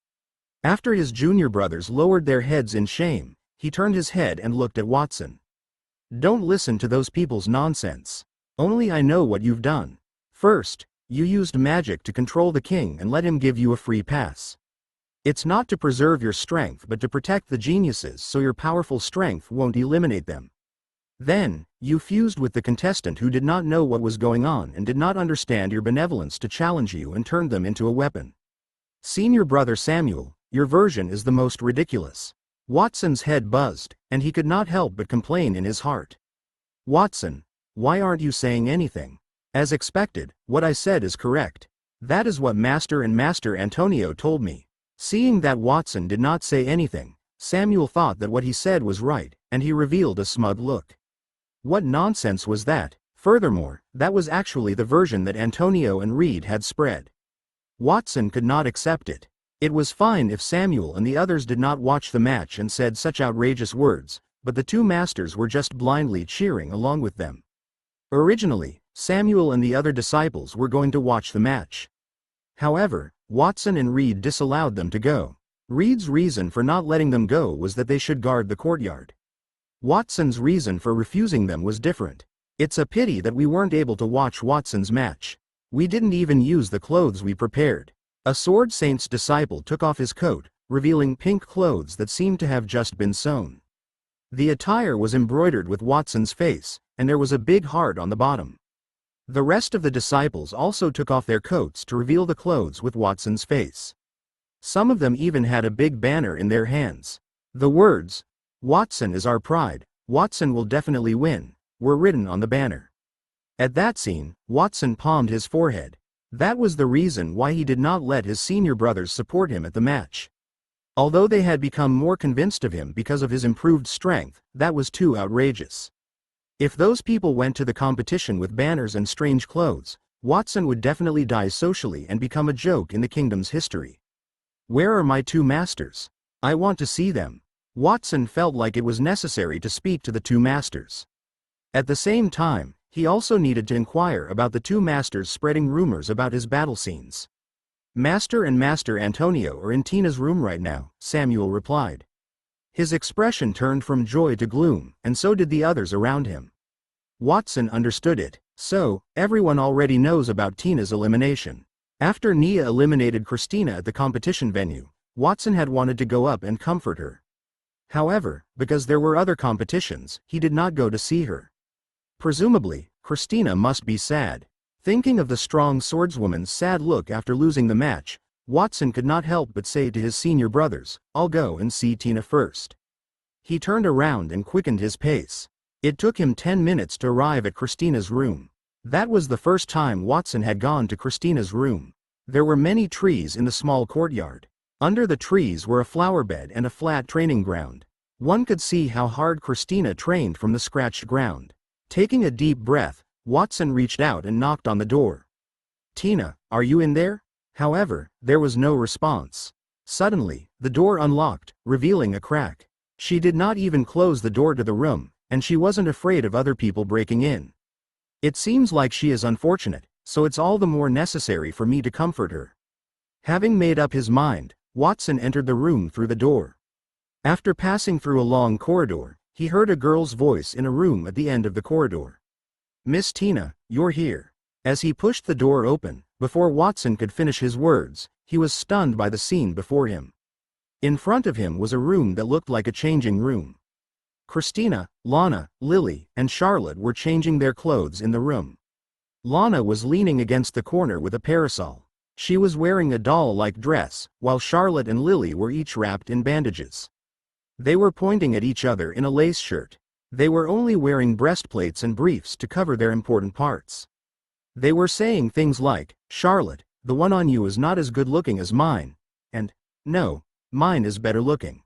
After his junior brothers lowered their heads in shame, he turned his head and looked at Watson. Don't listen to those people's nonsense. Only I know what you've done. First, you used magic to control the king and let him give you a free pass. It's not to preserve your strength but to protect the geniuses so your powerful strength won't eliminate them. Then, you fused with the contestant who did not know what was going on and did not understand your benevolence to challenge you and turned them into a weapon. Senior brother Samuel, your version is the most ridiculous. Watson's head buzzed, and he could not help but complain in his heart. Watson, why aren't you saying anything? As expected, what I said is correct. That is what Master and Master Antonio told me. Seeing that Watson did not say anything, Samuel thought that what he said was right, and he revealed a smug look. What nonsense was that? Furthermore, that was actually the version that Antonio and Reed had spread. Watson could not accept it. It was fine if Samuel and the others did not watch the match and said such outrageous words, but the two masters were just blindly cheering along with them. Originally, Samuel and the other disciples were going to watch the match. However, Watson and Reed disallowed them to go. Reed's reason for not letting them go was that they should guard the courtyard. Watson's reason for refusing them was different. It's a pity that we weren't able to watch Watson's match. We didn't even use the clothes we prepared. A Sword Saint's disciple took off his coat, revealing pink clothes that seemed to have just been sewn. The attire was embroidered with Watson's face, and there was a big heart on the bottom. The rest of the disciples also took off their coats to reveal the clothes with Watson's face. Some of them even had a big banner in their hands. The words, "Watson is our pride, Watson will definitely win," were written on the banner. At that scene, Watson palmed his forehead. That was the reason why he did not let his senior brothers support him at the match. Although they had become more convinced of him because of his improved strength, that was too outrageous. If those people went to the competition with banners and strange clothes, Watson would definitely die socially and become a joke in the kingdom's history. Where are my two masters? I want to see them. Watson felt like it was necessary to speak to the two masters. At the same time, he also needed to inquire about the two masters spreading rumors about his battle scenes. Master and Master Antonio are in Tina's room right now, Samuel replied. His expression turned from joy to gloom, and so did the others around him. Watson understood it. So, everyone already knows about Tina's elimination. After Nia eliminated Christina at the competition venue, Watson had wanted to go up and comfort her. However, because there were other competitions, he did not go to see her. Presumably, Christina must be sad. Thinking of the strong swordswoman's sad look after losing the match, Watson could not help but say to his senior brothers, "I'll go and see Tina first." He turned around and quickened his pace. It took him 10 minutes to arrive at Christina's room. That was the first time Watson had gone to Christina's room. There were many trees in the small courtyard. Under the trees were a flower bed and a flat training ground. One could see how hard Christina trained from the scratched ground. Taking a deep breath, Watson reached out and knocked on the door. "Tina, are you in there?" However, there was no response. Suddenly, the door unlocked, revealing a crack. She did not even close the door to the room, and she wasn't afraid of other people breaking in. "It seems like she is unfortunate, so it's all the more necessary for me to comfort her." Having made up his mind, Watson entered the room through the door. After passing through a long corridor, he heard a girl's voice in a room at the end of the corridor. "Miss Tina, you're here." As he pushed the door open, before Watson could finish his words, he was stunned by the scene before him. In front of him was a room that looked like a changing room. Christina, Lana, Lily, and Charlotte were changing their clothes in the room. Lana was leaning against the corner with a parasol. She was wearing a doll-like dress, while Charlotte and Lily were each wrapped in bandages. They were pointing at each other in a lace shirt. They were only wearing breastplates and briefs to cover their important parts. They were saying things like, "Charlotte, the one on you is not as good looking as mine," and, "No, mine is better looking."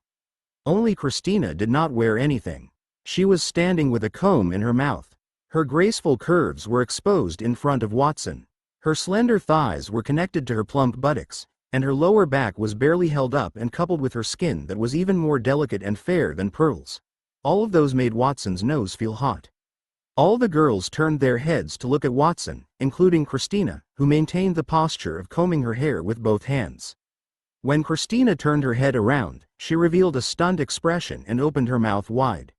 Only Christina did not wear anything. She was standing with a comb in her mouth. Her graceful curves were exposed in front of Watson. Her slender thighs were connected to her plump buttocks, and her lower back was barely held up and coupled with her skin that was even more delicate and fair than pearls. All of those made Watson's nose feel hot. All the girls turned their heads to look at Watson, including Christina, who maintained the posture of combing her hair with both hands. When Christina turned her head around, she revealed a stunned expression and opened her mouth wide.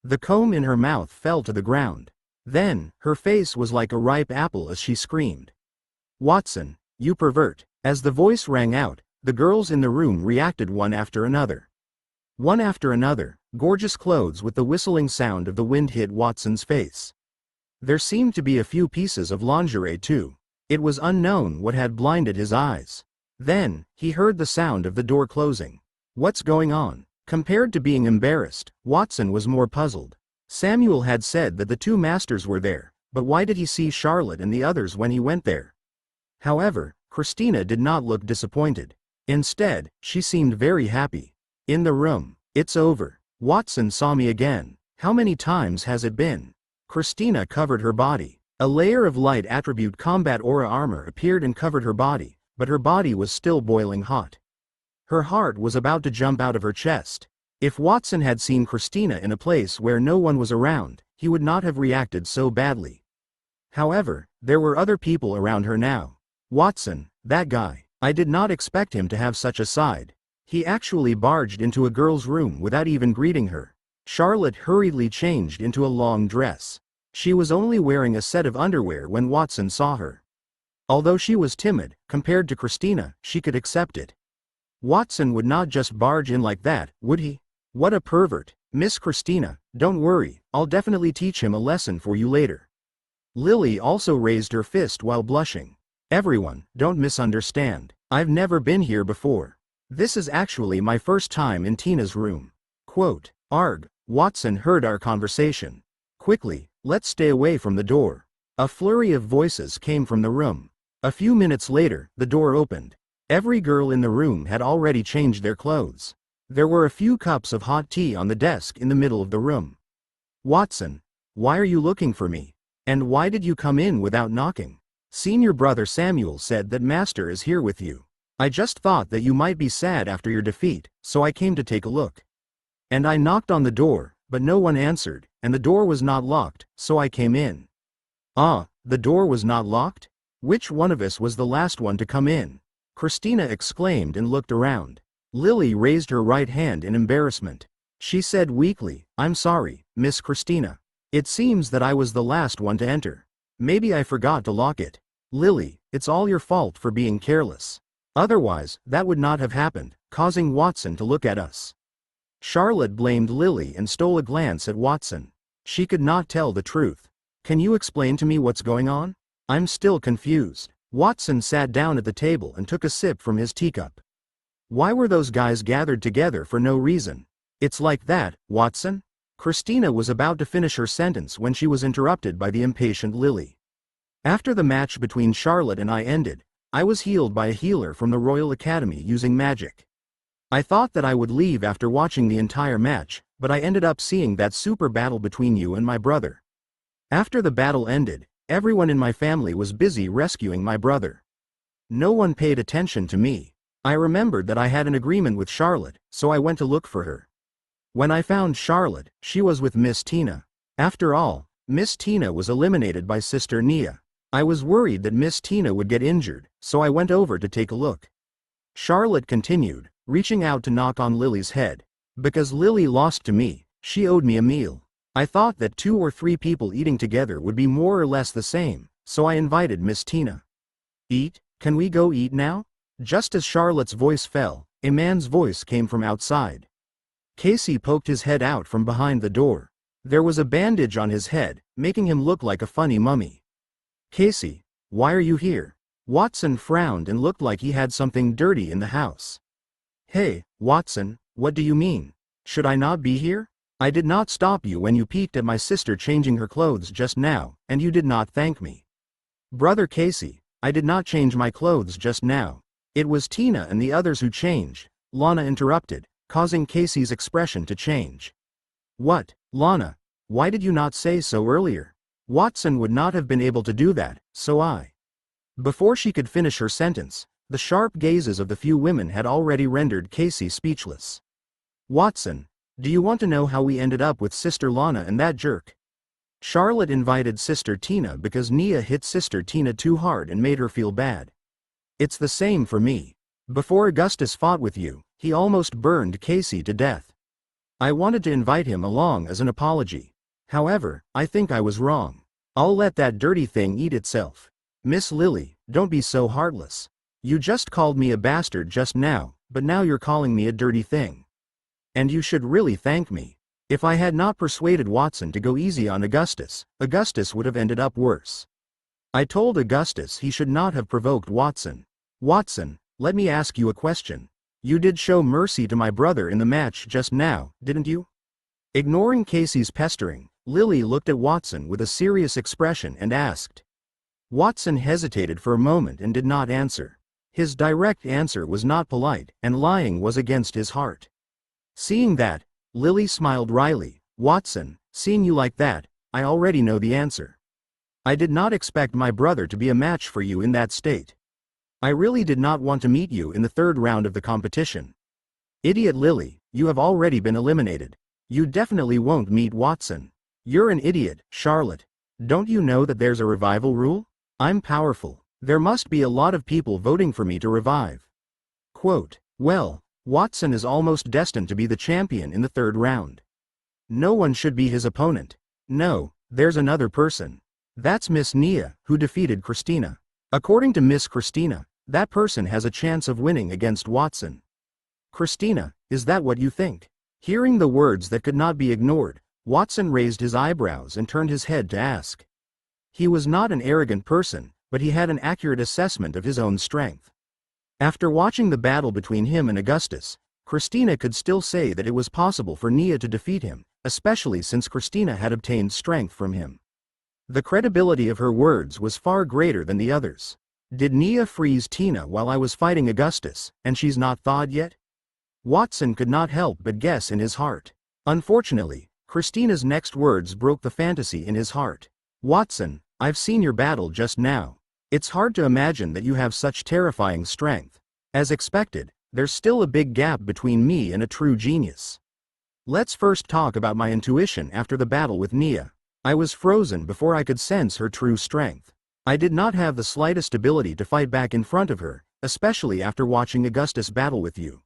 The comb in her mouth fell to the ground. Then, her face was like a ripe apple as she screamed, "Watson, you pervert." As the voice rang out, the girls in the room reacted one after another. One after another, gorgeous clothes with the whistling sound of the wind hit Watson's face. There seemed to be a few pieces of lingerie too. It was unknown what had blinded his eyes. Then, he heard the sound of the door closing. What's going on? Compared to being embarrassed, Watson was more puzzled. Samuel had said that the two masters were there, but why did he see Charlotte and the others when he went there? However, Christina did not look disappointed. Instead, she seemed very happy. In the room, "It's over. Watson saw me again. How many times has it been?" Christina covered her body. A layer of light attribute combat aura armor appeared and covered her body, but her body was still boiling hot. Her heart was about to jump out of her chest. If Watson had seen Christina in a place where no one was around, he would not have reacted so badly. However, there were other people around her now. "Watson, that guy. I did not expect him to have such a side. He actually barged into a girl's room without even greeting her." Charlotte hurriedly changed into a long dress. She was only wearing a set of underwear when Watson saw her. Although she was timid, compared to Christina, she could accept it. Watson would not just barge in like that, would he? What a pervert. "Miss Christina, don't worry, I'll definitely teach him a lesson for you later." Lily also raised her fist while blushing. "Everyone, don't misunderstand. I've never been here before. This is actually my first time in Tina's room." Quote, "Arg, Watson heard our conversation. Quickly, let's stay away from the door." A flurry of voices came from the room. A few minutes later, the door opened. Every girl in the room had already changed their clothes. There were a few cups of hot tea on the desk in the middle of the room. "Watson, why are you looking for me? And why did you come in without knocking?" "Senior brother Samuel said that Master is here with you. I just thought that you might be sad after your defeat, so I came to take a look. And I knocked on the door, but no one answered, and the door was not locked, so I came in." "Ah, the door was not locked? Which one of us was the last one to come in?" Christina exclaimed and looked around. Lily raised her right hand in embarrassment. She said weakly, "I'm sorry, Miss Christina. It seems that I was the last one to enter. Maybe I forgot to lock it." "Lily, it's all your fault for being careless. Otherwise, that would not have happened," causing Watson to look at us. Charlotte blamed Lily and stole a glance at Watson. She could not tell the truth. "Can you explain to me what's going on? I'm still confused." Watson sat down at the table and took a sip from his teacup. Why were those guys gathered together for no reason? It's like that, Watson? Christina was about to finish her sentence when she was interrupted by the impatient Lily. After the match between Charlotte and I ended, I was healed by a healer from the Royal Academy using magic. I thought that I would leave after watching the entire match, but I ended up seeing that super battle between you and my brother. After the battle ended, everyone in my family was busy rescuing my brother. No one paid attention to me. I remembered that I had an agreement with Charlotte, so I went to look for her. When I found Charlotte, she was with Miss Tina. After all, Miss Tina was eliminated by Sister Nia. I was worried that Miss Tina would get injured, so I went over to take a look. Charlotte continued, reaching out to knock on Lily's head. Because Lily lost to me, she owed me a meal. I thought that 2 or 3 people eating together would be more or less the same, so I invited Miss Tina. Eat? Can we go eat now? Just as Charlotte's voice fell, a man's voice came from outside. Casey poked his head out from behind the door. There was a bandage on his head, making him look like a funny mummy. Casey, why are you here? Watson frowned and looked like he had something dirty in the house. Hey, Watson, what do you mean? Should I not be here? I did not stop you when you peeked at my sister changing her clothes just now, and you did not thank me. Brother Casey, I did not change my clothes just now. It was Tina and the others who changed, Lana interrupted, causing Casey's expression to change. What, Lana? Why did you not say so earlier? Watson would not have been able to do that, so I. Before she could finish her sentence, the sharp gazes of the few women had already rendered Casey speechless. Watson, do you want to know how we ended up with Sister Lana and that jerk? Charlotte invited Sister Tina because Nia hit Sister Tina too hard and made her feel bad. It's the same for me. Before Augustus fought with you, he almost burned Casey to death. I wanted to invite him along as an apology. However, I think I was wrong. I'll let that dirty thing eat itself. Miss Lily, don't be so heartless. You just called me a bastard just now, but now you're calling me a dirty thing. And you should really thank me. If I had not persuaded Watson to go easy on Augustus, Augustus would have ended up worse. I told Augustus he should not have provoked Watson. Watson, let me ask you a question. You did show mercy to my brother in the match just now, didn't you? Ignoring Casey's pestering, Lily looked at Watson with a serious expression and asked. Watson hesitated for a moment and did not answer. His direct answer was not polite, and lying was against his heart. Seeing that, Lily smiled wryly. Watson, seeing you like that, I already know the answer. I did not expect my brother to be a match for you in that state. I really did not want to meet you in the 3rd round of the competition. Idiot Lily, you have already been eliminated. You definitely won't meet Watson. You're an idiot, Charlotte. Don't you know that there's a revival rule? I'm powerful. There must be a lot of people voting for me to revive. Quote, well, Watson is almost destined to be the champion in the 3rd round. No one should be his opponent. No, there's another person. That's Miss Nia, who defeated Christina. According to Miss Christina, that person has a chance of winning against Watson. Christina, is that what you think? Hearing the words that could not be ignored, Watson raised his eyebrows and turned his head to ask. He was not an arrogant person, but he had an accurate assessment of his own strength. After watching the battle between him and Augustus, Christina could still say that it was possible for Nia to defeat him, especially since Christina had obtained strength from him. The credibility of her words was far greater than the others. Did Nia freeze Tina while I was fighting Augustus, and she's not thawed yet? Watson could not help but guess in his heart. Unfortunately, Christina's next words broke the fantasy in his heart. Watson, I've seen your battle just now. It's hard to imagine that you have such terrifying strength. As expected, there's still a big gap between me and a true genius. Let's first talk about my intuition after the battle with Nia. I was frozen before I could sense her true strength. I did not have the slightest ability to fight back in front of her, especially after watching Augustus battle with you.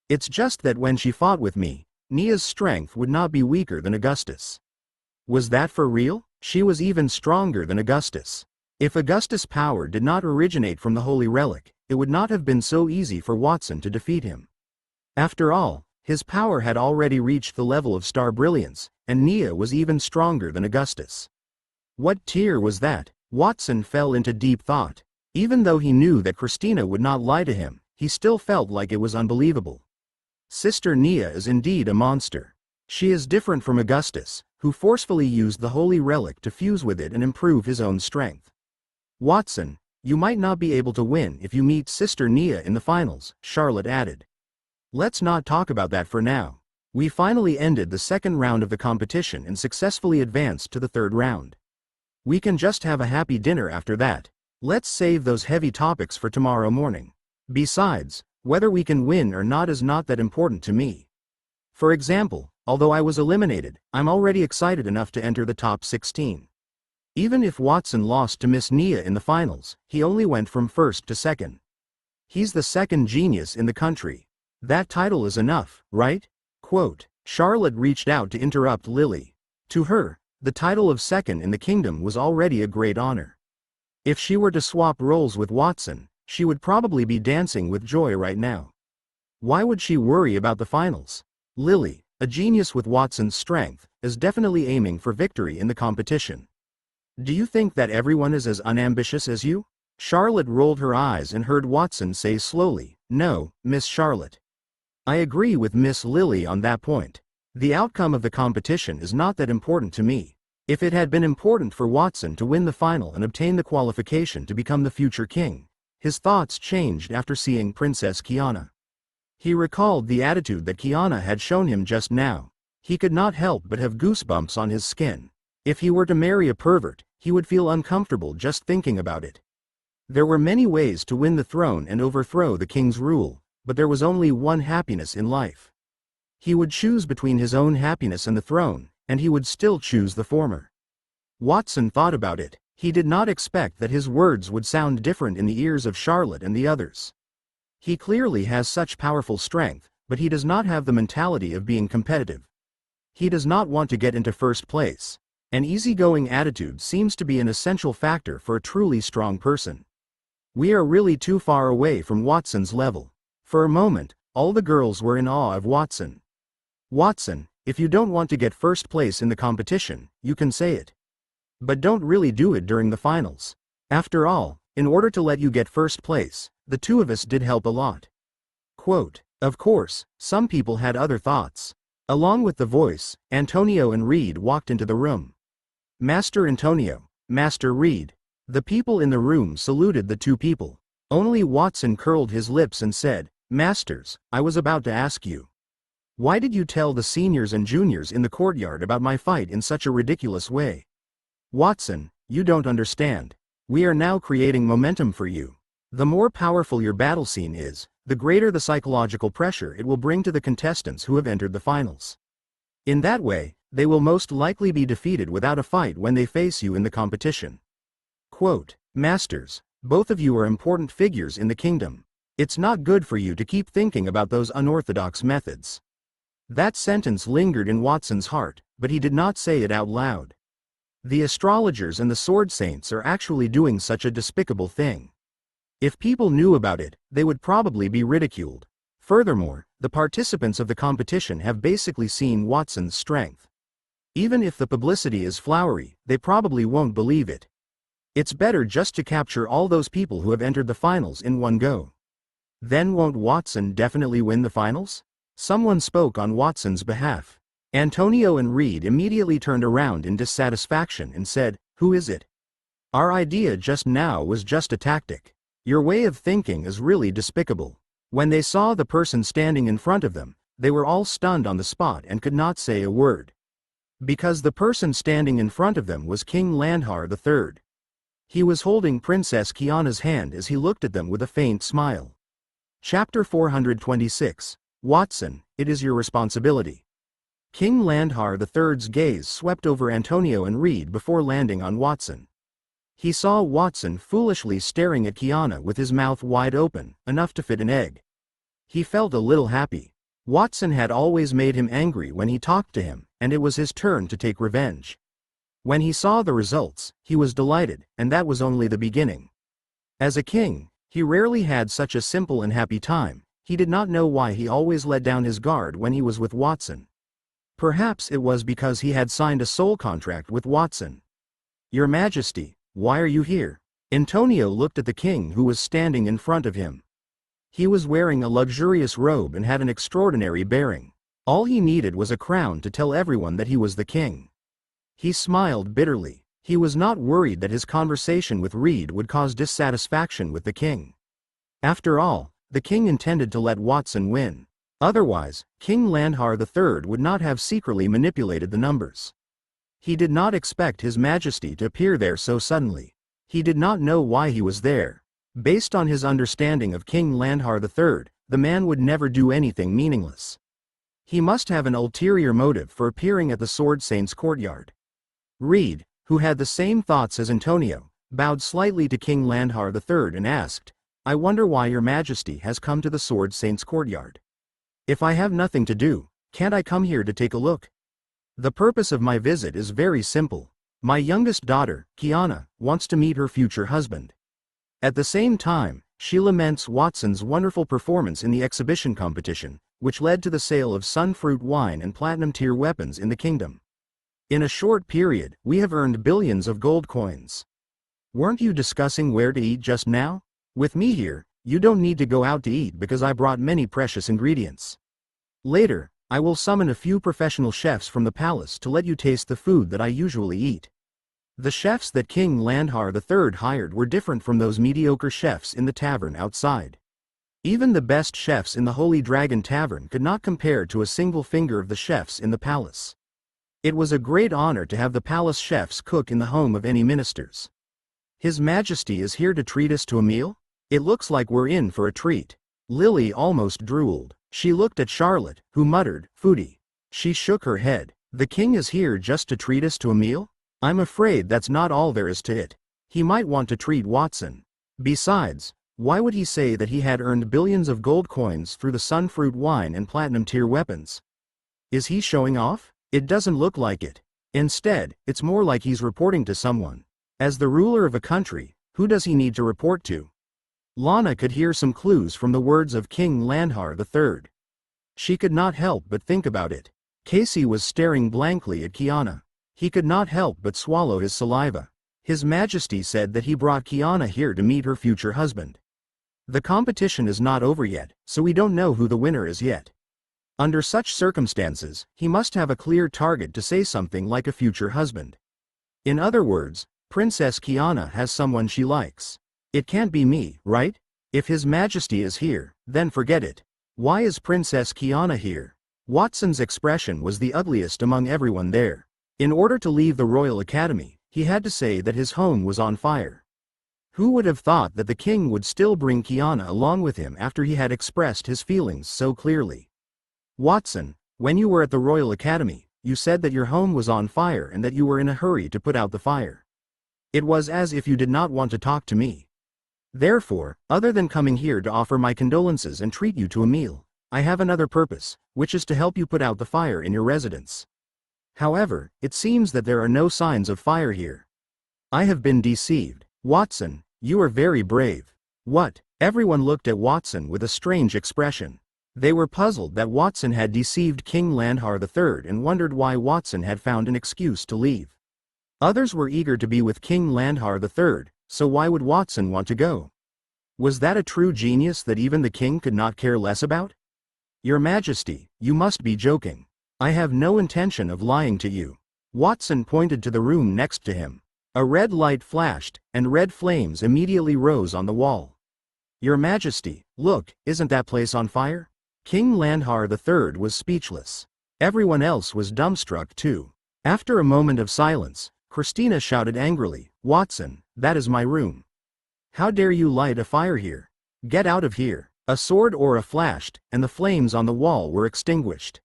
It's just that when she fought with me, Nia's strength would not be weaker than Augustus. Was that for real? She was even stronger than Augustus. If Augustus' power did not originate from the Holy Relic, it would not have been so easy for Watson to defeat him. After all, his power had already reached the level of star brilliance, and Nia was even stronger than Augustus. What tier was that? Watson fell into deep thought. Even though he knew that Christina would not lie to him, he still felt like it was unbelievable. Sister Nia is indeed a monster. She is different from Augustus, who forcefully used the holy relic to fuse with it and improve his own strength. Watson, you might not be able to win if you meet Sister Nia in the finals, Charlotte added. Let's not talk about that for now. We finally ended the second round of the competition and successfully advanced to the third round. We can just have a happy dinner after that. Let's save those heavy topics for tomorrow morning. Besides, whether we can win or not is not that important to me. For example, although I was eliminated, I'm already excited enough to enter the top 16. Even if Watson lost to Miss Nia in the finals, he only went from first to second. He's the second genius in the country. That title is enough, right? Quote, Charlotte reached out to interrupt Lily. To her, the title of second in the kingdom was already a great honor. If she were to swap roles with Watson, she would probably be dancing with joy right now. Why would she worry about the finals? Lily, a genius with Watson's strength, is definitely aiming for victory in the competition. Do you think that everyone is as unambitious as you? Charlotte rolled her eyes and heard Watson say slowly, No, Miss Charlotte. I agree with Miss Lily on that point. The outcome of the competition is not that important to me. If it had been important for Watson to win the final and obtain the qualification to become the future king, his thoughts changed after seeing Princess Kiana. He recalled the attitude that Kiana had shown him just now. He could not help but have goosebumps on his skin. If he were to marry a pervert, he would feel uncomfortable just thinking about it. There were many ways to win the throne and overthrow the king's rule, but there was only one happiness in life. He would choose between his own happiness and the throne, and he would still choose the former. Watson thought about it. He did not expect that his words would sound different in the ears of Charlotte and the others. He clearly has such powerful strength, but he does not have the mentality of being competitive. He does not want to get into first place. An easygoing attitude seems to be an essential factor for a truly strong person. We are really too far away from Watson's level. For a moment, all the girls were in awe of Watson. Watson, if you don't want to get first place in the competition, you can say it. But don't really do it during the finals. After all, in order to let you get first place, the two of us did help a lot. Quote, Of course, some people had other thoughts. Along with the voice, Antonio and Reed walked into the room. Master Antonio, Master Reed. The people in the room saluted the two people. Only Watson curled his lips and said, Masters, I was about to ask you. Why did you tell the seniors and juniors in the courtyard about my fight in such a ridiculous way? Watson, you don't understand. We are now creating momentum for you. The more powerful your battle scene is, the greater the psychological pressure it will bring to the contestants who have entered the finals. In that way, they will most likely be defeated without a fight when they face you in the competition. Quote, Masters, both of you are important figures in the kingdom. It's not good for you to keep thinking about those unorthodox methods. That sentence lingered in Watson's heart, but he did not say it out loud. The astrologers and the sword saints are actually doing such a despicable thing. If people knew about it, they would probably be ridiculed. Furthermore, the participants of the competition have basically seen Watson's strength. Even if the publicity is flowery, they probably won't believe it. It's better just to capture all those people who have entered the finals in one go. Then won't Watson definitely win the finals? Someone spoke on Watson's behalf. Antonio and Reed immediately turned around in dissatisfaction and said, Who is it? Our idea just now was just a tactic. Your way of thinking is really despicable. When they saw the person standing in front of them, they were all stunned on the spot and could not say a word. Because the person standing in front of them was King Landhar III. He was holding Princess Kiana's hand as he looked at them with a faint smile. Chapter 426. Watson, it is your responsibility. King Landhar III's gaze swept over Antonio and Reed before landing on Watson. He saw Watson foolishly staring at Kiana with his mouth wide open, enough to fit an egg. He felt a little happy. Watson had always made him angry when he talked to him, and it was his turn to take revenge. When he saw the results, he was delighted, and that was only the beginning. As a king, he rarely had such a simple and happy time. He did not know why he always let down his guard when he was with Watson. Perhaps it was because he had signed a soul contract with Watson. Your Majesty, why are you here? Antonio looked at the king who was standing in front of him. He was wearing a luxurious robe and had an extraordinary bearing. All he needed was a crown to tell everyone that he was the king. He smiled bitterly. He was not worried that his conversation with Reed would cause dissatisfaction with the king. After all, the king intended to let Watson win. Otherwise, King Landhar III would not have secretly manipulated the numbers. He did not expect His Majesty to appear there so suddenly. He did not know why he was there. Based on his understanding of King Landhar III, the man would never do anything meaningless. He must have an ulterior motive for appearing at the Sword Saint's courtyard. Reed, who had the same thoughts as Antonio, bowed slightly to King Landhar III and asked, "I wonder why your Majesty has come to the Sword Saint's courtyard. If I have nothing to do, can't I come here to take a look? The purpose of my visit is very simple. My youngest daughter, Kiana, wants to meet her future husband. At the same time, she laments Watson's wonderful performance in the exhibition competition, which led to the sale of sunfruit wine and platinum-tier weapons in the kingdom. In a short period, we have earned billions of gold coins. Weren't you discussing where to eat just now? With me here, you don't need to go out to eat because I brought many precious ingredients. Later, I will summon a few professional chefs from the palace to let you taste the food that I usually eat." The chefs that King Landhar III hired were different from those mediocre chefs in the tavern outside. Even the best chefs in the Holy Dragon Tavern could not compare to a single finger of the chefs in the palace. It was a great honor to have the palace chefs cook in the home of any ministers. "His Majesty is here to treat us to a meal? It looks like we're in for a treat." Lily almost drooled. She looked at Charlotte, who muttered, "Foodie." She shook her head. "The king is here just to treat us to a meal? I'm afraid that's not all there is to it. He might want to treat Watson. Besides, why would he say that he had earned billions of gold coins through the sunfruit wine and platinum-tier weapons? Is he showing off? It doesn't look like it. Instead, it's more like he's reporting to someone. As the ruler of a country, who does he need to report to?" Lana could hear some clues from the words of King Landhar III. She could not help but think about it. Casey was staring blankly at Kiana. He could not help but swallow his saliva. His Majesty said that he brought Kiana here to meet her future husband. The competition is not over yet, so we don't know who the winner is yet. Under such circumstances, he must have a clear target to say something like a future husband. In other words, Princess Kiana has someone she likes. It can't be me, right? If His Majesty is here, then forget it. Why is Princess Kiana here? Watson's expression was the ugliest among everyone there. In order to leave the Royal Academy, he had to say that his home was on fire. Who would have thought that the king would still bring Kiana along with him after he had expressed his feelings so clearly? "Watson, when you were at the Royal Academy, you said that your home was on fire and that you were in a hurry to put out the fire. It was as if you did not want to talk to me. Therefore, other than coming here to offer my condolences and treat you to a meal, I have another purpose, which is to help you put out the fire in your residence. However, it seems that there are no signs of fire here. I have been deceived. Watson, you are very brave." "What?" Everyone looked at Watson with a strange expression. They were puzzled that Watson had deceived King Landhar III and wondered why Watson had found an excuse to leave. Others were eager to be with King Landhar III, so why would Watson want to go? Was that a true genius that even the king could not care less about? "Your Majesty, you must be joking. I have no intention of lying to you." Watson pointed to the room next to him. A red light flashed, and red flames immediately rose on the wall. "Your Majesty, look, isn't that place on fire?" King Landhar III was speechless. Everyone else was dumbstruck too. After a moment of silence, Christina shouted angrily, "Watson, that is my room. How dare you light a fire here? Get out of here." A sword aura flashed, and the flames on the wall were extinguished.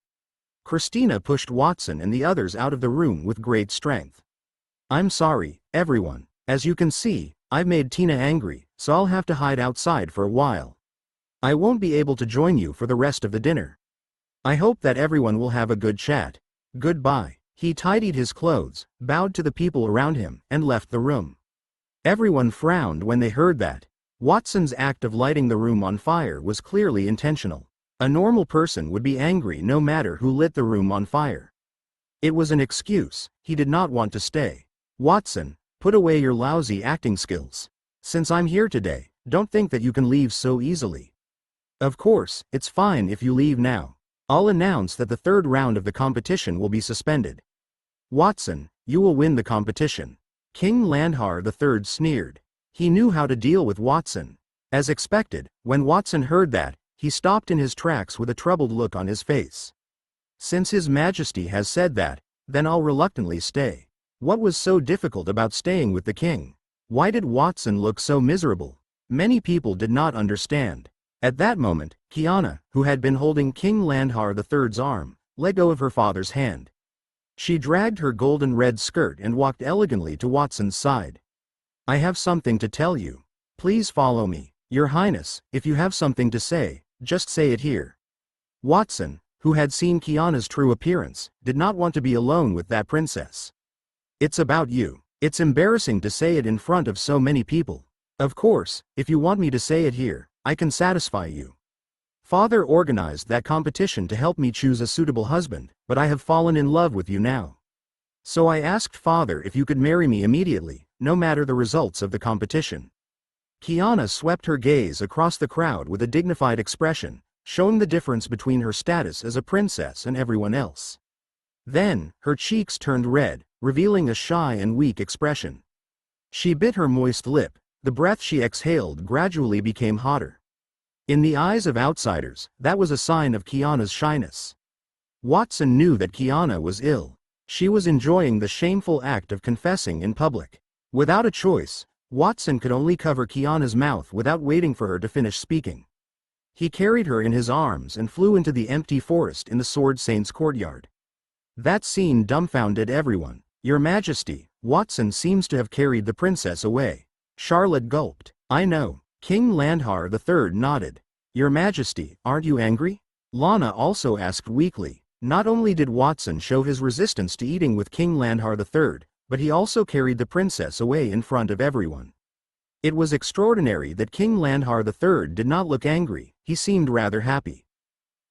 Christina pushed Watson and the others out of the room with great strength. "I'm sorry, everyone. As you can see, I've made Tina angry, so I'll have to hide outside for a while. I won't be able to join you for the rest of the dinner. I hope that everyone will have a good chat. Goodbye." He tidied his clothes, bowed to the people around him, and left the room. Everyone frowned when they heard that. Watson's act of lighting the room on fire was clearly intentional. A normal person would be angry no matter who lit the room on fire. It was an excuse. He did not want to stay. "Watson, put away your lousy acting skills. Since I'm here today, don't think that you can leave so easily." Of course, it's fine if you leave now. I'll announce that the third round of the competition will be suspended. Watson, you will win the competition. King Landhar III sneered. He knew how to deal with Watson. As expected, when Watson heard that, he stopped in his tracks with a troubled look on his face. Since His Majesty has said that, then I'll reluctantly stay. What was so difficult about staying with the king? Why did Watson look so miserable? Many people did not understand. At that moment, Kiana, who had been holding King Landhar III's arm, let go of her father's hand. She dragged her golden red skirt and walked elegantly to Watson's side. I have something to tell you. Please follow me. Your Highness, if you have something to say, just say it here. Watson, who had seen Kiana's true appearance, did not want to be alone with that princess. It's about you. It's embarrassing to say it in front of so many people. Of course, if you want me to say it here, I can satisfy you. Father organized that competition to help me choose a suitable husband, but I have fallen in love with you now. So I asked Father if you could marry me immediately, no matter the results of the competition. Kiana swept her gaze across the crowd with a dignified expression, showing the difference between her status as a princess and everyone else. Then, her cheeks turned red, revealing a shy and weak expression. She bit her moist lip, the breath she exhaled gradually became hotter. In the eyes of outsiders, that was a sign of Kiana's shyness. Watson knew that Kiana was ill. She was enjoying the shameful act of confessing in public. Without a choice, Watson could only cover Kiana's mouth without waiting for her to finish speaking. He carried her in his arms and flew into the empty forest in the Sword Saint's courtyard. That scene dumbfounded everyone. Your Majesty, Watson seems to have carried the princess away. Charlotte gulped. I know. King Landhar III nodded. Your Majesty, aren't you angry? Lana also asked weakly. Not only did Watson show his resistance to eating with King Landhar III, but he also carried the princess away in front of everyone. It was extraordinary that King Landhar III did not look angry, he seemed rather happy.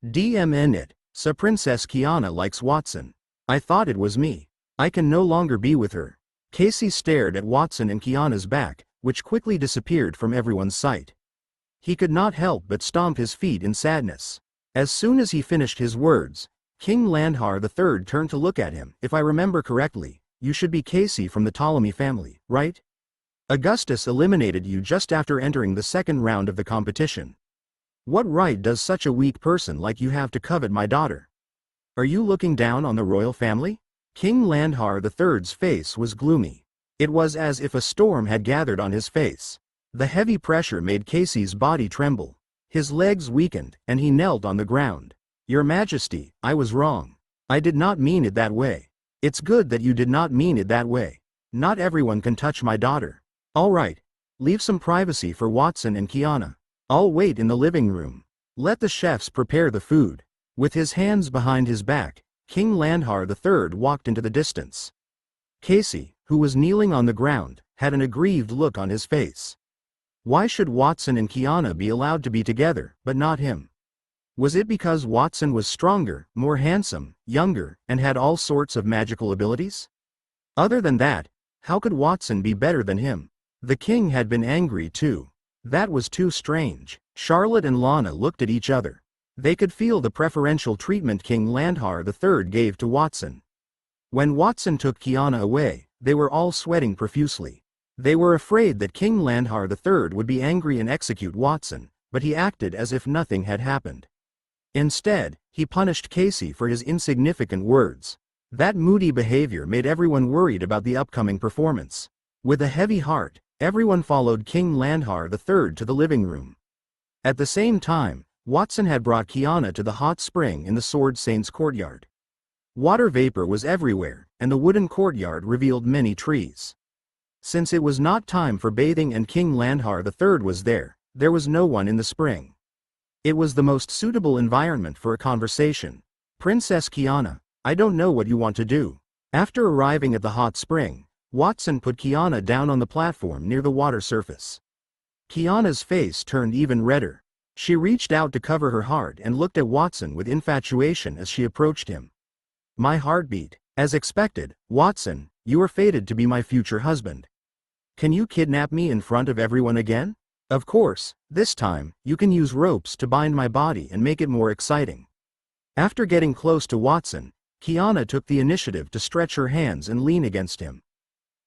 DMN so Princess Kiana likes Watson. I thought it was me. I can no longer be with her. Casey stared at Watson and Kiana's back, which quickly disappeared from everyone's sight. He could not help but stomp his feet in sadness. As soon as he finished his words, King Landhar III turned to look at him. If I remember correctly, you should be Casey from the Ptolemy family, right? Augustus eliminated you just after entering the second round of the competition. What right does such a weak person like you have to covet my daughter? Are you looking down on the royal family? King Landhar III's face was gloomy. It was as if a storm had gathered on his face. The heavy pressure made Casey's body tremble. His legs weakened, and he knelt on the ground. Your Majesty, I was wrong. I did not mean it that way. It's good that you did not mean it that way. Not everyone can touch my daughter. All right. Leave some privacy for Watson and Kiana. I'll wait in the living room. Let the chefs prepare the food. With his hands behind his back, King Landhar III walked into the distance. Casey, who was kneeling on the ground, had an aggrieved look on his face. Why should Watson and Kiana be allowed to be together, but not him? Was it because Watson was stronger, more handsome, younger, and had all sorts of magical abilities? Other than that, how could Watson be better than him? The king had been angry too. That was too strange. Charlotte and Lana looked at each other. They could feel the preferential treatment King Landhar III gave to Watson. When Watson took Kiana away, they were all sweating profusely. They were afraid that King Landhar III would be angry and execute Watson, but he acted as if nothing had happened. Instead, he punished Casey for his insignificant words. That moody behavior made everyone worried about the upcoming performance. With a heavy heart, everyone followed King Landhar III to the living room. At the same time, Watson had brought Kiana to the hot spring in the Sword Saint's courtyard. Water vapor was everywhere, and the wooden courtyard revealed many trees. Since it was not time for bathing and King Landhar III was there was no one in the spring. It was the most suitable environment for a conversation. Princess Kiana, I don't know what you want to do. After arriving at the hot spring, Watson put Kiana down on the platform near the water surface. Kiana's face turned even redder. She reached out to cover her heart and looked at Watson with infatuation as she approached him. My heartbeat. As expected, Watson, you are fated to be my future husband. Can you kidnap me in front of everyone again? Of course, this time, you can use ropes to bind my body and make it more exciting. After getting close to Watson, Kiana took the initiative to stretch her hands and lean against him.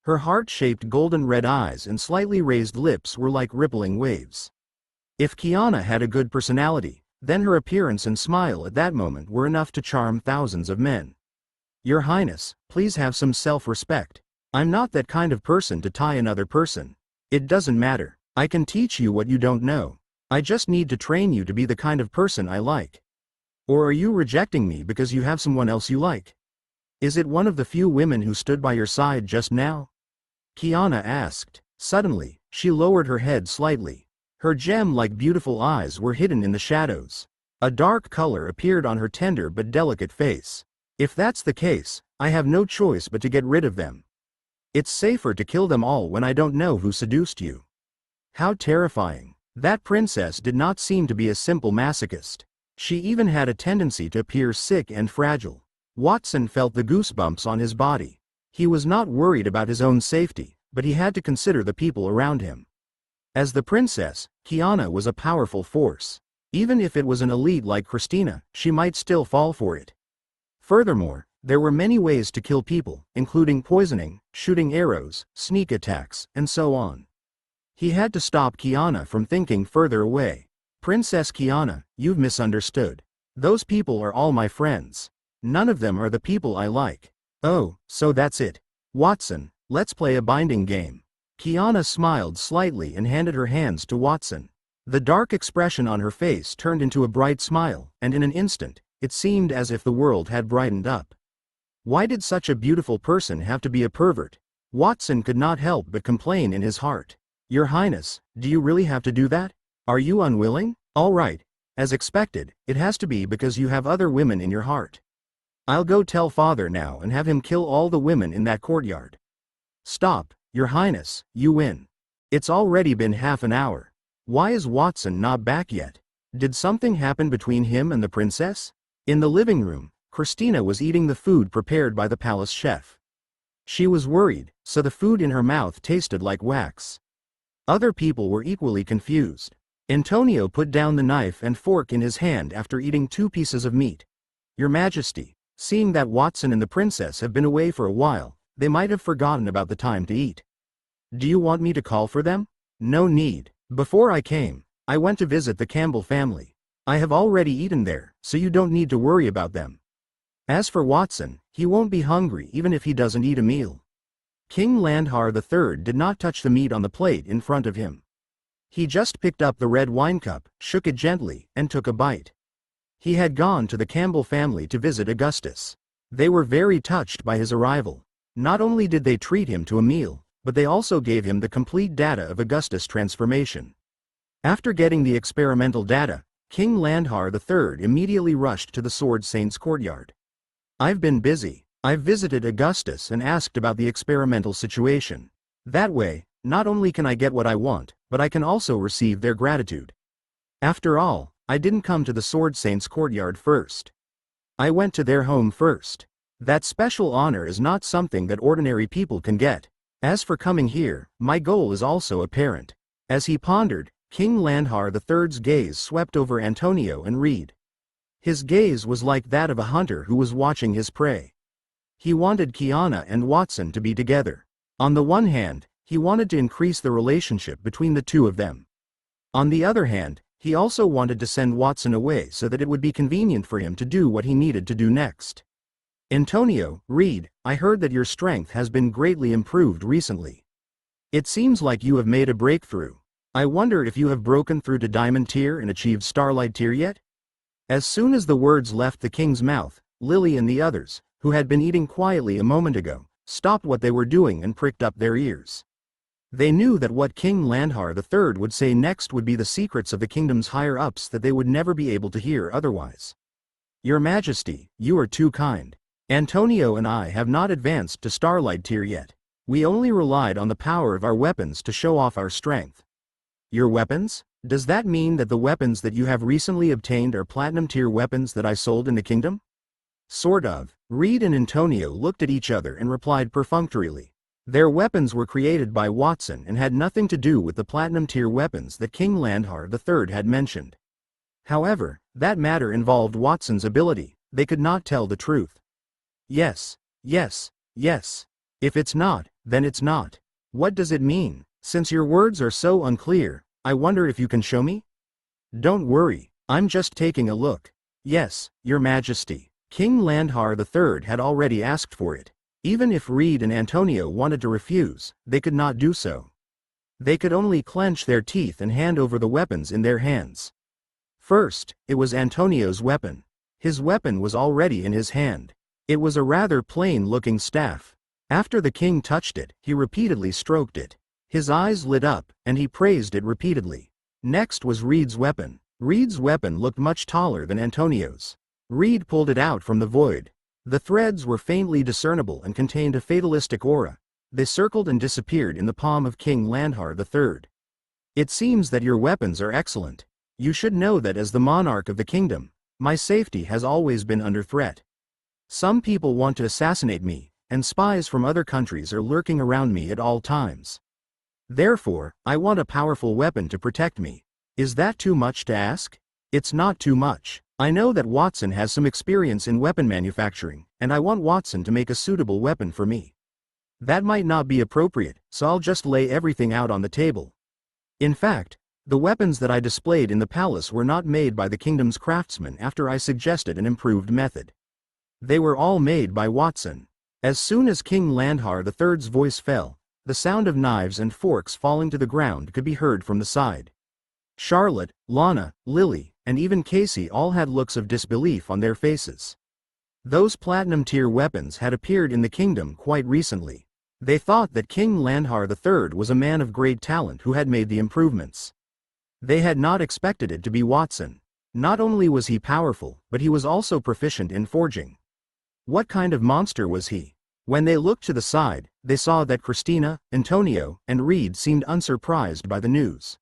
Her heart-shaped golden red eyes and slightly raised lips were like rippling waves. If Kiana had a good personality, then her appearance and smile at that moment were enough to charm thousands of men. Your Highness, please have some self-respect. I'm not that kind of person to tie another person. It doesn't matter. I can teach you what you don't know. I just need to train you to be the kind of person I like. Or are you rejecting me because you have someone else you like? Is it one of the few women who stood by your side just now? Kiana asked. Suddenly, she lowered her head slightly. Her gem-like beautiful eyes were hidden in the shadows. A dark color appeared on her tender but delicate face. If that's the case, I have no choice but to get rid of them. It's safer to kill them all when I don't know who seduced you. How terrifying. That princess did not seem to be a simple masochist. She even had a tendency to appear sick and fragile. Watson felt the goosebumps on his body. He was not worried about his own safety, but he had to consider the people around him. As the princess, Kiana was a powerful force. Even if it was an elite like Christina, she might still fall for it. Furthermore, there were many ways to kill people, including poisoning, shooting arrows, sneak attacks, and so on. He had to stop Kiana from thinking further away. Princess Kiana, you've misunderstood. Those people are all my friends. None of them are the people I like. Oh, so that's it. Watson, let's play a binding game. Kiana smiled slightly and handed her hands to Watson. The dark expression on her face turned into a bright smile, and in an instant, it seemed as if the world had brightened up. Why did such a beautiful person have to be a pervert? Watson could not help but complain in his heart. Your Highness, do you really have to do that? Are you unwilling? All right. As expected, it has to be because you have other women in your heart. I'll go tell father now and have him kill all the women in that courtyard. Stop, Your Highness, you win. It's already been half an hour. Why is Watson not back yet? Did something happen between him and the princess? In the living room, Christina was eating the food prepared by the palace chef. She was worried, so the food in her mouth tasted like wax. Other people were equally confused. Antonio put down the knife and fork in his hand after eating 2 pieces of meat. Your Majesty, seeing that Watson and the princess have been away for a while, they might have forgotten about the time to eat. Do you want me to call for them? No need. Before I came, I went to visit the Campbell family. I have already eaten there, so you don't need to worry about them. As for Watson, he won't be hungry even if he doesn't eat a meal. King Landhar III did not touch the meat on the plate in front of him. He just picked up the red wine cup, shook it gently, and took a bite. He had gone to the Campbell family to visit Augustus. They were very touched by his arrival. Not only did they treat him to a meal, but they also gave him the complete data of Augustus' transformation. After getting the experimental data, King Landhar III immediately rushed to the Sword Saint's courtyard. I've been busy. I've visited Augustus and asked about the experimental situation. That way, not only can I get what I want, but I can also receive their gratitude. After all, I didn't come to the Sword Saint's courtyard first. I went to their home first. That special honor is not something that ordinary people can get. As for coming here, my goal is also apparent. As he pondered, King Landhar III's gaze swept over Antonio and Reed. His gaze was like that of a hunter who was watching his prey. He wanted Kiana and Watson to be together. On the one hand, he wanted to increase the relationship between the two of them. On the other hand, he also wanted to send Watson away so that it would be convenient for him to do what he needed to do next. Antonio, Reed, I heard that your strength has been greatly improved recently. It seems like you have made a breakthrough. I wonder if you have broken through to Diamond Tier and achieved Starlight Tier yet? As soon as the words left the king's mouth, Lily and the others, who had been eating quietly a moment ago, stopped what they were doing and pricked up their ears. They knew that what King Landhar III would say next would be the secrets of the kingdom's higher-ups that they would never be able to hear otherwise. Your Majesty, you are too kind. Antonio and I have not advanced to Starlight Tier yet. We only relied on the power of our weapons to show off our strength. Your weapons? Does that mean that the weapons that you have recently obtained are Platinum Tier weapons that I sold in the kingdom? Sort of. Reed and Antonio looked at each other and replied perfunctorily. Their weapons were created by Watson and had nothing to do with the platinum-tier weapons that King Landhar III had mentioned. However, that matter involved Watson's ability. They could not tell the truth. Yes, yes, yes. If it's not, then it's not. What does it mean? Since your words are so unclear, I wonder if you can show me? Don't worry, I'm just taking a look. Yes, Your Majesty. King Landhar III had already asked for it. Even if Reed and Antonio wanted to refuse, they could not do so. They could only clench their teeth and hand over the weapons in their hands. First, it was Antonio's weapon. His weapon was already in his hand. It was a rather plain-looking staff. After the king touched it, he repeatedly stroked it. His eyes lit up, and he praised it repeatedly. Next was Reed's weapon. Reed's weapon looked much taller than Antonio's. Reed pulled it out from the void. The threads were faintly discernible and contained a fatalistic aura. They circled and disappeared in the palm of King Landhar III. It seems that your weapons are excellent. You should know that as the monarch of the kingdom, my safety has always been under threat. Some people want to assassinate me, and spies from other countries are lurking around me at all times. Therefore, I want a powerful weapon to protect me. Is that too much to ask? It's not too much. I know that Watson has some experience in weapon manufacturing, and I want Watson to make a suitable weapon for me. That might not be appropriate, so I'll just lay everything out on the table. In fact, the weapons that I displayed in the palace were not made by the kingdom's craftsmen after I suggested an improved method. They were all made by Watson. As soon as King Landhar III's voice fell, the sound of knives and forks falling to the ground could be heard from the side. Charlotte, Lana, Lily, and even Casey all had looks of disbelief on their faces. Those platinum-tier weapons had appeared in the kingdom quite recently. They thought that King Landhar III was a man of great talent who had made the improvements. They had not expected it to be Watson. Not only was he powerful, but he was also proficient in forging. What kind of monster was he? When they looked to the side, they saw that Christina, Antonio, and Reed seemed unsurprised by the news.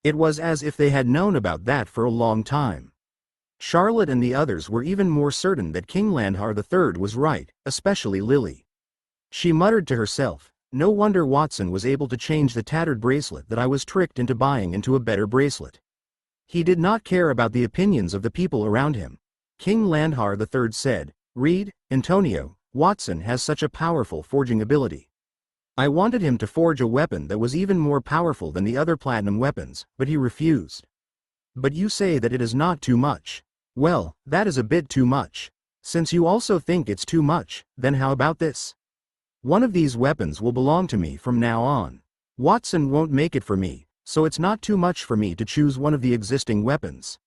It was as if they had known about that for a long time. Charlotte and the others were even more certain that King Landhar III was right, especially Lily. She muttered to herself, "No wonder Watson was able to change the tattered bracelet that I was tricked into buying into a better bracelet." He did not care about the opinions of the people around him. King Landhar III said, "Reed, Antonio, Watson has such a powerful forging ability. I wanted him to forge a weapon that was even more powerful than the other platinum weapons, but he refused. But you say that it is not too much. Well, that is a bit too much. Since you also think it's too much, then how about this? One of these weapons will belong to me from now on. Watson won't make it for me, so it's not too much for me to choose one of the existing weapons.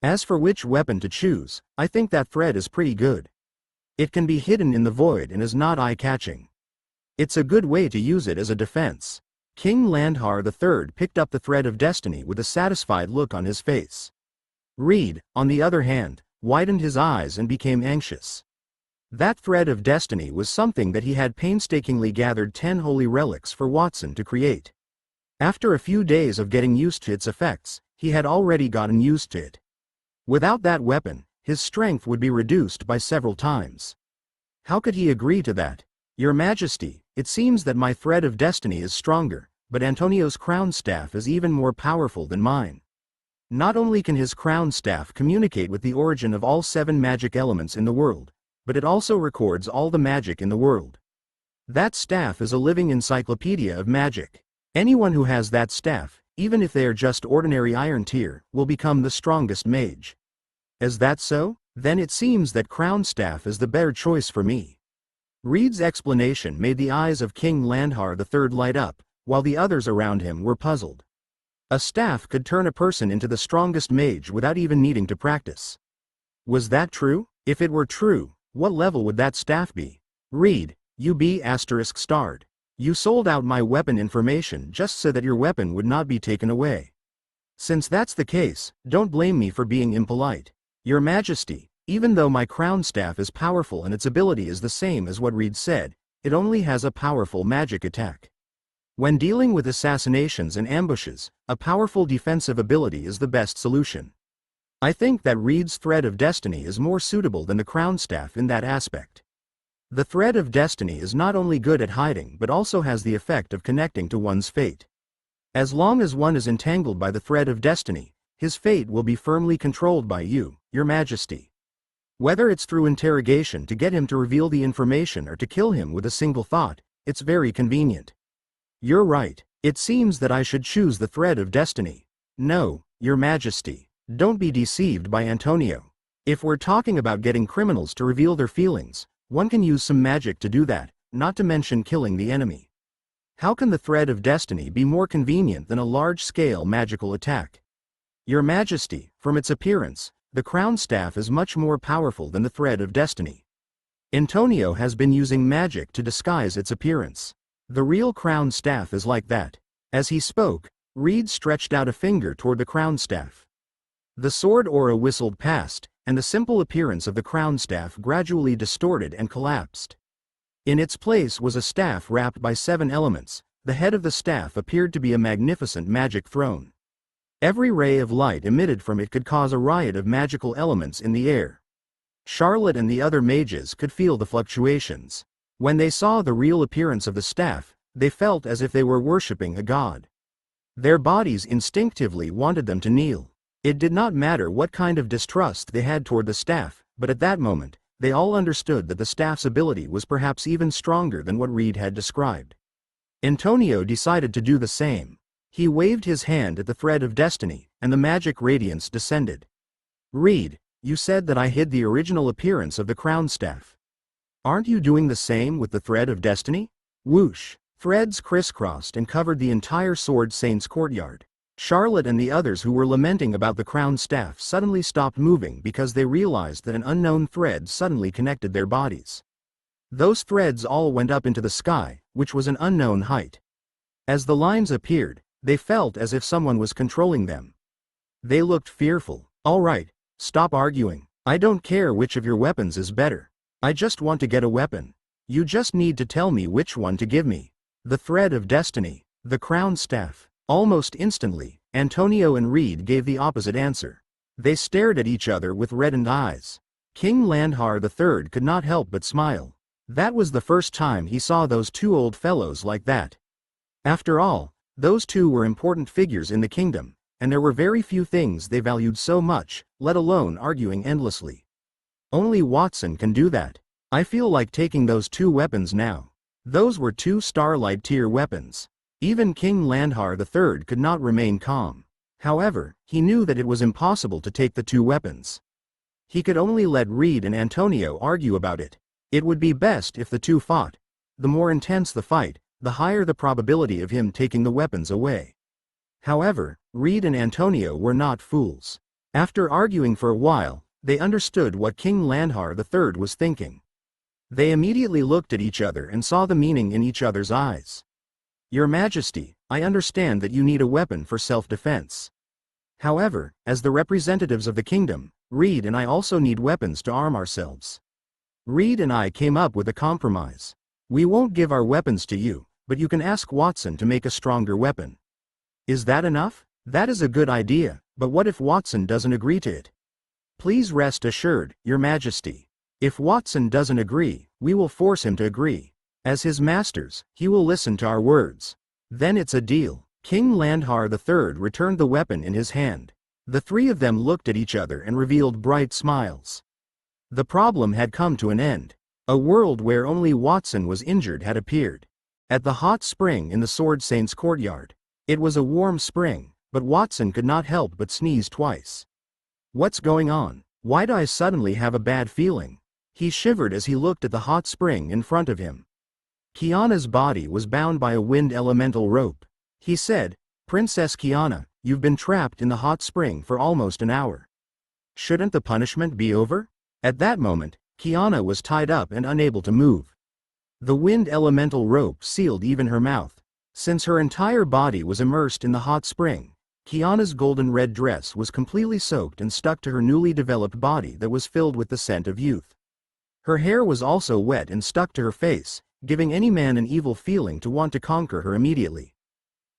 As for which weapon to choose, I think that thread is pretty good. It can be hidden in the void and is not eye-catching. It's a good way to use it as a defense." King Landhar III picked up the thread of destiny with a satisfied look on his face. Reed, on the other hand, widened his eyes and became anxious. That thread of destiny was something that he had painstakingly gathered 10 holy relics for Watson to create. After a few days of getting used to its effects, he had already gotten used to it. Without that weapon, his strength would be reduced by several times. How could he agree to that? "Your Majesty, it seems that my thread of destiny is stronger, but Antonio's crown staff is even more powerful than mine. Not only can his crown staff communicate with the origin of all 7 magic elements in the world, but it also records all the magic in the world. That staff is a living encyclopedia of magic. Anyone who has that staff, even if they are just ordinary iron tier, will become the strongest mage. Is that so? Then it seems that crown staff is the better choice for me." Reed's explanation made the eyes of King Landhar III light up, while the others around him were puzzled. A staff could turn a person into the strongest mage without even needing to practice. Was that true? If it were true, what level would that staff be? "Reed, you be ****. You sold out my weapon information just so that your weapon would not be taken away. Since that's the case, don't blame me for being impolite. Your Majesty, even though my crown staff is powerful and its ability is the same as what Reed said, it only has a powerful magic attack. When dealing with assassinations and ambushes, a powerful defensive ability is the best solution. I think that Reed's thread of destiny is more suitable than the crown staff in that aspect." The thread of destiny is not only good at hiding but also has the effect of connecting to one's fate. As long as one is entangled by the thread of destiny, his fate will be firmly controlled by you, Your Majesty. Whether it's through interrogation to get him to reveal the information or to kill him with a single thought, it's very convenient. You're right. It seems that I should choose the thread of destiny. No, Your Majesty. Don't be deceived by Antonio. If we're talking about getting criminals to reveal their feelings, one can use some magic to do that, not to mention killing the enemy. How can the thread of destiny be more convenient than a large-scale magical attack? Your Majesty, from its appearance, the crown staff is much more powerful than the thread of destiny. Antonio has been using magic to disguise its appearance. The real crown staff is like that. As he spoke, Reed stretched out a finger toward the crown staff. The sword aura whistled past, and the simple appearance of the crown staff gradually distorted and collapsed. In its place was a staff wrapped by 7 elements. The head of the staff appeared to be a magnificent magic throne. Every ray of light emitted from it could cause a riot of magical elements in the air. Charlotte and the other mages could feel the fluctuations. When they saw the real appearance of the staff, they felt as if they were worshipping a god. Their bodies instinctively wanted them to kneel. It did not matter what kind of distrust they had toward the staff, but at that moment, they all understood that the staff's ability was perhaps even stronger than what Reed had described. Antonio decided to do the same. He waved his hand at the thread of destiny, and the magic radiance descended. Reed, you said that I hid the original appearance of the crown staff. Aren't you doing the same with the thread of destiny? Whoosh! Threads crisscrossed and covered the entire Sword Saint's courtyard. Charlotte and the others who were lamenting about the crown staff suddenly stopped moving because they realized that an unknown thread suddenly connected their bodies. Those threads all went up into the sky, which was an unknown height. As the lines appeared, they felt as if someone was controlling them. They looked fearful. All right, stop arguing. I don't care which of your weapons is better. I just want to get a weapon. You just need to tell me which one to give me. The thread of destiny, the crown staff. Almost instantly, Antonio and Reed gave the opposite answer. They stared at each other with reddened eyes. King Landhar III could not help but smile. That was the first time he saw those two old fellows like that. After all, those two were important figures in the kingdom, and there were very few things they valued so much, let alone arguing endlessly. Only Watson can do that. I feel like taking those 2 weapons now. Those were 2 Starlight tier weapons. Even King Landhar III could not remain calm. However, he knew that it was impossible to take the 2 weapons. He could only let Reed and Antonio argue about it. It would be best if the 2 fought. The more intense the fight, the higher the probability of him taking the weapons away. However, Reed and Antonio were not fools. After arguing for a while, they understood what King Landhar III was thinking. They immediately looked at each other and saw the meaning in each other's eyes. Your Majesty, I understand that you need a weapon for self-defense. However, as the representatives of the kingdom, Reed and I also need weapons to arm ourselves. Reed and I came up with a compromise. We won't give our weapons to you, but you can ask Watson to make a stronger weapon. Is that enough? That is a good idea, but what if Watson doesn't agree to it? Please rest assured, Your Majesty. If Watson doesn't agree, we will force him to agree. As his masters, he will listen to our words. Then it's a deal. King Landhar III returned the weapon in his hand. The 3 of them looked at each other and revealed bright smiles. The problem had come to an end. A world where only Watson was injured had appeared. At the hot spring in the Sword Saint's courtyard. It was a warm spring, but Watson could not help but sneeze twice. What's going on? Why do I suddenly have a bad feeling? He shivered as he looked at the hot spring in front of him. Kiana's body was bound by a wind elemental rope. He said, Princess Kiana, you've been trapped in the hot spring for almost an hour. Shouldn't the punishment be over? At that moment, Kiana was tied up and unable to move. The wind elemental rope sealed even her mouth. Since her entire body was immersed in the hot spring, Kiana's golden red dress was completely soaked and stuck to her newly developed body that was filled with the scent of youth. Her hair was also wet and stuck to her face, giving any man an evil feeling to want to conquer her immediately.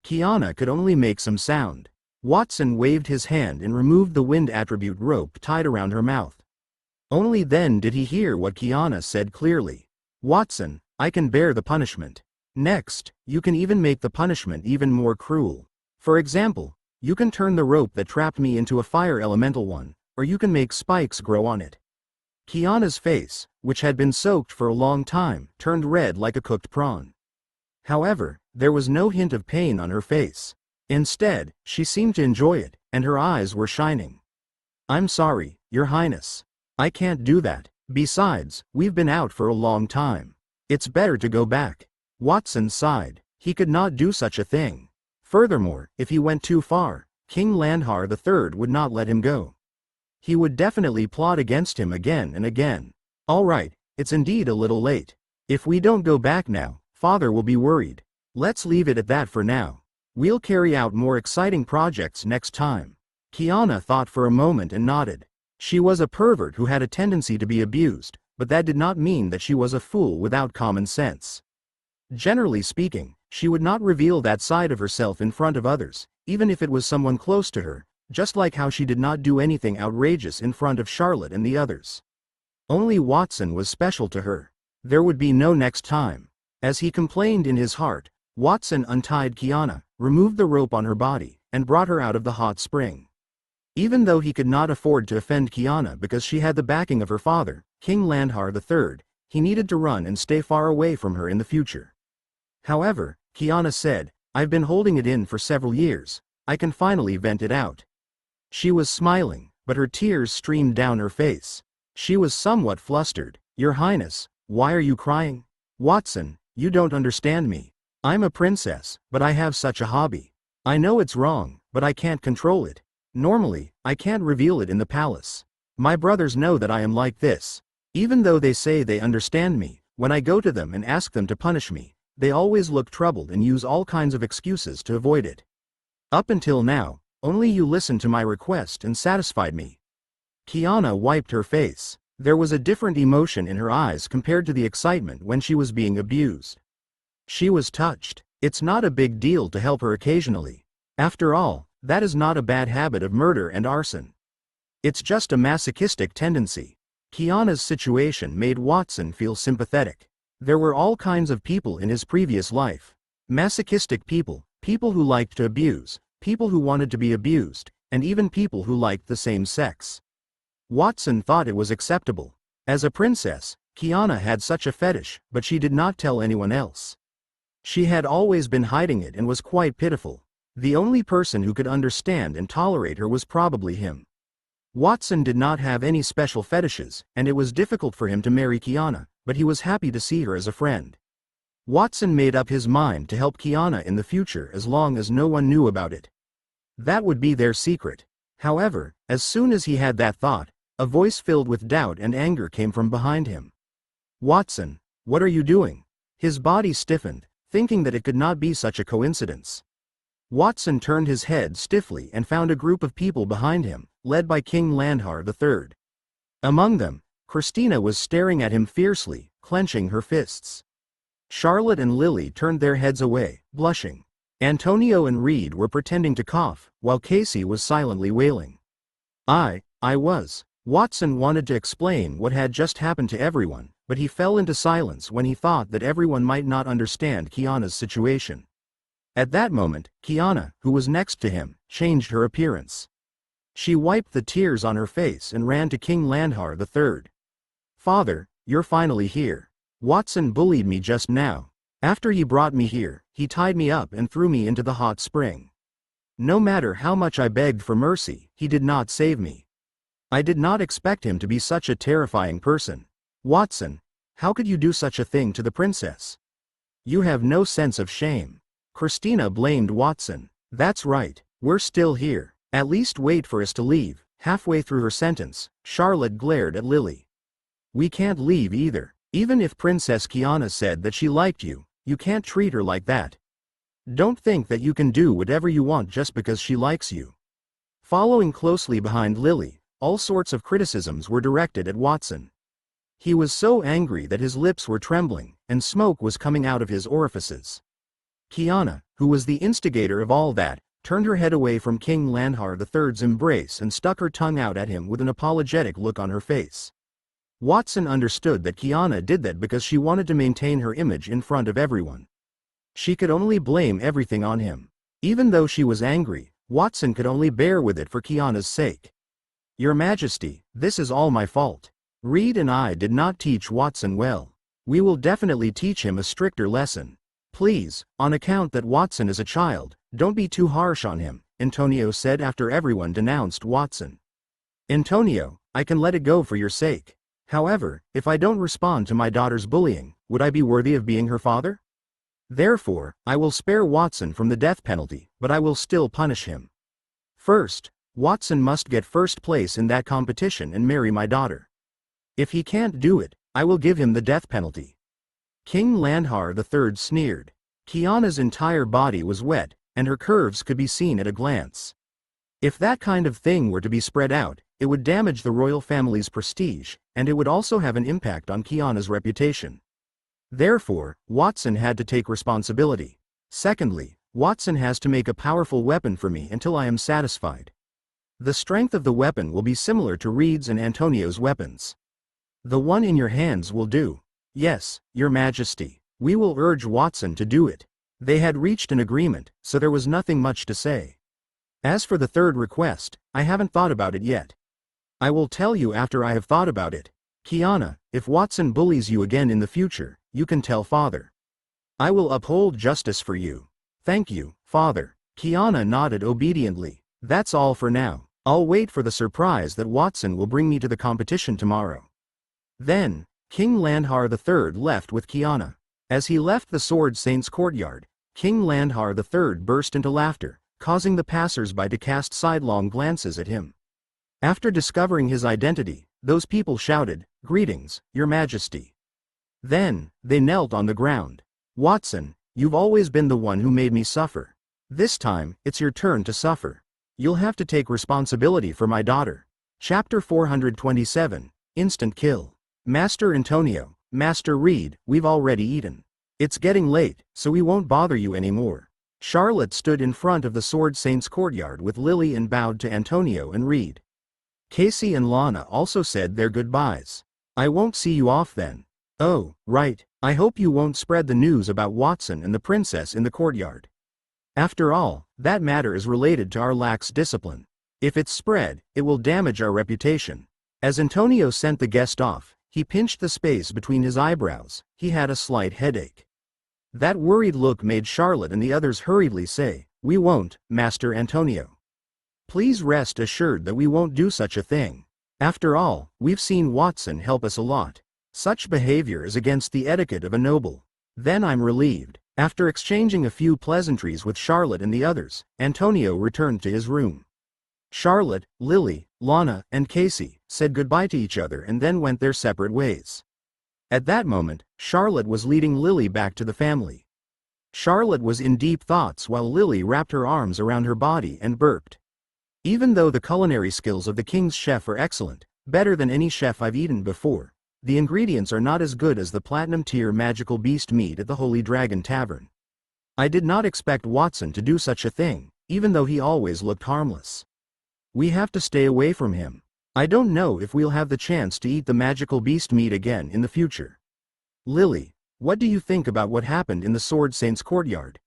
Kiana could only make some sound. Watson waved his hand and removed the wind attribute rope tied around her mouth. Only then did he hear what Kiana said clearly. Watson, I can bear the punishment. Next, you can even make the punishment even more cruel. For example, you can turn the rope that trapped me into a fire elemental one, or you can make spikes grow on it. Kiana's face, which had been soaked for a long time, turned red like a cooked prawn. However, there was no hint of pain on her face. Instead, she seemed to enjoy it, and her eyes were shining. I'm sorry, Your Highness. I can't do that. Besides, we've been out for a long time. It's better to go back. Watson sighed. He could not do such a thing. Furthermore, if he went too far, King Landhar III would not let him go. He would definitely plot against him again and again. All right, it's indeed a little late. If we don't go back now, Father will be worried. Let's leave it at that for now. We'll carry out more exciting projects next time. Kiana thought for a moment and nodded. She was a pervert who had a tendency to be abused, but that did not mean that she was a fool without common sense. Generally speaking, she would not reveal that side of herself in front of others, even if it was someone close to her, just like how she did not do anything outrageous in front of Charlotte and the others. Only Watson was special to her. There would be no next time. As he complained in his heart, Watson untied Kiana, removed the rope on her body, and brought her out of the hot spring. Even though he could not afford to offend Kiana because she had the backing of her father, King Landhar III, he needed to run and stay far away from her in the future. However, Kiana said, I've been holding it in for several years. I can finally vent it out. She was smiling, but her tears streamed down her face. She was somewhat flustered. Your Highness, why are you crying? Watson, you don't understand me. I'm a princess, but I have such a hobby. I know it's wrong, but I can't control it. Normally, I can't reveal it in the palace. My brothers know that I am like this. Even though they say they understand me, when I go to them and ask them to punish me, they always look troubled and use all kinds of excuses to avoid it. Up until now, only you listened to my request and satisfied me. Kiana wiped her face. There was a different emotion in her eyes compared to the excitement when she was being abused. She was touched. It's not a big deal to help her occasionally. After all, that is not a bad habit of murder and arson. It's just a masochistic tendency. Kiana's situation made Watson feel sympathetic. There were all kinds of people in his previous life. Masochistic people, people who liked to abuse, people who wanted to be abused, and even people who liked the same sex. Watson thought it was acceptable. As a princess, Kiana had such a fetish, but she did not tell anyone else. She had always been hiding it and was quite pitiful. The only person who could understand and tolerate her was probably him. Watson did not have any special fetishes, and it was difficult for him to marry Kiana, but he was happy to see her as a friend. Watson made up his mind to help Kiana in the future as long as no one knew about it. That would be their secret. However, as soon as he had that thought, a voice filled with doubt and anger came from behind him. Watson, what are you doing? His body stiffened, thinking that it could not be such a coincidence. Watson turned his head stiffly and found a group of people behind him, led by King Landhar III. Among them, Christina was staring at him fiercely, clenching her fists. Charlotte and Lily turned their heads away, blushing. Antonio and Reed were pretending to cough, while Casey was silently wailing. I was. Watson wanted to explain what had just happened to everyone, but he fell into silence when he thought that everyone might not understand Kiana's situation. At that moment, Kiana, who was next to him, changed her appearance. She wiped the tears on her face and ran to King Landhar III. Father, you're finally here. Watson bullied me just now. After he brought me here, he tied me up and threw me into the hot spring. No matter how much I begged for mercy, he did not save me. I did not expect him to be such a terrifying person. Watson, how could you do such a thing to the princess? You have no sense of shame. Christina blamed Watson. That's right, we're still here. At least wait for us to leave. Halfway through her sentence, Charlotte glared at Lily. We can't leave either. Even if Princess Kiana said that she liked you, you can't treat her like that. Don't think that you can do whatever you want just because she likes you. Following closely behind Lily, all sorts of criticisms were directed at Watson. He was so angry that his lips were trembling, and smoke was coming out of his orifices. Kiana, who was the instigator of all that, turned her head away from King Landhar III's embrace and stuck her tongue out at him with an apologetic look on her face. Watson understood that Kiana did that because she wanted to maintain her image in front of everyone. She could only blame everything on him. Even though she was angry, Watson could only bear with it for Kiana's sake. Your Majesty, this is all my fault. Reed and I did not teach Watson well. We will definitely teach him a stricter lesson. Please, on account that Watson is a child, don't be too harsh on him, Antonio said after everyone denounced Watson. Antonio, I can let it go for your sake. However, if I don't respond to my daughter's bullying, would I be worthy of being her father? Therefore, I will spare Watson from the death penalty, but I will still punish him. First, Watson must get first place in that competition and marry my daughter. If he can't do it, I will give him the death penalty. King Landhar III sneered. Kiana's entire body was wet, and her curves could be seen at a glance. If that kind of thing were to be spread out, it would damage the royal family's prestige, and it would also have an impact on Kiana's reputation. Therefore, Watson had to take responsibility. Secondly, Watson has to make a powerful weapon for me until I am satisfied. The strength of the weapon will be similar to Reed's and Antonio's weapons. The one in your hands will do. Yes, Your Majesty. We will urge Watson to do it. They had reached an agreement, so there was nothing much to say. As for the third request, I haven't thought about it yet. I will tell you after I have thought about it. Kiana, if Watson bullies you again in the future, you can tell Father. I will uphold justice for you. Thank you, Father. Kiana nodded obediently. That's all for now. I'll wait for the surprise that Watson will bring me to the competition tomorrow. Then, King Landhar III left with Kiana. As he left the Sword Saint's courtyard, King Landhar III burst into laughter, causing the passers-by to cast sidelong glances at him. After discovering his identity, those people shouted, "Greetings, Your Majesty." Then, they knelt on the ground. Watson, you've always been the one who made me suffer. This time, it's your turn to suffer. You'll have to take responsibility for my daughter. Chapter 427, Instant Kill. Master Antonio, Master Reed, we've already eaten. It's getting late, so we won't bother you anymore. Charlotte stood in front of the Sword Saint's courtyard with Lily and bowed to Antonio and Reed. Casey and Lana also said their goodbyes. I won't see you off then. Oh, right, I hope you won't spread the news about Watson and the princess in the courtyard. After all, that matter is related to our lax discipline. If it's spread, it will damage our reputation. As Antonio sent the guest off, he pinched the space between his eyebrows. He had a slight headache. That worried look made Charlotte and the others hurriedly say, "We won't, Master Antonio. Please rest assured that we won't do such a thing. After all, we've seen Watson help us a lot. Such behavior is against the etiquette of a noble." Then I'm relieved. After exchanging a few pleasantries with Charlotte and the others, Antonio returned to his room. Charlotte, Lily, Lana, and Casey said goodbye to each other and then went their separate ways. At that moment, Charlotte was leading Lily back to the family. Charlotte was in deep thoughts while Lily wrapped her arms around her body and burped. Even though the culinary skills of the king's chef are excellent, better than any chef I've eaten before, the ingredients are not as good as the platinum-tier magical beast meat at the Holy Dragon Tavern. I did not expect Watson to do such a thing, even though he always looked harmless. We have to stay away from him. I don't know if we'll have the chance to eat the magical beast meat again in the future. Lily, what do you think about what happened in the Sword Saint's courtyard?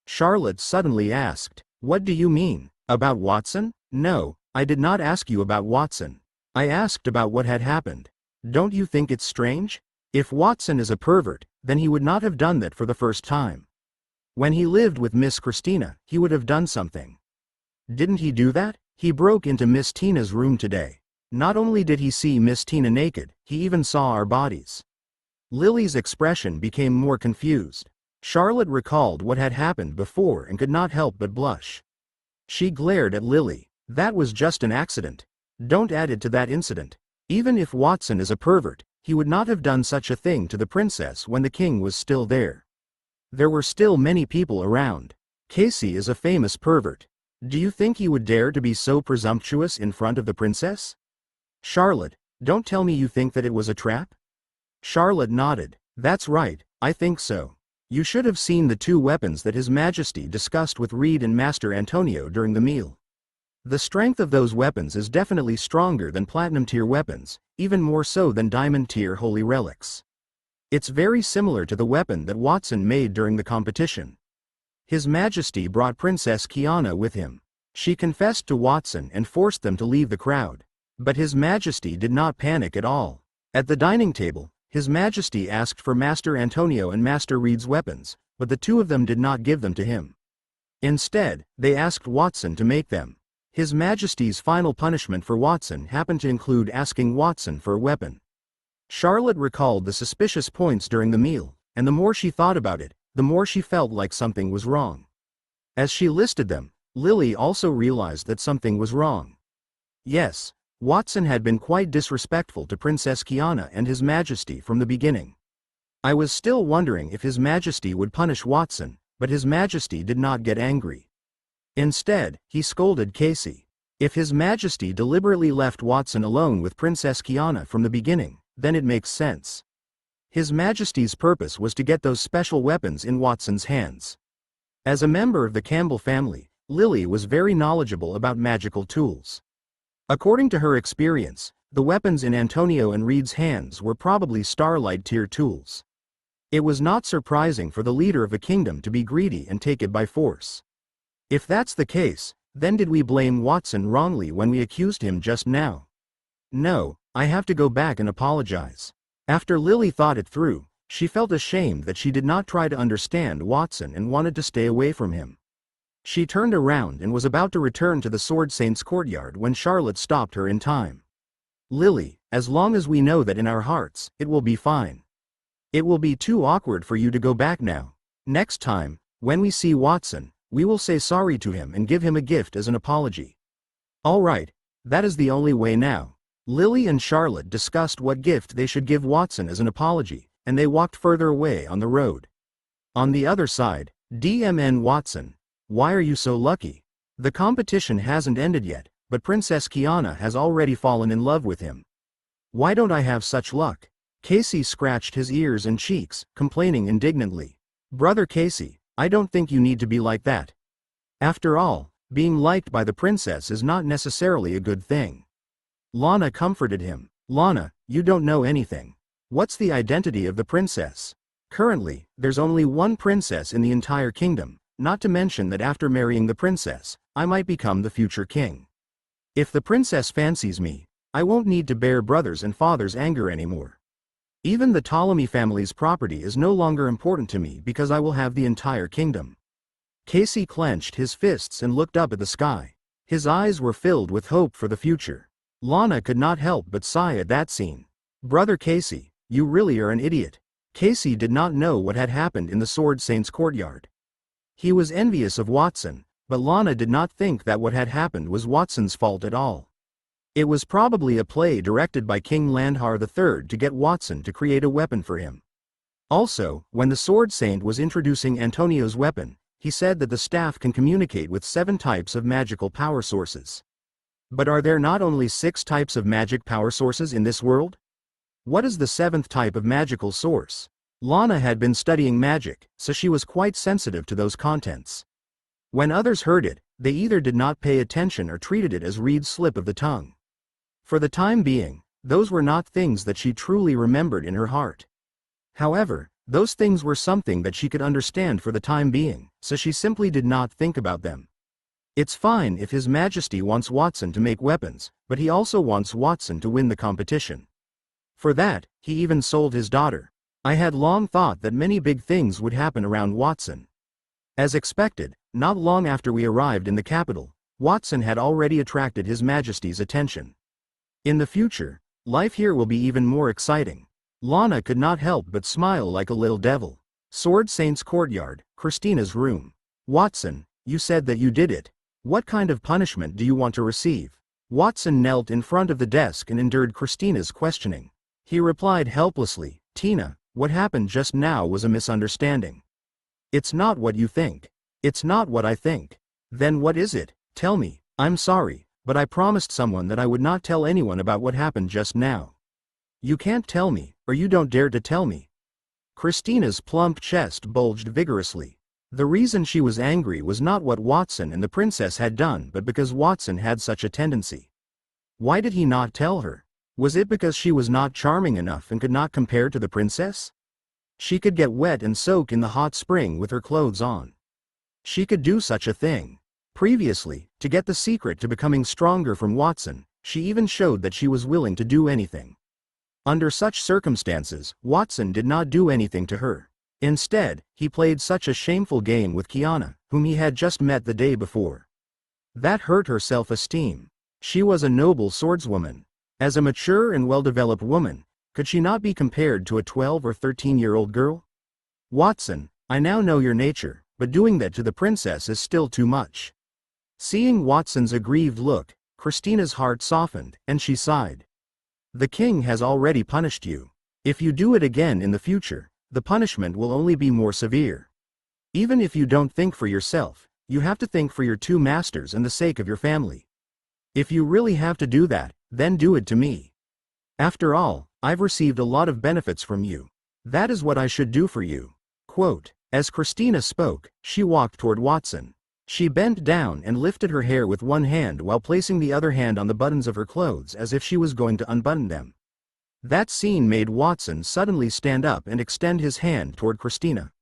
Charlotte suddenly asked. What do you mean? About Watson? No, I did not ask you about Watson. I asked about what had happened. Don't you think it's strange? If Watson is a pervert, then he would not have done that for the first time. When he lived with Miss Christina, he would have done something. Didn't he do that? He broke into Miss Tina's room today. Not only did he see Miss Tina naked, he even saw our bodies. Lily's expression became more confused. Charlotte recalled what had happened before and could not help but blush. She glared at Lily. That was just an accident. Don't add it to that incident. Even if Watson is a pervert, he would not have done such a thing to the princess when the king was still there. There were still many people around. Casey is a famous pervert. Do you think he would dare to be so presumptuous in front of the princess? Charlotte, don't tell me you think that it was a trap? Charlotte nodded. That's right, I think so. You should have seen the two weapons that His Majesty discussed with Reed and Master Antonio during the meal. The strength of those weapons is definitely stronger than platinum-tier weapons, even more so than diamond-tier holy relics. It's very similar to the weapon that Watson made during the competition. His Majesty brought Princess Kiana with him. She confessed to Watson and forced them to leave the crowd. But His Majesty did not panic at all. At the dining table, His Majesty asked for Master Antonio and Master Reed's weapons, but the two of them did not give them to him. Instead, they asked Watson to make them. His Majesty's final punishment for Watson happened to include asking Watson for a weapon. Charlotte recalled the suspicious points during the meal, and the more she thought about it, the more she felt like something was wrong. As she listed them, Lily also realized that something was wrong. Yes, Watson had been quite disrespectful to Princess Kiana and His Majesty from the beginning. I was still wondering if His Majesty would punish Watson, but His Majesty did not get angry. Instead, he scolded Casey. If His Majesty deliberately left Watson alone with Princess Kiana from the beginning, then it makes sense. His Majesty's purpose was to get those special weapons in Watson's hands. As a member of the Campbell family, Lily was very knowledgeable about magical tools. According to her experience, the weapons in Antonio and Reed's hands were probably Starlight-tier tools. It was not surprising for the leader of a kingdom to be greedy and take it by force. If that's the case, then did we blame Watson wrongly when we accused him just now? No, I have to go back and apologize. After Lily thought it through, she felt ashamed that she did not try to understand Watson and wanted to stay away from him. She turned around and was about to return to the Sword Saint's courtyard when Charlotte stopped her in time. Lily, as long as we know that in our hearts, it will be fine. It will be too awkward for you to go back now. Next time, when we see Watson, we will say sorry to him and give him a gift as an apology. All right, that is the only way now. Lily and Charlotte discussed what gift they should give Watson as an apology, and they walked further away on the road. On the other side, DMN Watson, why are you so lucky? The competition hasn't ended yet, but Princess Kiana has already fallen in love with him. Why don't I have such luck? Casey scratched his ears and cheeks, complaining indignantly. Brother Casey, I don't think you need to be like that. After all, being liked by the princess is not necessarily a good thing. Lana comforted him. Lana, you don't know anything. What's the identity of the princess? Currently, there's only one princess in the entire kingdom, not to mention that after marrying the princess, I might become the future king. If the princess fancies me, I won't need to bear brothers and father's anger anymore. Even the Ptolemy family's property is no longer important to me because I will have the entire kingdom. Casey clenched his fists and looked up at the sky. His eyes were filled with hope for the future. Lana could not help but sigh at that scene. Brother Casey, you really are an idiot. Casey did not know what had happened in the Sword Saint's courtyard. He was envious of Watson, but Lana did not think that what had happened was Watson's fault at all. It was probably a play directed by King Landhar III to get Watson to create a weapon for him. Also, when the Sword Saint was introducing Antonio's weapon, he said that the staff can communicate with 7 types of magical power sources. But are there not only 6 types of magic power sources in this world? What is the 7th type of magical source? Lana had been studying magic, so she was quite sensitive to those contents. When others heard it, they either did not pay attention or treated it as Reed's slip of the tongue. For the time being, those were not things that she truly remembered in her heart. However, those things were something that she could understand for the time being, so she simply did not think about them. It's fine if His Majesty wants Watson to make weapons, but he also wants Watson to win the competition. For that, he even sold his daughter. I had long thought that many big things would happen around Watson. As expected, not long after we arrived in the capital, Watson had already attracted His Majesty's attention. In the future, life here will be even more exciting. Lana could not help but smile like a little devil. Sword Saint's courtyard, Christina's room. Watson, you said that you did it. What kind of punishment do you want to receive? Watson knelt in front of the desk and endured Christina's questioning. He replied helplessly, Tina, what happened just now was a misunderstanding. It's not what you think. It's not what I think. Then what is it? Tell me. I'm sorry, but I promised someone that I would not tell anyone about what happened just now. You can't tell me, or you don't dare to tell me. Christina's plump chest bulged vigorously. The reason she was angry was not what Watson and the princess had done, but because Watson had such a tendency. Why did he not tell her? Was it because she was not charming enough and could not compare to the princess? She could get wet and soak in the hot spring with her clothes on. She could do such a thing. Previously, to get the secret to becoming stronger from Watson, she even showed that she was willing to do anything. Under such circumstances, Watson did not do anything to her. Instead, he played such a shameful game with Kiana, whom he had just met the day before. That hurt her self-esteem. She was a noble swordswoman. As a mature and well-developed woman, could she not be compared to a 12 or 13-year-old girl? Watson, I now know your nature, but doing that to the princess is still too much. Seeing Watson's aggrieved look, Christina's heart softened, and she sighed. The king has already punished you. If you do it again in the future, the punishment will only be more severe. Even if you don't think for yourself, you have to think for your two masters and the sake of your family. If you really have to do that, then do it to me. After all, I've received a lot of benefits from you. That is what I should do for you. Quote, as Christina spoke, she walked toward Watson. She bent down and lifted her hair with one hand while placing the other hand on the buttons of her clothes as if she was going to unbutton them. That scene made Watson suddenly stand up and extend his hand toward Christina.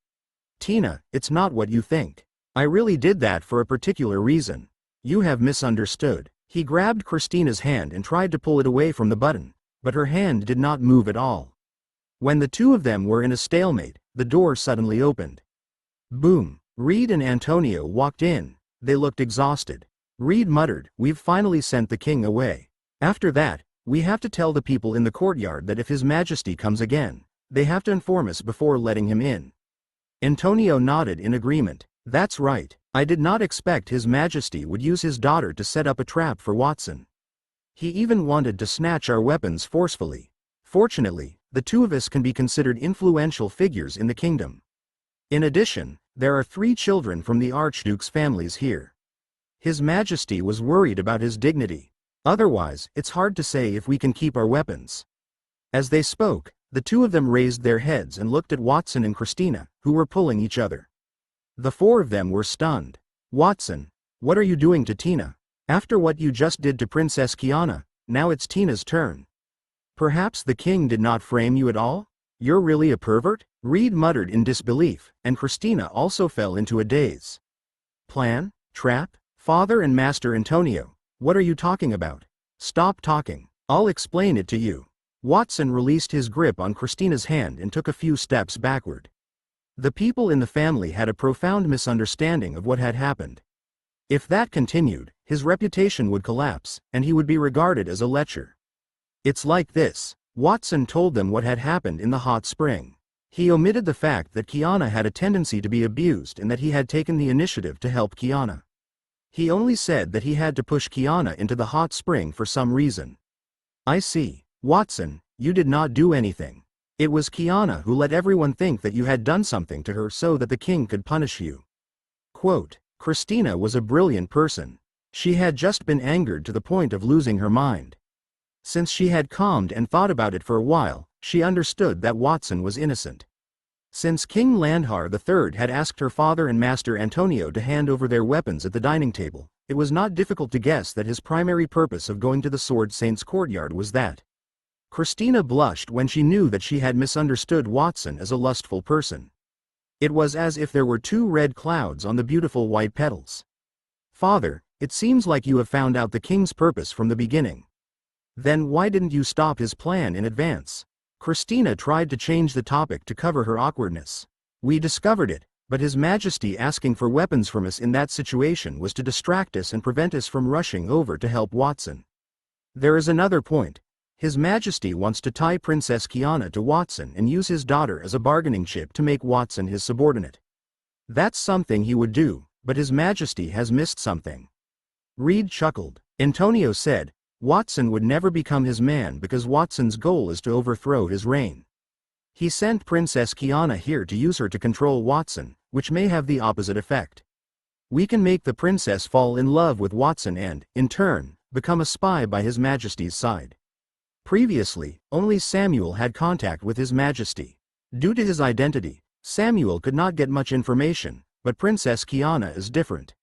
Tina, it's not what you think. I really did that for a particular reason. You have misunderstood. He grabbed Christina's hand and tried to pull it away from the button, but her hand did not move at all. When the two of them were in a stalemate, the door suddenly opened. Boom! Reed and Antonio walked in. They looked exhausted. Reed muttered, "We've finally sent the king away. After that, we have to tell the people in the courtyard that if His Majesty comes again, they have to inform us before letting him in." Antonio nodded in agreement. That's right. I did not expect His Majesty would use his daughter to set up a trap for Watson. He even wanted to snatch our weapons forcefully. Fortunately, the two of us can be considered influential figures in the kingdom. In addition, there are 3 children from the Archduke's families here. His Majesty was worried about his dignity. Otherwise, it's hard to say if we can keep our weapons. As they spoke, the two of them raised their heads and looked at Watson and Christina, who were pulling each other. The 4 of them were stunned. Watson, what are you doing to Tina? After what you just did to Princess Kiana, now it's Tina's turn. Perhaps the king did not frame you at all? You're really a pervert? Reed muttered in disbelief, and Christina also fell into a daze. Plan? Trap? Father and Master Antonio, what are you talking about? Stop talking. I'll explain it to you. Watson released his grip on Christina's hand and took a few steps backward. The people in the family had a profound misunderstanding of what had happened. If that continued, his reputation would collapse, and he would be regarded as a lecher. It's like this. Watson told them what had happened in the hot spring. He omitted the fact that Kiana had a tendency to be abused and that he had taken the initiative to help Kiana. He only said that he had to push Kiana into the hot spring for some reason. I see. Watson, you did not do anything. It was Kiana who let everyone think that you had done something to her so that the king could punish you. Quote, Christina was a brilliant person. She had just been angered to the point of losing her mind. Since she had calmed and thought about it for a while, she understood that Watson was innocent. Since King Landhar III had asked her father and Master Antonio to hand over their weapons at the dining table, it was not difficult to guess that his primary purpose of going to the Sword Saint's courtyard was that. Christina blushed when she knew that she had misunderstood Watson as a lustful person. It was as if there were 2 red clouds on the beautiful white petals. Father, it seems like you have found out the king's purpose from the beginning. Then why didn't you stop his plan in advance? Christina tried to change the topic to cover her awkwardness. We discovered it, but His Majesty asking for weapons from us in that situation was to distract us and prevent us from rushing over to help Watson. There is another point. His Majesty wants to tie Princess Kiana to Watson and use his daughter as a bargaining chip to make Watson his subordinate. That's something he would do, but His Majesty has missed something. Reed chuckled. Antonio said, Watson would never become his man because Watson's goal is to overthrow his reign. He sent Princess Kiana here to use her to control Watson, which may have the opposite effect. We can make the princess fall in love with Watson and, in turn, become a spy by His Majesty's side. Previously, only Samuel had contact with His Majesty. Due to his identity, Samuel could not get much information, but Princess Kiana is different.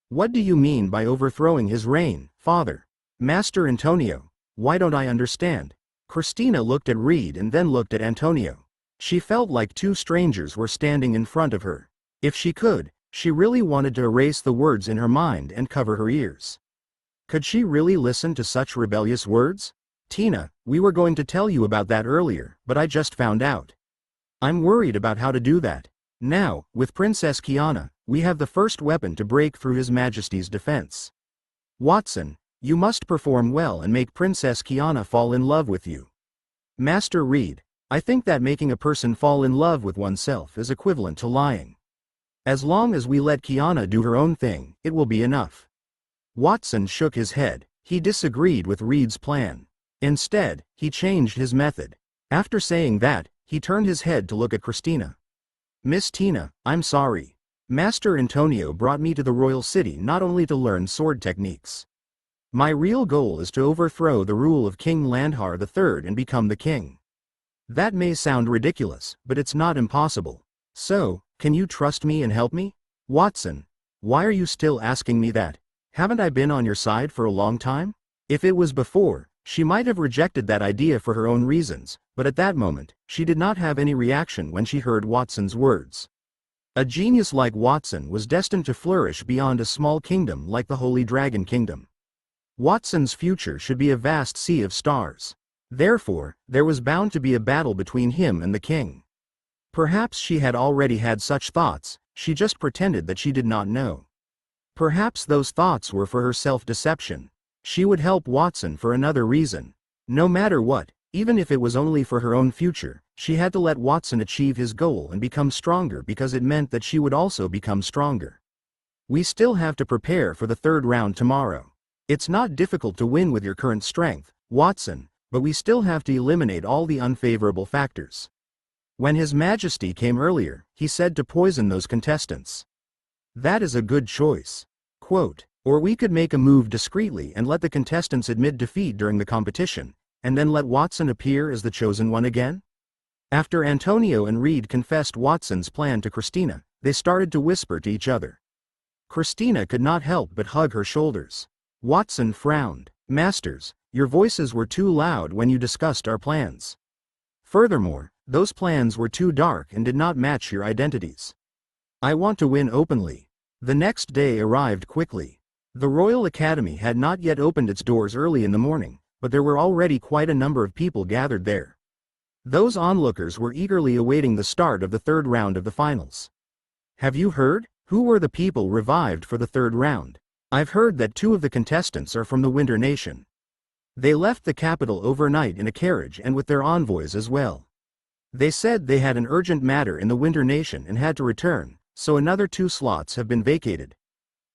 What do you mean by overthrowing his reign, father? Master Antonio, why don't I understand? Christina looked at Reed and then looked at Antonio. She felt like two strangers were standing in front of her. If she could, she really wanted to erase the words in her mind and cover her ears. Could she really listen to such rebellious words? Tina, we were going to tell you about that earlier, but I just found out. I'm worried about how to do that. Now, with Princess Kiana, we have the first weapon to break through His Majesty's defense. Watson, you must perform well and make Princess Kiana fall in love with you. Master Reed, I think that making a person fall in love with oneself is equivalent to lying. As long as we let Kiana do her own thing, it will be enough. Watson shook his head. He disagreed with Reed's plan. Instead, he changed his method. After saying that, he turned his head to look at Christina. Miss Tina, I'm sorry. Master Antonio brought me to the royal city not only to learn sword techniques. My real goal is to overthrow the rule of King Landhar III and become the king. That may sound ridiculous, but it's not impossible. So, can you trust me and help me? Watson, why are you still asking me that? Haven't I been on your side for a long time? If it was before, she might have rejected that idea for her own reasons, but at that moment, she did not have any reaction when she heard Watson's words. A genius like Watson was destined to flourish beyond a small kingdom like the Holy Dragon Kingdom. Watson's future should be a vast sea of stars. Therefore, there was bound to be a battle between him and the king. Perhaps she had already had such thoughts, she just pretended that she did not know. Perhaps those thoughts were for her self-deception. She would help Watson for another reason. No matter what, even if it was only for her own future, she had to let Watson achieve his goal and become stronger because it meant that she would also become stronger. We still have to prepare for the third round tomorrow. It's not difficult to win with your current strength, Watson, but we still have to eliminate all the unfavorable factors. When His Majesty came earlier, he said to poison those contestants. That is a good choice. Quote, or we could make a move discreetly and let the contestants admit defeat during the competition, and then let Watson appear as the chosen one again? After Antonio and Reed confessed Watson's plan to Christina, they started to whisper to each other. Christina could not help but hug her shoulders. Watson frowned. Masters, your voices were too loud when you discussed our plans. Furthermore, those plans were too dark and did not match your identities. I want to win openly. The next day arrived quickly. The Royal Academy had not yet opened its doors early in the morning, but there were already quite a number of people gathered there. Those onlookers were eagerly awaiting the start of the third round of the finals. Have you heard? Who were the people revived for the third round? I've heard that 2 of the contestants are from the Winter Nation. They left the capital overnight in a carriage and with their envoys as well. They said they had an urgent matter in the Winter Nation and had to return, so another 2 slots have been vacated.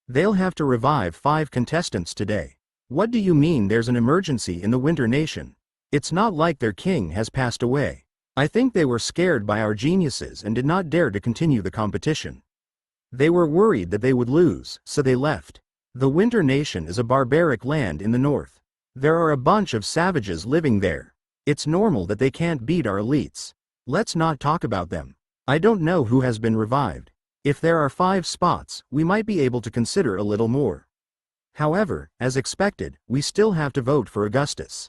They'll have to revive 5 contestants today. What do you mean there's an emergency in the Winter Nation? It's not like their king has passed away. I think they were scared by our geniuses and did not dare to continue the competition. They were worried that they would lose, so they left. The Winter Nation is a barbaric land in the north. There are a bunch of savages living there. It's normal that they can't beat our elites. Let's not talk about them. I don't know who has been revived. If there are 5 spots, we might be able to consider a little more. However, as expected, we still have to vote for Augustus.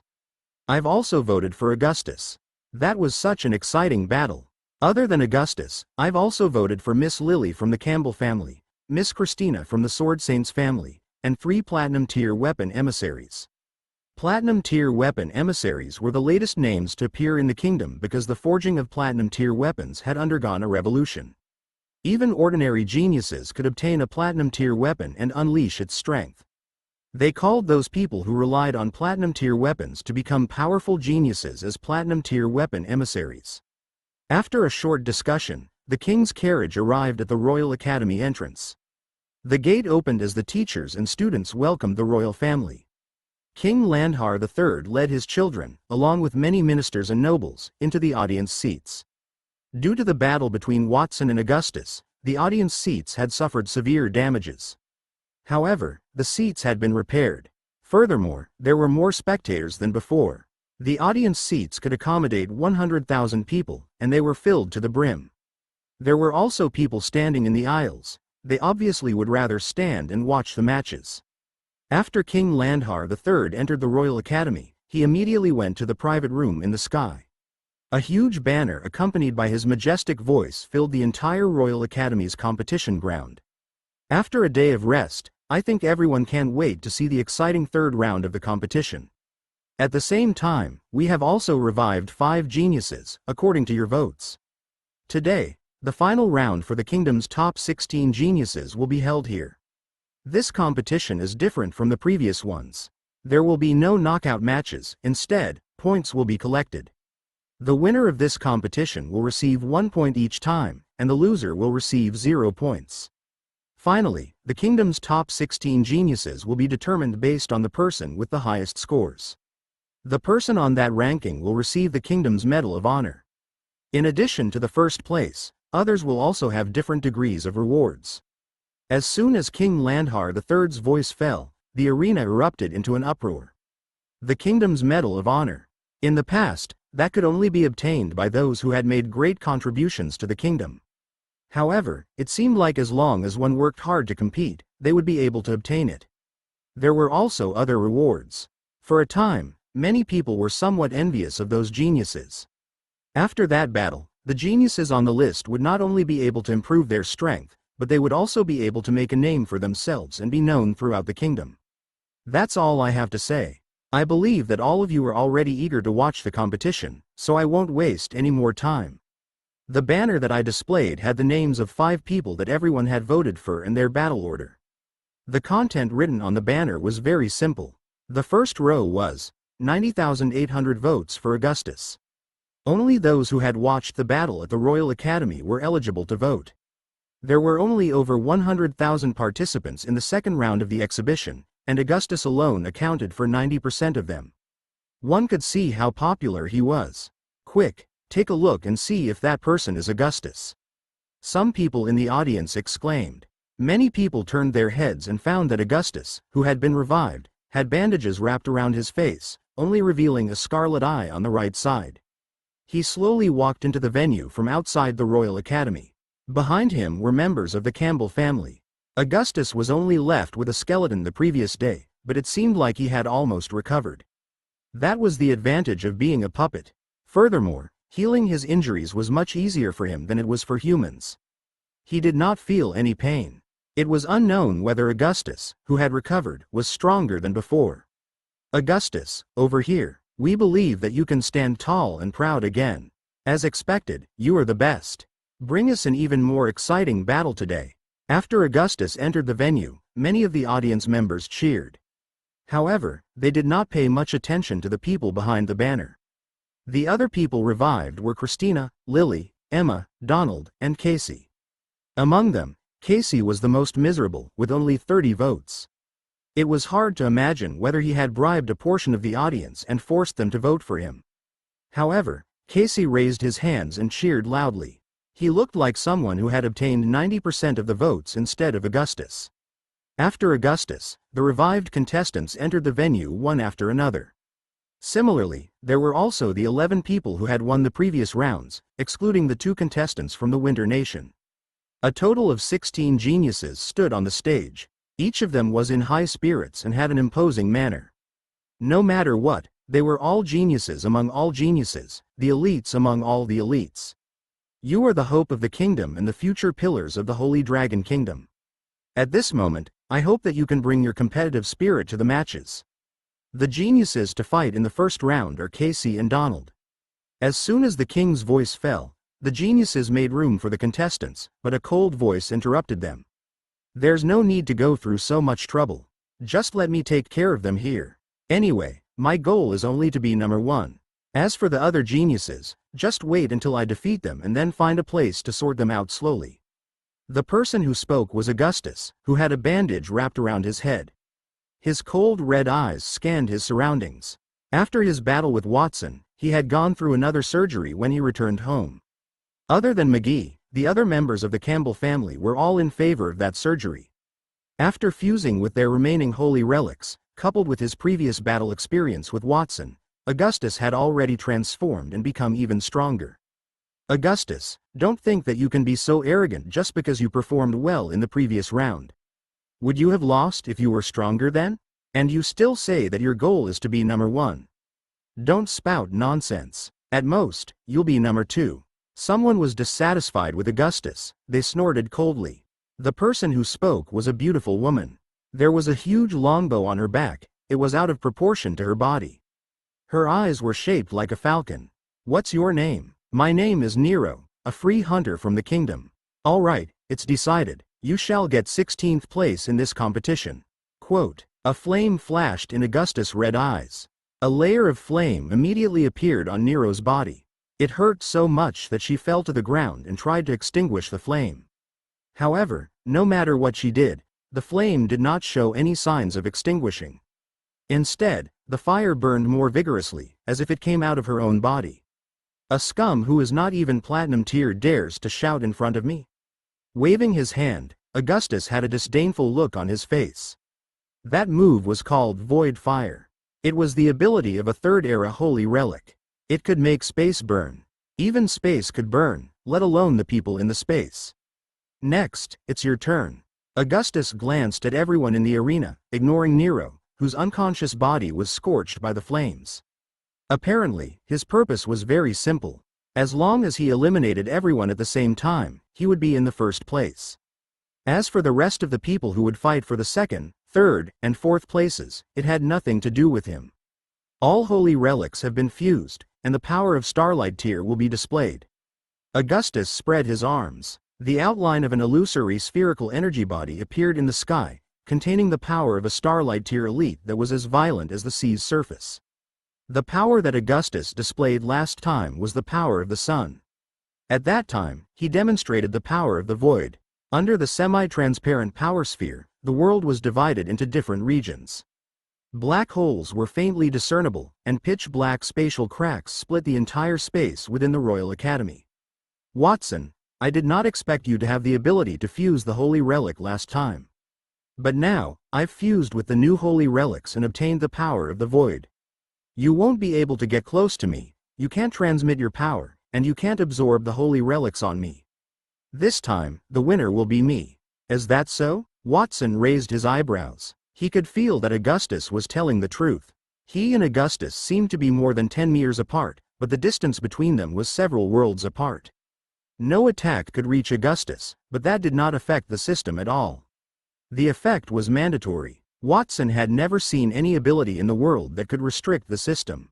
I've also voted for Augustus. That was such an exciting battle. Other than Augustus, I've also voted for Miss Lily from the Campbell family, Miss Christina from the Sword Saints family, and 3 Platinum Tier weapon emissaries. Platinum Tier weapon emissaries were the latest names to appear in the kingdom because the forging of Platinum Tier weapons had undergone a revolution. Even ordinary geniuses could obtain a Platinum Tier weapon and unleash its strength. They called those people who relied on Platinum Tier weapons to become powerful geniuses as Platinum Tier weapon emissaries. After a short discussion, the king's carriage arrived at the Royal Academy entrance. The gate opened as the teachers and students welcomed the royal family. King Landhar III led his children, along with many ministers and nobles, into the audience seats. Due to the battle between Watson and Augustus, the audience seats had suffered severe damages. However, the seats had been repaired. Furthermore, there were more spectators than before. The audience seats could accommodate 100,000 people, and they were filled to the brim. There were also people standing in the aisles. They obviously would rather stand and watch the matches. After King Landhar III entered the Royal Academy, he immediately went to the private room in the sky. A huge banner accompanied by his majestic voice filled the entire Royal Academy's competition ground. After a day of rest, I think everyone can't wait to see the exciting third round of the competition. At the same time, we have also revived 5 geniuses, according to your votes. Today, the final round for the kingdom's top 16 geniuses will be held here. This competition is different from the previous ones. There will be no knockout matches, instead, points will be collected. The winner of this competition will receive 1 point each time, and the loser will receive 0 points. Finally, the kingdom's top 16 geniuses will be determined based on the person with the highest scores. The person on that ranking will receive the kingdom's Medal of Honor. In addition to the first place, others will also have different degrees of rewards. As soon as King Landhar III's voice fell, the arena erupted into an uproar. The kingdom's Medal of Honor. In the past, that could only be obtained by those who had made great contributions to the kingdom. However, it seemed like as long as one worked hard to compete, they would be able to obtain it. There were also other rewards. For a time, many people were somewhat envious of those geniuses. After that battle, the geniuses on the list would not only be able to improve their strength, but they would also be able to make a name for themselves and be known throughout the kingdom. That's all I have to say. I believe that all of you are already eager to watch the competition, so I won't waste any more time. The banner that I displayed had the names of 5 people that everyone had voted for and their battle order. The content written on the banner was very simple. The first row was 90,800 votes for Augustus. Only those who had watched the battle at the Royal Academy were eligible to vote. There were only over 100,000 participants in the second round of the exhibition, and Augustus alone accounted for 90% of them. One could see how popular he was. Quick, take a look and see if that person is Augustus. Some people in the audience exclaimed. Many people turned their heads and found that Augustus, who had been revived, had bandages wrapped around his face, only revealing a scarlet eye on the right side. He slowly walked into the venue from outside the Royal Academy. Behind him were members of the Campbell family. Augustus was only left with a skeleton the previous day, but it seemed like he had almost recovered. That was the advantage of being a puppet. Furthermore, healing his injuries was much easier for him than it was for humans. He did not feel any pain. It was unknown whether Augustus, who had recovered, was stronger than before. Augustus, over here, we believe that you can stand tall and proud again. As expected, you are the best. Bring us an even more exciting battle today. After Augustus entered the venue, many of the audience members cheered. However, they did not pay much attention to the people behind the banner. The other people revived were Christina, Lily, Emma, Donald, and Casey. Among them, Casey was the most miserable, with only 30 votes. It was hard to imagine whether he had bribed a portion of the audience and forced them to vote for him. However, Casey raised his hands and cheered loudly. He looked like someone who had obtained 90% of the votes instead of Augustus. After Augustus, the revived contestants entered the venue one after another. Similarly, there were also the 11 people who had won the previous rounds, excluding the 2 contestants from the Winter Nation. A total of 16 geniuses stood on the stage. Each of them was in high spirits and had an imposing manner. No matter what, they were all geniuses among all geniuses, the elites among all the elites. You are the hope of the kingdom and the future pillars of the Holy Dragon Kingdom. At this moment, I hope that you can bring your competitive spirit to the matches. The geniuses to fight in the first round are Casey and Donald. As soon as the king's voice fell, the geniuses made room for the contestants, but a cold voice interrupted them. There's no need to go through so much trouble. Just let me take care of them here. Anyway, my goal is only to be number 1. As for the other geniuses, just wait until I defeat them and then find a place to sort them out slowly. The person who spoke was Augustus, who had a bandage wrapped around his head. His cold red eyes scanned his surroundings. After his battle with Watson, he had gone through another surgery when he returned home. Other than McGee, the other members of the Campbell family were all in favor of that surgery. After fusing with their remaining holy relics, coupled with his previous battle experience with Watson, Augustus had already transformed and become even stronger. Augustus, don't think that you can be so arrogant just because you performed well in the previous round. Would you have lost if you were stronger then? And you still say that your goal is to be number 1. Don't spout nonsense. At most, you'll be number 2. Someone was dissatisfied with Augustus. They snorted coldly. The person who spoke was a beautiful woman. There was a huge longbow on her back. It was out of proportion to her body. Her eyes were shaped like a falcon. What's your name? My name is Nero, a free hunter from the kingdom. All right, it's decided. You shall get 16th place in this competition. Quote, a flame flashed in Augustus' red eyes. A layer of flame immediately appeared on Nero's body. It hurt so much that she fell to the ground and tried to extinguish the flame. However, no matter what she did, the flame did not show any signs of extinguishing. Instead, the fire burned more vigorously, as if it came out of her own body. A scum who is not even platinum tier dares to shout in front of me? Waving his hand, Augustus had a disdainful look on his face. That move was called void fire. It was the ability of a third-era holy relic. It could make space burn. Even space could burn, let alone the people in the space. Next, it's your turn. Augustus glanced at everyone in the arena, ignoring Nero, whose unconscious body was scorched by the flames. Apparently, his purpose was very simple. As long as he eliminated everyone at the same time, he would be in the first place. As for the rest of the people who would fight for the second, third, and fourth places, it had nothing to do with him. All holy relics have been fused, and the power of Starlight Tier will be displayed. Augustus spread his arms. The outline of an illusory spherical energy body appeared in the sky, containing the power of a Starlight Tier elite that was as violent as the sea's surface. The power that Augustus displayed last time was the power of the sun. At that time, he demonstrated the power of the void. Under the semi-transparent power sphere, the world was divided into different regions. Black holes were faintly discernible, and pitch-black spatial cracks split the entire space within the Royal Academy. Watson, I did not expect you to have the ability to fuse the holy relic last time. But now, I've fused with the new holy relics and obtained the power of the void. You won't be able to get close to me, you can't transmit your power, and you can't absorb the holy relics on me. This time, the winner will be me. Is that so? Watson raised his eyebrows. He could feel that Augustus was telling the truth. He and Augustus seemed to be more than 10 meters apart, but the distance between them was several worlds apart. No attack could reach Augustus, but that did not affect the system at all. The effect was mandatory. Watson had never seen any ability in the world that could restrict the system.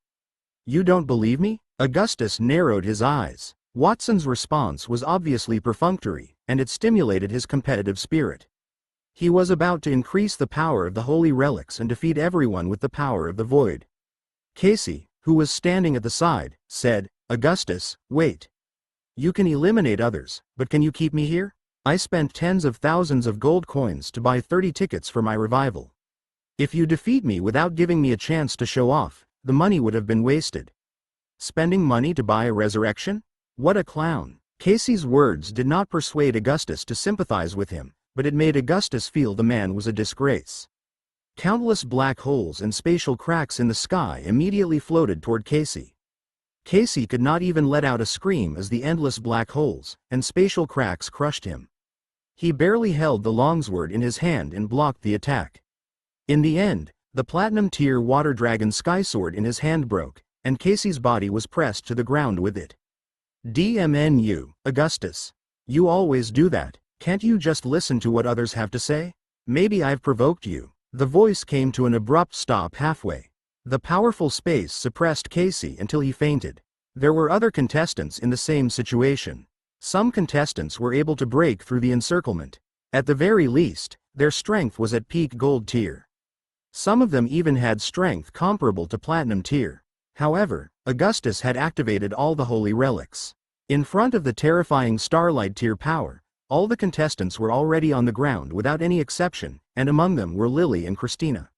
You don't believe me? Augustus narrowed his eyes. Watson's response was obviously perfunctory, and it stimulated his competitive spirit. He was about to increase the power of the holy relics and defeat everyone with the power of the void. Casey, who was standing at the side, said, Augustus, wait. You can eliminate others, but can you keep me here? I spent tens of thousands of gold coins to buy 30 tickets for my revival. If you defeat me without giving me a chance to show off, the money would have been wasted. Spending money to buy a resurrection? What a clown. Casey's words did not persuade Augustus to sympathize with him, but it made Augustus feel the man was a disgrace. Countless black holes and spatial cracks in the sky immediately floated toward Casey. Casey could not even let out a scream as the endless black holes and spatial cracks crushed him. He barely held the longsword in his hand and blocked the attack. In the end, the platinum tier water dragon sky sword in his hand broke, and Casey's body was pressed to the ground with it. DMNU, Augustus. You always do that, can't you just listen to what others have to say? Maybe I've provoked you. The voice came to an abrupt stop halfway. The powerful space suppressed Casey until he fainted. There were other contestants in the same situation. Some contestants were able to break through the encirclement. At the very least, their strength was at peak gold tier. Some of them even had strength comparable to platinum tier. However, Augustus had activated all the holy relics. In front of the terrifying Starlight tier power, all the contestants were already on the ground without any exception, and among them were Lily and Christina.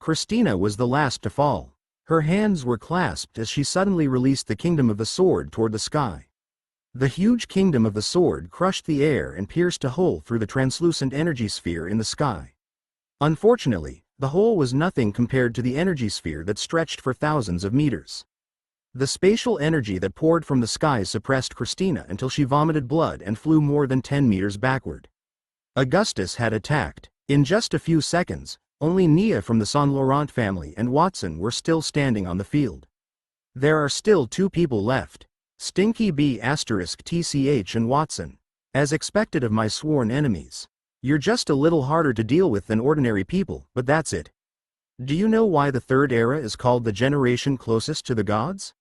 Christina was the last to fall. Her hands were clasped as she suddenly released the kingdom of the sword toward the sky. The huge kingdom of the sword crushed the air and pierced a hole through the translucent energy sphere in the sky. Unfortunately, the hole was nothing compared to the energy sphere that stretched for thousands of meters. The spatial energy that poured from the skies suppressed Christina until she vomited blood and flew more than 10 meters backward. Augustus had attacked. In just a few seconds, only Nia from the Saint Laurent family and Watson were still standing on the field. There are still 2 people left. Stinky B** TCH and Watson. As expected of my sworn enemies. You're just a little harder to deal with than ordinary people, but that's it. Do you know why the third era is called the generation closest to the gods?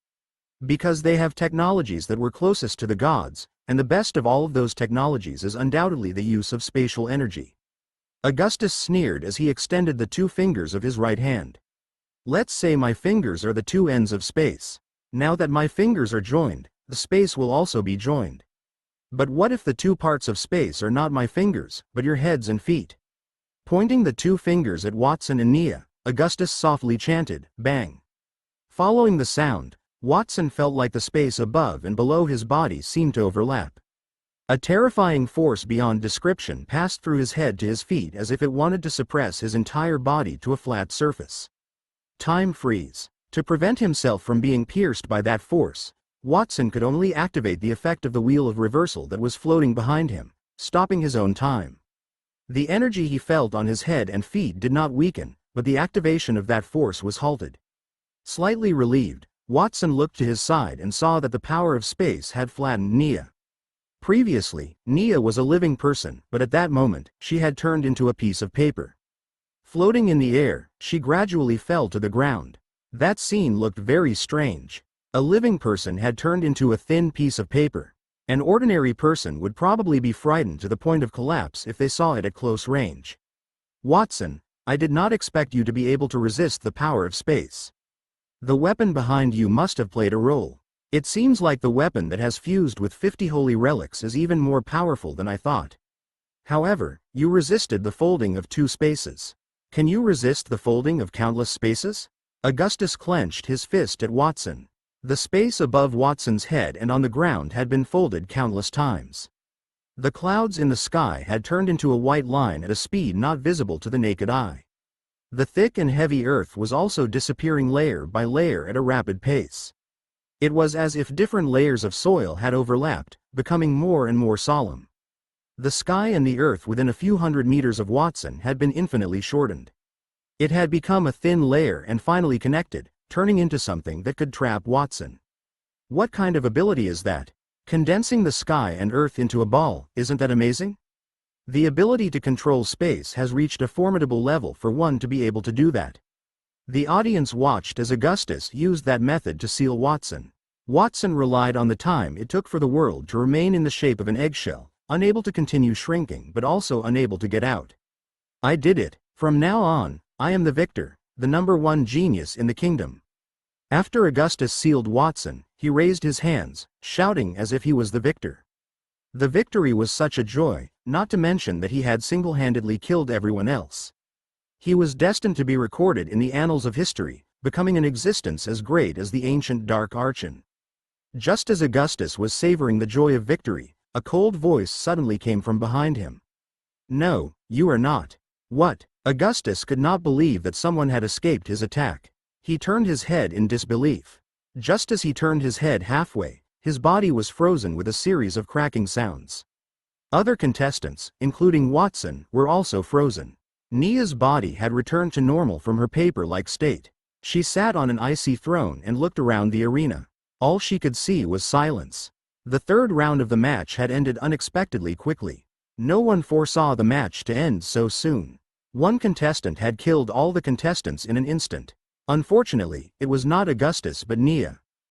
Because they have technologies that were closest to the gods, and the best of all of those technologies is undoubtedly the use of spatial energy. Augustus sneered as he extended the 2 fingers of his right hand. Let's say my fingers are the 2 ends of space. Now that my fingers are joined, the space will also be joined. But what if the 2 parts of space are not my fingers, but your heads and feet? Pointing the 2 fingers at Watson and Nia, Augustus softly chanted, "Bang." Following the sound, Watson felt like the space above and below his body seemed to overlap. A terrifying force beyond description passed through his head to his feet as if it wanted to suppress his entire body to a flat surface. Time freeze. To prevent himself from being pierced by that force, Watson could only activate the effect of the wheel of reversal that was floating behind him, stopping his own time. The energy he felt on his head and feet did not weaken, but the activation of that force was halted. Slightly relieved, Watson looked to his side and saw that the power of space had flattened Nia. Previously, Nia was a living person, but at that moment, she had turned into a piece of paper. Floating in the air, she gradually fell to the ground. That scene looked very strange. A living person had turned into a thin piece of paper. An ordinary person would probably be frightened to the point of collapse if they saw it at close range. Watson, I did not expect you to be able to resist the power of space. The weapon behind you must have played a role. It seems like the weapon that has fused with 50 holy relics is even more powerful than I thought. However, you resisted the folding of 2 spaces. Can you resist the folding of countless spaces? Augustus clenched his fist at Watson. The space above Watson's head and on the ground had been folded countless times. The clouds in the sky had turned into a white line at a speed not visible to the naked eye. The thick and heavy earth was also disappearing layer by layer at a rapid pace. It was as if different layers of soil had overlapped, becoming more and more solemn. The sky and the earth within a few hundred meters of Watson had been infinitely shortened. It had become a thin layer and finally connected, turning into something that could trap Watson. What kind of ability is that? Condensing the sky and earth into a ball, isn't that amazing? The ability to control space has reached a formidable level for one to be able to do that. The audience watched as Augustus used that method to seal Watson. Watson relied on the time it took for the world to remain in the shape of an eggshell, unable to continue shrinking but also unable to get out. I did it. From now on, I am the victor, the #1 genius in the kingdom. After Augustus sealed Watson, he raised his hands, shouting as if he was the victor. The victory was such a joy, not to mention that he had single-handedly killed everyone else. He was destined to be recorded in the annals of history, becoming an existence as great as the ancient Dark Archon. Just as Augustus was savoring the joy of victory, a cold voice suddenly came from behind him. No, you are not. What? Augustus could not believe that someone had escaped his attack. He turned his head in disbelief. Just as he turned his head halfway, his body was frozen with a series of cracking sounds. Other contestants, including Watson, were also frozen. Nia's body had returned to normal from her paper-like state. She sat on an icy throne and looked around the arena. All she could see was silence. The third round of the match had ended unexpectedly quickly. No one foresaw the match to end so soon. One contestant had killed all the contestants in an instant. Unfortunately, it was not Augustus but Nia.